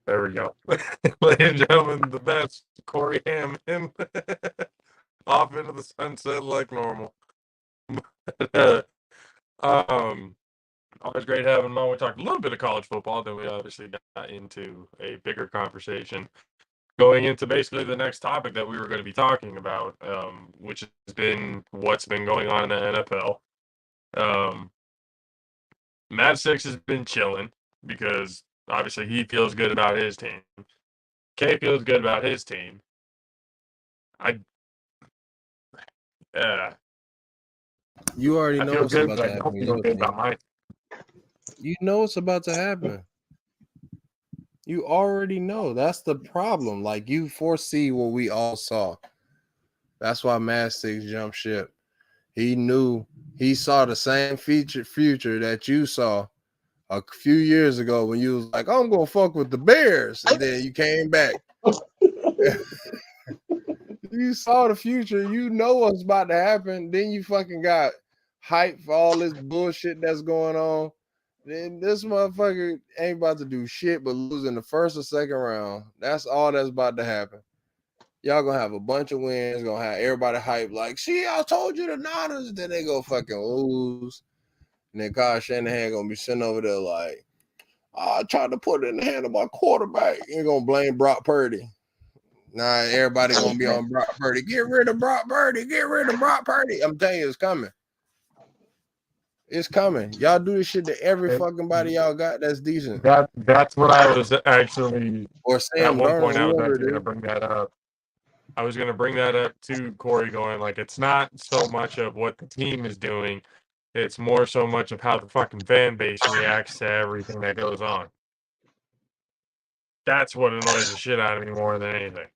There we go. Ladies and gentlemen, the best Corey Hammond off into the sunset like normal. Always great having him on. We talked a little bit of college football, then we obviously got into a bigger conversation going into basically the next topic that we were going to be talking about, which has been what's been going on in the NFL. Matt Six has been chilling because obviously he feels good about his team. Kay feels good about his team. You already know what's about to happen. You know what's about to happen. You already know. That's the problem. Like, you foresee what we all saw. That's why Mad Six jumped ship. He knew, he saw the same future that you saw a few years ago when you was like, I'm gonna fuck with the Bears, and then you came back. You saw the future. You know what's about to happen. Then you fucking got hype for all this bullshit that's going on. Then this motherfucker ain't about to do shit but lose in the first or second round. That's all that's about to happen. Y'all gonna have a bunch of wins, gonna have everybody hype like, see, I told you the Niners. Then they go fucking lose. And then Kyle Shanahan gonna be sitting over there like, I tried to put it in the hand of my quarterback. You're gonna blame Brock Purdy. Nah, everybody gonna be on Brock Purdy. Get rid of Brock Purdy. Get rid of Brock Purdy. I'm telling you, it's coming. It's coming. Y'all do this shit to every fucking body y'all got that's decent. That's what I was actually Or at Sam one Darnold, point. I was whoever actually it going to is. bring that up. I was going to bring that up to Corey, going like, it's not so much of what the team is doing, it's more so much of how the fucking fan base reacts to everything that goes on. That's what annoys the shit out of me more than anything.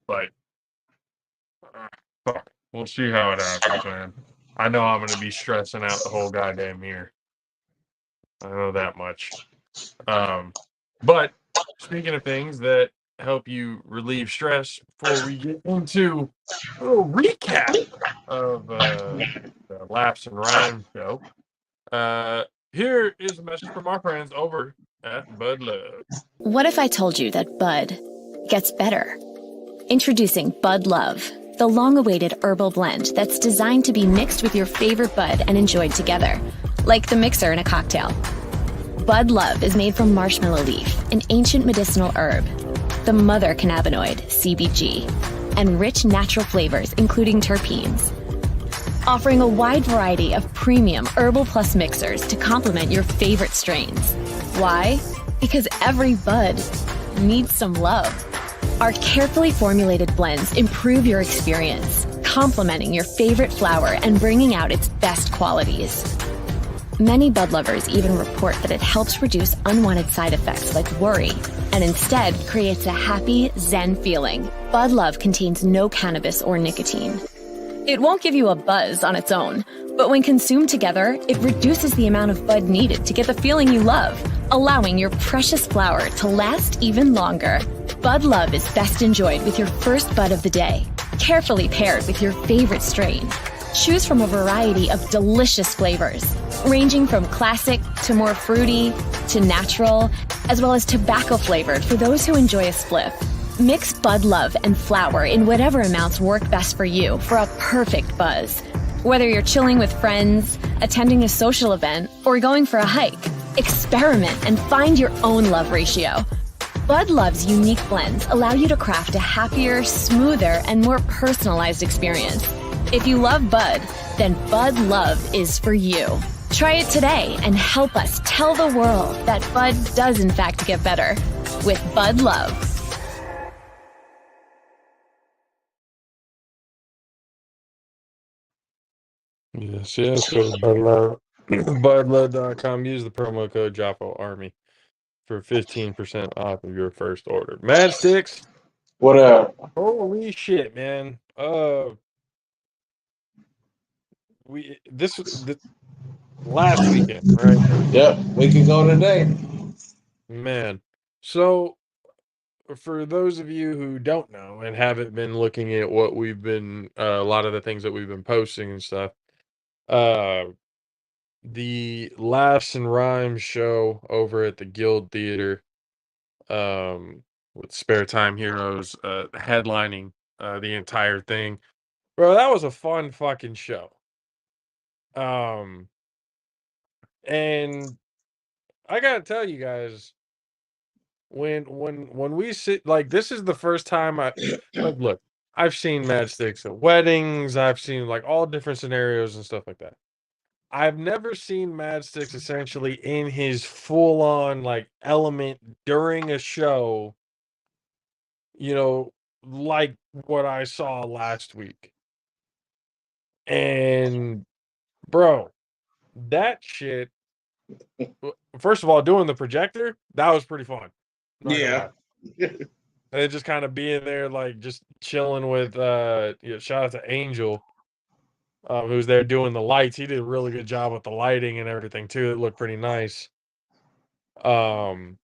But fuck, we'll see how it happens, man. I know I'm going to be stressing out the whole goddamn year. I know that much. But speaking of things that help you relieve stress, before we get into a little recap of the Laughs and Rhyme show, here is a message from our friends over at Bud Love. What if I told you that Bud gets better? Introducing Bud Love, the long-awaited herbal blend that's designed to be mixed with your favorite bud and enjoyed together, like the mixer in a cocktail. Bud Love is made from marshmallow leaf, an ancient medicinal herb, the mother cannabinoid, CBG, and rich natural flavors, including terpenes. Offering a wide variety of premium Herbal Plus mixers to complement your favorite strains. Why? Because every bud needs some love. Our carefully formulated blends improve your experience, complementing your favorite flower and bringing out its best qualities. Many bud lovers even report that it helps reduce unwanted side effects like worry, and instead creates a happy, zen feeling. Bud Love contains no cannabis or nicotine. It won't give you a buzz on its own, but when consumed together, it reduces the amount of bud needed to get the feeling you love, allowing your precious flower to last even longer. Bud Love is best enjoyed with your first bud of the day, carefully paired with your favorite strain. Choose from a variety of delicious flavors, ranging from classic to more fruity to natural, as well as tobacco flavored for those who enjoy a spliff. Mix Bud Love and flower in whatever amounts work best for you for a perfect buzz. Whether you're chilling with friends, attending a social event, or going for a hike, experiment and find your own love ratio. Bud Love's unique blends allow you to craft a happier, smoother, and more personalized experience. If you love Bud, then Bud Love is for you. Try it today and help us tell the world that Bud does in fact get better with Bud Love. Yes, go to Bud Love. BudLove.com. Use the promo code JAFFOARMY for 15% off of your first order. Mad Sticks. What up? Holy shit, man. This last weekend, right? Yep, we can go today. Man. So for those of you who don't know and haven't been looking at what we've been a lot of the things that we've been posting and stuff, the Laughs and Rhymes show over at the Guild Theater, with Spare Time Heroes headlining the entire thing. Bro, that was a fun fucking show. And I gotta tell you guys, when we sit, like, this is the first time I like, look, I've seen Mad Sticks at weddings, I've seen like all different scenarios and stuff like that. I've never seen Mad Sticks essentially in his full on like element during a show, like what I saw last week. And bro, that shit, first of all, doing the projector, that was pretty fun. Not gonna Yeah. lie. And just kind of being there, like just chilling with shout out to Angel, who's there doing the lights. He did a really good job with the lighting and everything too. It looked pretty nice. But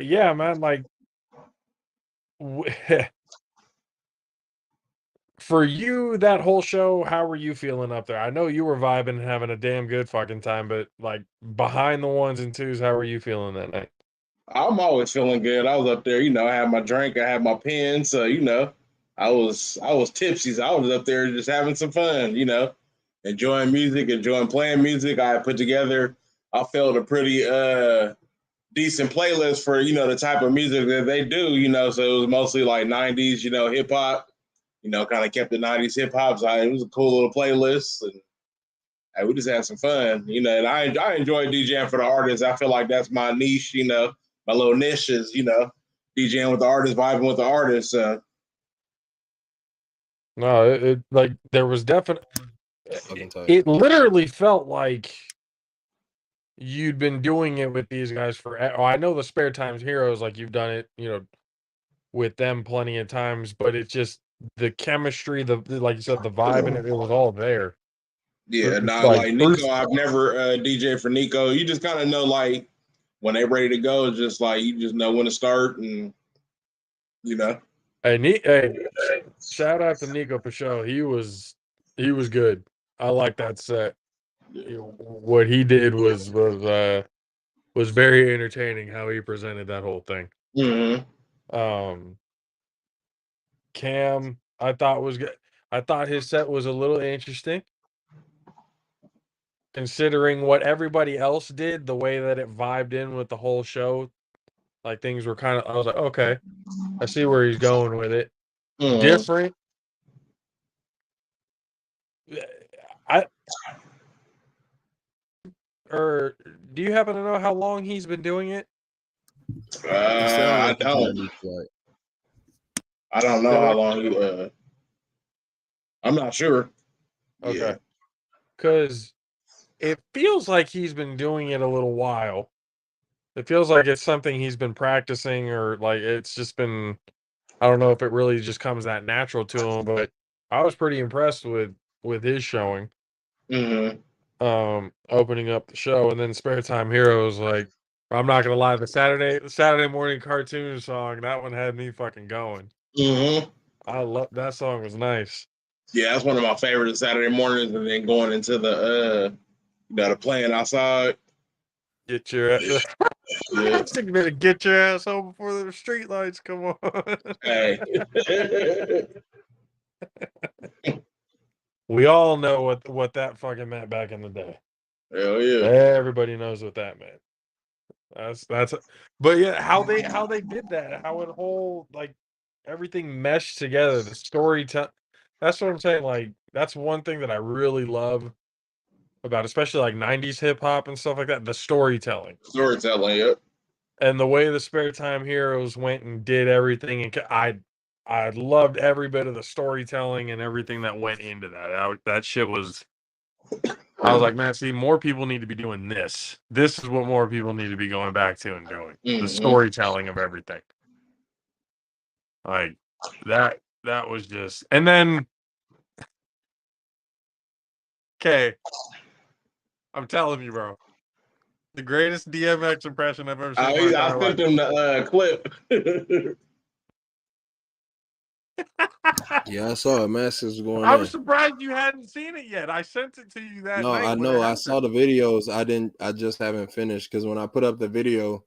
yeah, man, like for you, that whole show, how were you feeling up there? I know you were vibing and having a damn good fucking time, but like behind the ones and twos, how were you feeling that night? I'm always feeling good. I was up there, I had my drink, I had my pen, so I was tipsy. So I was up there just having some fun, enjoying music, enjoying playing music. I put together, I felt a pretty decent playlist for, you know, the type of music that they do, you know. So it was mostly like 90s, you know, hip hop, you know, kind of kept the 90s hip hop. So it was a cool little playlist. And hey, we just had some fun, you know. And I enjoy DJing for the artists. I feel like that's my niche, you know, my little niche is, you know, DJing with the artists, vibing with the artists. No, it like there was definitely. Fucking tight. It literally felt like you'd been doing it with these guys for. Oh, I know the Spare Times Heroes, like you've done it, you know, with them plenty of times, but it's just the chemistry, like you said, the vibe, and it was all there. Yeah, nah, Like like Nico, I've never DJ for Nico. You just kind of know, like, when they're ready to go, it's just like you just know when to start, and you know. Hey, shout out to Nico for sure. He was good. I like that set. You know, what he did was very entertaining. How he presented that whole thing. Mm-hmm. Cam, I thought was good. I thought his set was a little interesting, considering what everybody else did. The way that it vibed in with the whole show, like things were kind of. I was like, okay, I see where he's going with it. Mm-hmm. Different. Or do you happen to know how long he's been doing it? I don't. I don't know how long he. I'm not sure. Okay. Yeah. Because it feels like he's been doing it a little while. It feels like it's something he's been practicing, or like it's just been. I don't know if it really just comes that natural to him, but I was pretty impressed with his showing. Mm-hmm. Opening up the show, and then Spare Time Heroes, like, I'm not gonna lie, the Saturday morning cartoon song, that one had me fucking going. Mm-hmm. I love that song, was nice. Yeah, that's one of my favorites Saturday mornings, and then going into the you know, the playing outside. Get your ass. Yeah. Better get your ass home before the street lights come on. Hey. We all know what that fucking meant back in the day. Hell yeah. Everybody knows what that meant. That's but yeah, how they did that, how it whole, like, everything meshed together, the storytelling. That's what I'm saying. Like, that's one thing that I really love about, especially like 90s hip hop and stuff like that, the storytelling. Storytelling, yep. And the way the Spare Time Heroes went and did everything, and I loved every bit of the storytelling and everything that went into that. That shit was. I was like, man, see, more people need to be doing this. This is what more people need to be going back to and doing. Mm-hmm. The storytelling of everything. Like that was just. And then, okay, I'm telling you, bro, the greatest DMX impression I've ever seen in my entire I life. sent them the clip. Yeah, I saw it. Masses going I in. was surprised you hadn't seen it yet. I sent it to you that No, night. I when know. it I saw the videos. I just haven't finished because when I put up the video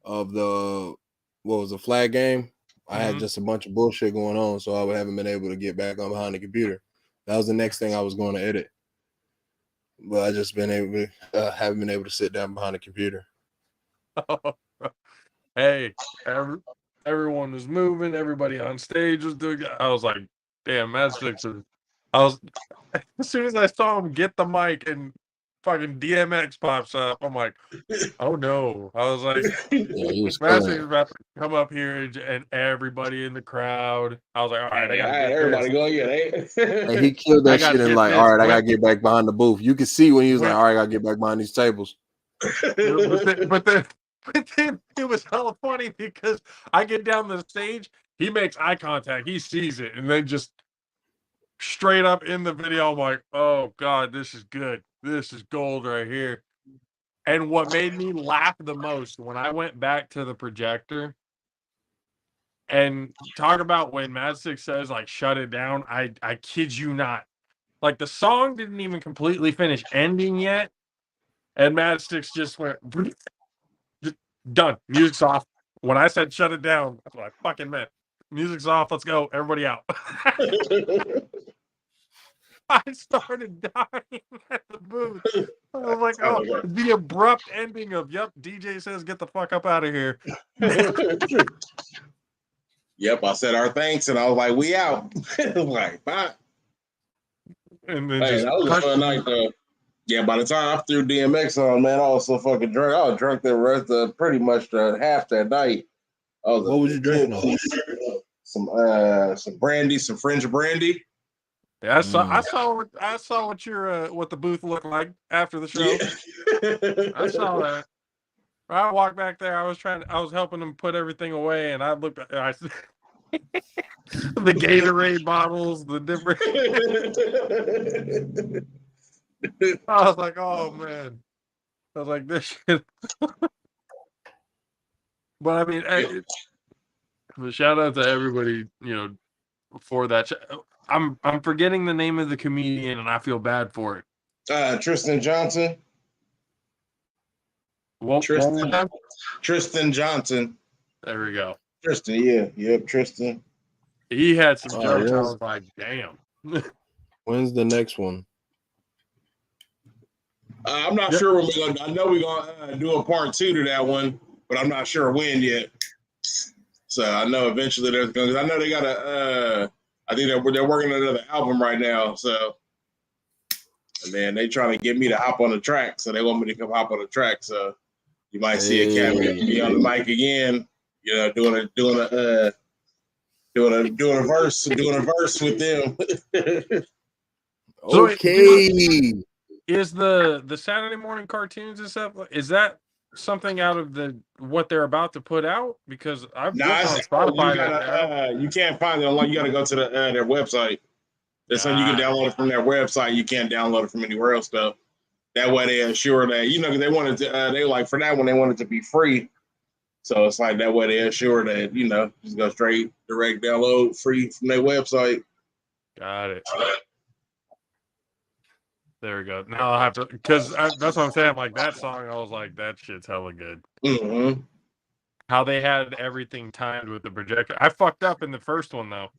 of the the flag game, I had just a bunch of bullshit going on, so I haven't been able to get back on behind the computer. That was the next thing I was going to edit, but I just haven't been able to sit down behind the computer. Hey, everyone was moving. Everybody on stage was doing. I was like, damn, Mad Six is. I was as soon as I saw him get the mic and fucking DMX pops up, I'm like, oh no. I was like, Yeah, he was Mad Six killing is it. about to come up here and everybody in the crowd. I was like, all right, I gotta get everybody this. going, yeah. And he killed I that gotta shit and get like, this. all right, I gotta get back behind the booth. You could see when he was like, When- all right, I gotta get back behind these tables. But then it was hella funny because I get down the stage, he makes eye contact, he sees it, and then just straight up in the video, I'm like, oh god, this is good. This is gold right here. And what made me laugh the most when I went back to the projector and talk about when Mad Six says, like, shut it down, I kid you not. Like, the song didn't even completely finish ending yet, and Mad Six just went just done. Music's off. When I said shut it down, that's what I fucking meant. Music's off. Let's go. Everybody out. I started dying at the booth. I was like, oh, the abrupt ending of, yep, DJ says get the fuck up out of here. Yep, I said our thanks, and I was like, we out. Like, bye. And then Hey, just that was a fun night, though. Yeah, by the time I threw DMX on, man, I was so fucking drunk. I was drunk the rest of pretty much the half that night. What was you drinking on? Some brandy, some French brandy. Yeah, I saw what your what the booth looked like after the show. Yeah. I saw that. I walked back there. I was helping them put everything away, and I looked at the Gatorade bottles, the different. I was like, oh man. I was like, this shit. But I mean, but shout out to everybody, for that. I'm forgetting the name of the comedian, and I feel bad for it. Tristan Johnson. Tristan Johnson. There we go. Tristan, yeah. Yep, Tristan. He had some jokes. yes. I was like, damn. When's the next one? I'm not sure when we're gonna. I know we're gonna do a part 2 to that one, but I'm not sure when yet. So I know eventually there's gonna. I know they got a. I think they're working on another album right now. So, man, they trying to get me to hop on the track. So they want me to come hop on the track. So you might see a cat be on the mic again. Doing a verse with them. So, Okay. is the Saturday morning cartoons and stuff? Is that something out of what they're about to put out? Because I've looked on Spotify. You can't find it online. You got to go to their website. That's when you can download it from their website. You can't download it from anywhere else, though. That way they assure that because they wanted to. They like for that one they wanted to be free. So it's like that way they assure that just go straight direct download free from their website. Got it. There we go. Now I'll have to, because that's what I'm saying. Like that song, I was like, that shit's hella good. Mm-hmm. How they had everything timed with the projector. I fucked up in the first one though.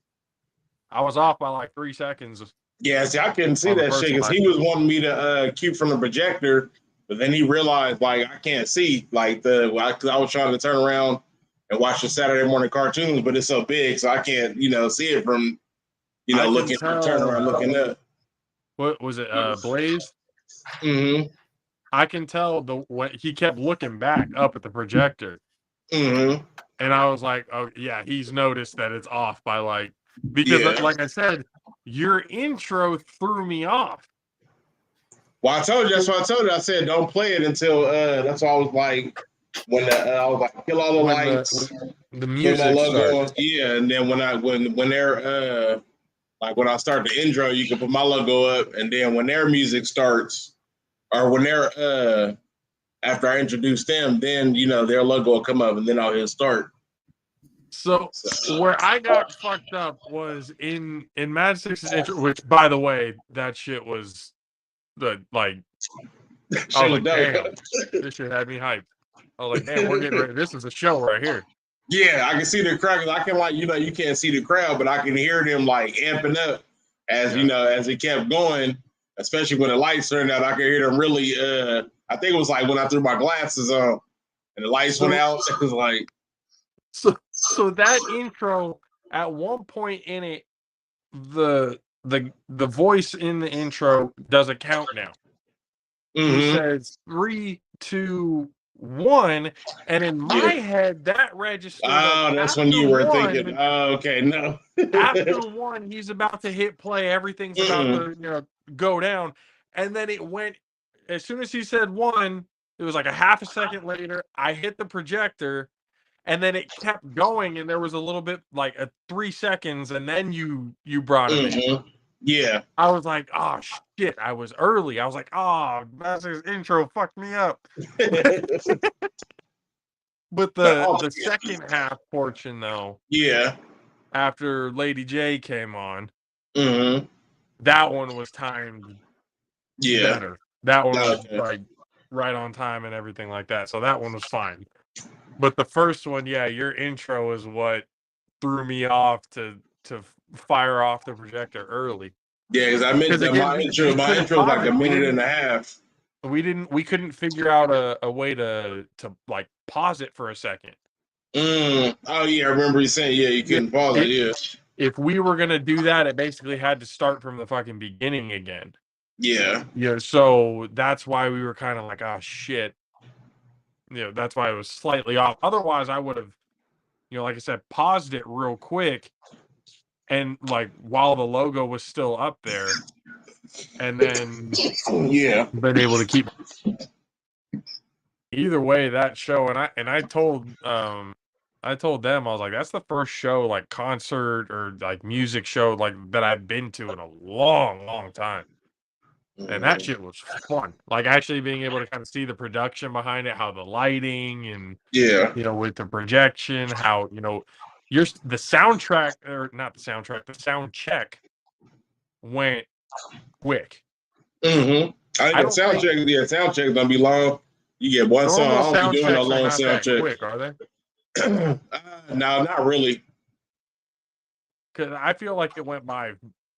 I was off by like 3 seconds. Yeah, see, I couldn't see that shit because he was wanting me to cue from the projector, but then he realized like I can't see because I was trying to turn around and watch the Saturday morning cartoons, but it's so big, so I can't see it from looking turn around looking up. What was it? Blaze? Mm-hmm. I can tell when he kept looking back up at the projector. Mm-hmm. And I was like, oh yeah, he's noticed that it's off by because like I said, your intro threw me off. Well, I told you, that's what I told you. I said don't play it until that's why I was like when I was like kill all the lights, the music starts. Yeah, and then when they're like when I start the intro, you can put my logo up, and then when their music starts, or when they're after I introduce them, then their logo will come up, and then I'll hit start. So where I got fucked up was in Mad Six's intro, which by the way, that shit was I was like, damn, this shit had me hyped. I was like, damn, we're getting ready. This is a show right here. Yeah, I can see the crowd. I can you can't see the crowd, but I can hear them amping up as as it kept going. Especially when the lights turned out, I could hear them really. I think it was like when I threw my glasses on and the lights went out. It was like so that intro at one point in it, the voice in the intro does a count now. Mm-hmm. He says 3, 2, 1, and in my head that registered. Oh, that's when you were thinking. Oh, okay, no. After 1, he's about to hit play. Everything's about to go down, and then it went. As soon as he said 1, it was like a half a second later. I hit the projector, and then it kept going, and there was a little bit like a 3 seconds, and then you brought it in. Yeah. I was like, oh shit, I was early. I was like, oh, Master's intro fucked me up. But the second half portion though, after Lady J came on, that one was timed better. That one was like right on time and everything like that. So that one was fine. But the first one, your intro is what threw me off to fire off the projector early. Yeah, because I mentioned that my intro was like a minute and a half. we couldn't figure out a way to like pause it for a second. Oh yeah, I remember you saying you couldn't pause it. Yeah, if we were gonna do that, it basically had to start from the fucking beginning again. yeah. So that's why we were kind of like, oh shit. That's why it was slightly off. Otherwise, I would have, like I said, paused it real quick, and like while the logo was still up there, and then been able to keep. Either way, that show, and I told them, I was like, that's the first show, like concert or like music show, like that I've been to in a long, long time. And that shit was fun. Like actually being able to kind of see the production behind it, how the lighting and with the projection, how the soundtrack, or not the soundtrack, the sound check went quick. I think sound check gonna be long. You get one song. I don't be doing no long sound check. Quick, are they? No, not really. Because I feel like it went by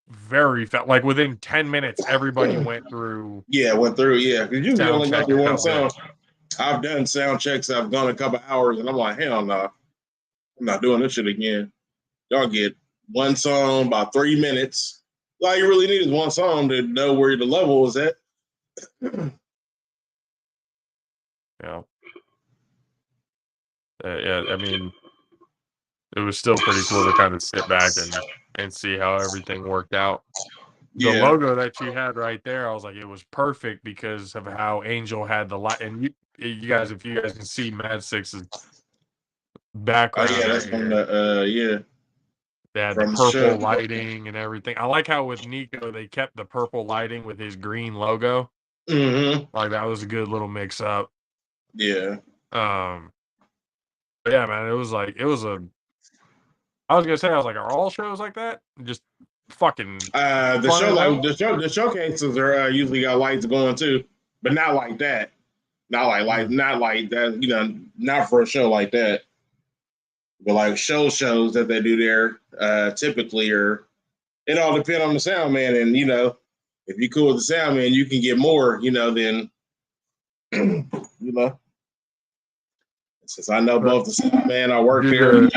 very fast. Like within 10 minutes, everybody went through. Went through. Yeah, because usually only go through one song. I've done sound checks. I've gone a couple hours, and I'm like, hell no, I'm not doing this shit again. Y'all get one song about 3 minutes. All you really need is one song to know where the level is at. I mean, it was still pretty cool to kind of sit back and see how everything worked out. The logo that you had right there, I was like, it was perfect because of how Angel had the light. And you guys, if you guys can see Mad Six's background, that's from the they had the purple lighting and everything. I like how with Nico they kept the purple lighting with his green logo. Like that was a good little mix up. Yeah. But yeah, man, I was gonna say, are all shows like that? Just fucking the showcases are usually got lights going too, but not like that. Not like that, not for a show like that. But like shows that they do there, typically it all depends on the sound man, and if you cool with the sound man, you can get more, than Since I know both the sound man, I work there.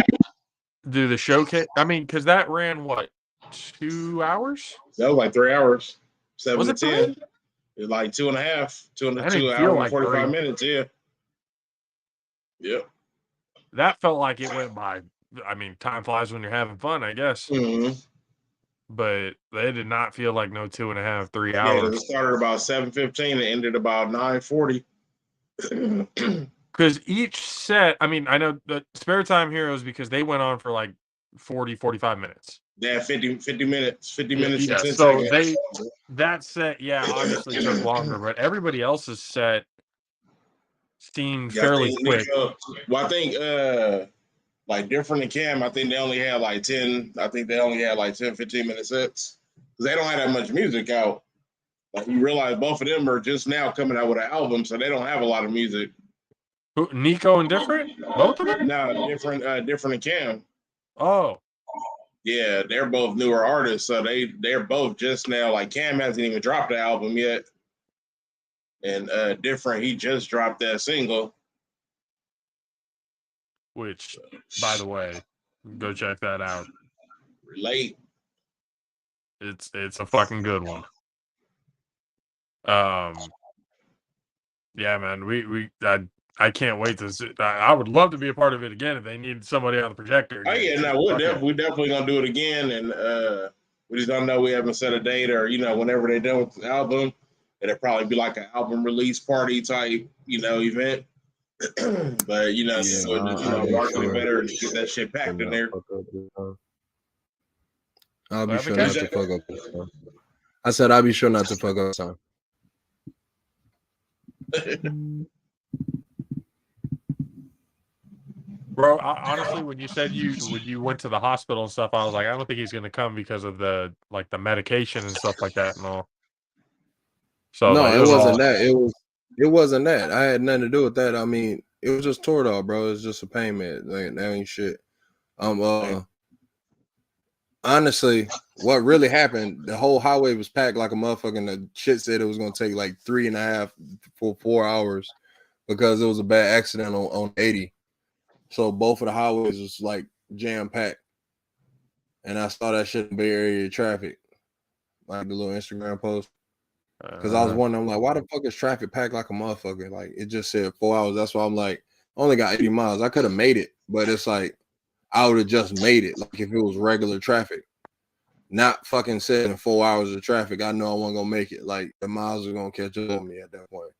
Do the showcase? I mean, because that ran what, 2 hours? That was like 3 hours, 7 was to it 10. It was like 2.5, 2 hours and 45 minutes. Yeah. Yep. That felt like it went by. I mean, time flies when you're having fun, I guess. But they did not feel like no 2.5, 3 hours. Yeah, it started about 7:15 and ended about 9:40. Because each set, I mean, I know the Spare Time Heroes, because they went on for like 40, 45 minutes. Yeah, 50 minutes. 50 minutes and 10 so seconds. That set, obviously took longer, but everybody else's set seemed fairly quick. I think like Different than Cam, I think they only had like 10, 15 minute sets. Because they don't have that much music out. Like you realize both of them are just now coming out with an album, so they don't have a lot of music. Who, Nico and Different? Both of them? No, Different and Cam. Oh. Yeah, they're both newer artists, so they're both just now, like Cam hasn't even dropped the album yet. And Different, he just dropped that single. Which, by the way, go check that out. Relate. It's a fucking good one. Yeah, man, I can't wait to see. I would love to be a part of it again if they need somebody on the projector. Oh yeah, no, we're definitely gonna do it again, and we just don't know. We haven't set a date, or whenever they're done with the album, it'll probably be like an album release party type, event. But market better and get that shit packed in there. I'll be sure not to fuck up this time. I said I'll be sure not to fuck up this time. Bro, honestly, when you said you went to the hospital and stuff, I was like, I don't think he's gonna come because of the medication and stuff like that and all. So no, it wasn't that. It wasn't that. I had nothing to do with that. I mean, it was just Toradol, bro. It's just a pain med. Like that ain't shit. I'm honestly, what really happened, the whole highway was packed like a motherfucker. And the shit said it was going to take like 3.5 for 4 hours because it was a bad accident on 80. So both of the highways was like jam packed. And I saw that shit in Bay Area traffic, like the little Instagram post. Because I was wondering, I'm like, why the fuck is traffic packed like a motherfucker? Like, it just said 4 hours. That's why I'm like, I only got 80 miles. I could have made it, but it's like, I would have just made it. Like, if it was regular traffic, not fucking said in 4 hours of traffic, I know I wasn't going to make it. Like, the miles are going to catch up on me at that point.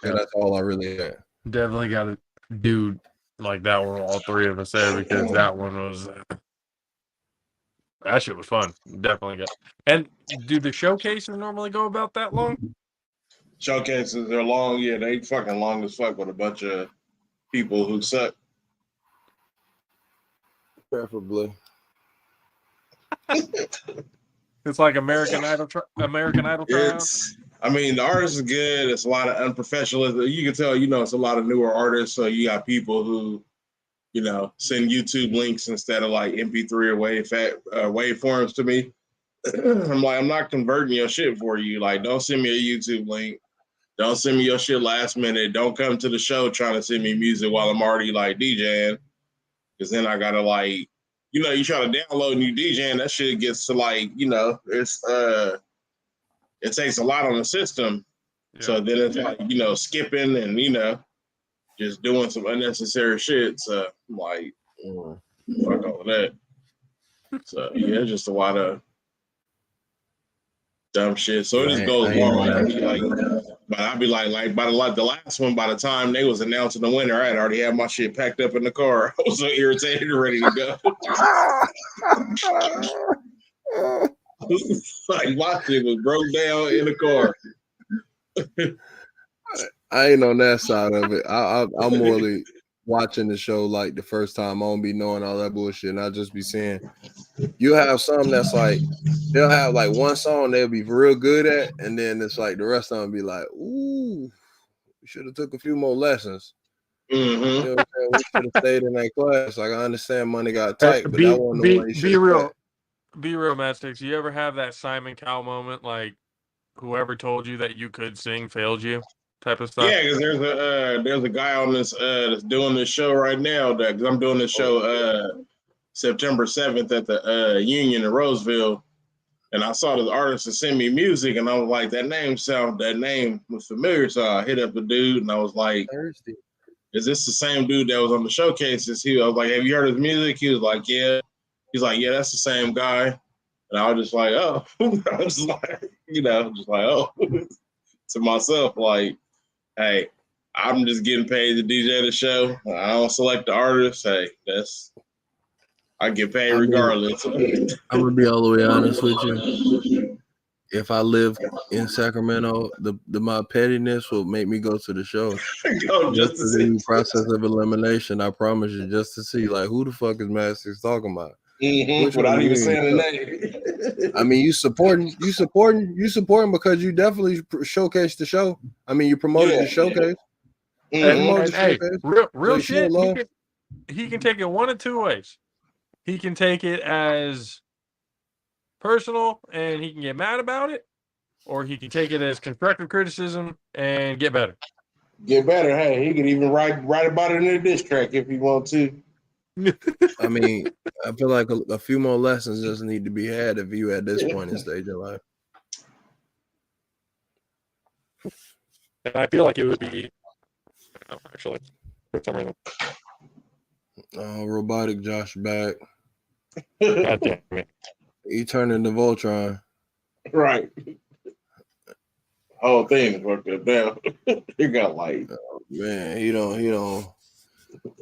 And that's all I really had. Definitely got to do like that were all three of us there because that one was that shit was fun. Definitely got. And do the showcases normally go about that long? Showcases are long, yeah, they fucking long as fuck with a bunch of people who suck. Preferably. It's like American Idol. American Idol tryouts. I mean, the artist is good. It's a lot of unprofessionalism. You can tell, it's a lot of newer artists. So you got people who, send YouTube links instead of like MP3 or waveforms to me. I'm like, I'm not converting your shit for you. Like, don't send me a YouTube link. Don't send me your shit last minute. Don't come to the show trying to send me music while I'm already like DJing. Because then I gotta like, you try to download new DJing, that shit gets to like, it takes a lot on the system. Yeah. So then it's like, skipping and, just doing some unnecessary shit. So I'm like, fuck all of that. So yeah, just a lot of dumb shit. So it just goes long. I'd be like by the last one, by the time they was announcing the winner, I'd already had my shit packed up in the car. I was so irritated and ready to go. Like my shit was broke down in the car. I ain't on that side of it. I'm morely watching the show like the first time. I don't be knowing all that bullshit, and I'll just be saying, you have some that's like they'll have like one song they'll be real good at, and then it's like the rest of them be like, ooh, we should have took a few more lessons. Mm-hmm. You know what I'm saying? We should have stayed in that class. Like, I understand money got tight, but that wasn't the one you should be real. Be real, Matt Sticks. You ever have that Simon Cowell moment, like whoever told you that you could sing failed you, type of stuff? Yeah, because there's a guy on this that's doing this show right now. Because I'm doing this show September 7th at the Union in Roseville, and I saw this artist that sent me music, and I was like, that name was familiar. So I hit up the dude, and I was like, is this the same dude that was on the showcases? I was like, have you heard his music? He was like, yeah. He's like, yeah, that's the same guy. And I was just like, oh, I was like, oh, to myself, like, hey, I'm just getting paid to DJ the show. I don't select the artist. Hey, I get paid regardless. I'm gonna be all the way honest with you. If I live in Sacramento, my pettiness will make me go to the show. Just to see the process of elimination. I promise you, just to see like who the fuck is Masters talking about. Mm-hmm. Without even saying the name. I mean, you supporting because you definitely showcased the show. I mean, you promoted the showcase. Hey, real shit. He can take it one of two ways. He can take it as personal and he can get mad about it, or he can take it as constructive criticism and get better. Get better. Hey, he can even write about it in a diss track if he wants to. I mean, I feel like a few more lessons just need to be had if you at this point in stage of life. And I feel like it would be actually for some reason. Robotic Josh back. God damn it. He turned into Voltron. Right. Whole thing is worked up now. He got like, man, he don't.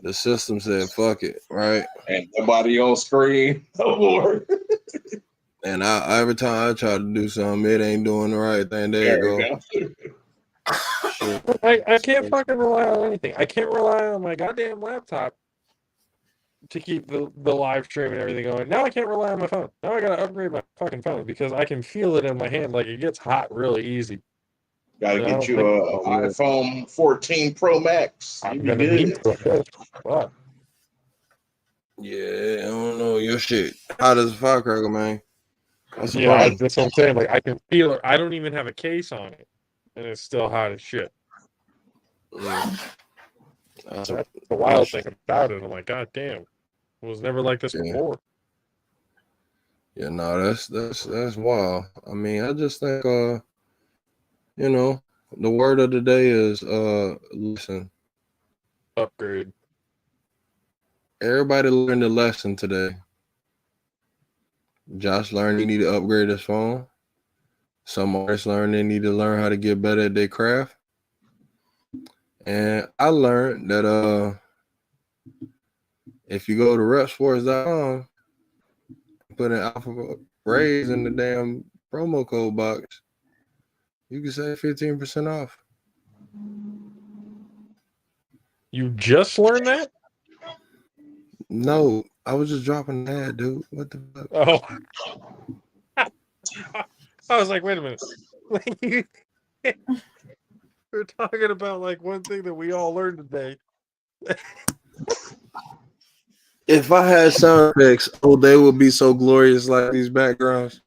The system said, fuck it, right? And nobody on screen no more. And every time I try to do something, it ain't doing the right thing. There you go. I can't fucking rely on anything. I can't rely on my goddamn laptop to keep the live stream and everything going. Now I can't rely on my phone. Now I gotta upgrade my fucking phone because I can feel it in my hand. Like, it gets hot really easy. Gotta get you an iPhone 14 Pro Max. I'm gonna need to. Wow. Yeah, I don't know your shit. Hot as a firecracker, man. That's a Yeah, problem. that's what I'm saying. Like, I can feel it. I don't even have a case on it, and it's still hot as shit. That's That's the wild thing about it. I'm like, God damn, it was never like this before. Yeah, no, that's wild. I mean, I just think you know, the word of the day is listen. Upgrade. Everybody learned a lesson today. Josh learned he need to upgrade his phone. Some artists learned they need to learn how to get better at their craft. And I learned that if you go to repsports.com, put in alpha raise in the damn promo code box, you can save 15% off. You just learned that? No, I was just dropping an ad, dude. What the fuck? Oh. I was like, wait a minute. We're talking about like one thing that we all learned today. If I had sound effects, oh, they would be so glorious like these backgrounds.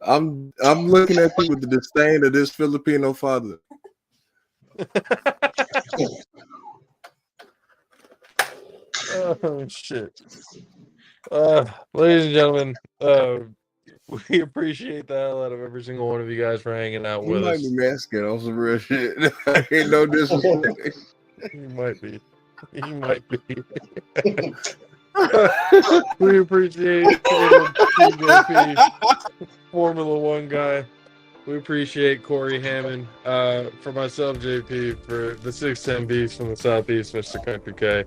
I'm looking at you with the disdain of this Filipino father. Oh shit. Ladies and gentlemen, we appreciate the hell out of every single one of you guys for hanging out He with might us. be masking on some real shit. Ain't no disrespect. He might be. He might be. We appreciate Caleb, TJP, Formula One guy. We appreciate Corey Hammond. For myself, JP, for the 610 Beast from the Southeast, Mr. Country K.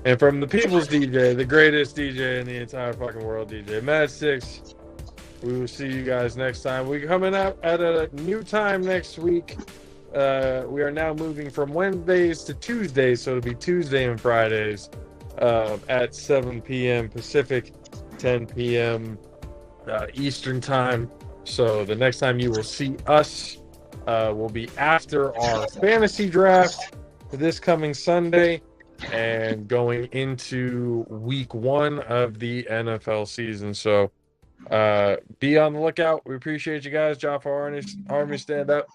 And from the People's DJ, the greatest DJ in the entire fucking world, DJ Mad 6. We will see you guys next time. We're coming out at a new time next week. We are now moving from Wednesdays to Tuesdays, so it'll be Tuesday and Fridays at 7 p.m. Pacific, 10 p.m. Eastern time. So the next time you will see us will be after our fantasy draft this coming Sunday and going into week 1 of the NFL season. So be on the lookout. We appreciate you guys. JAFFO Army, stand up.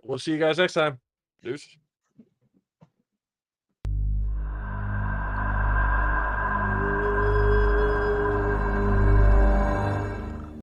We'll see you guys next time. Deuce.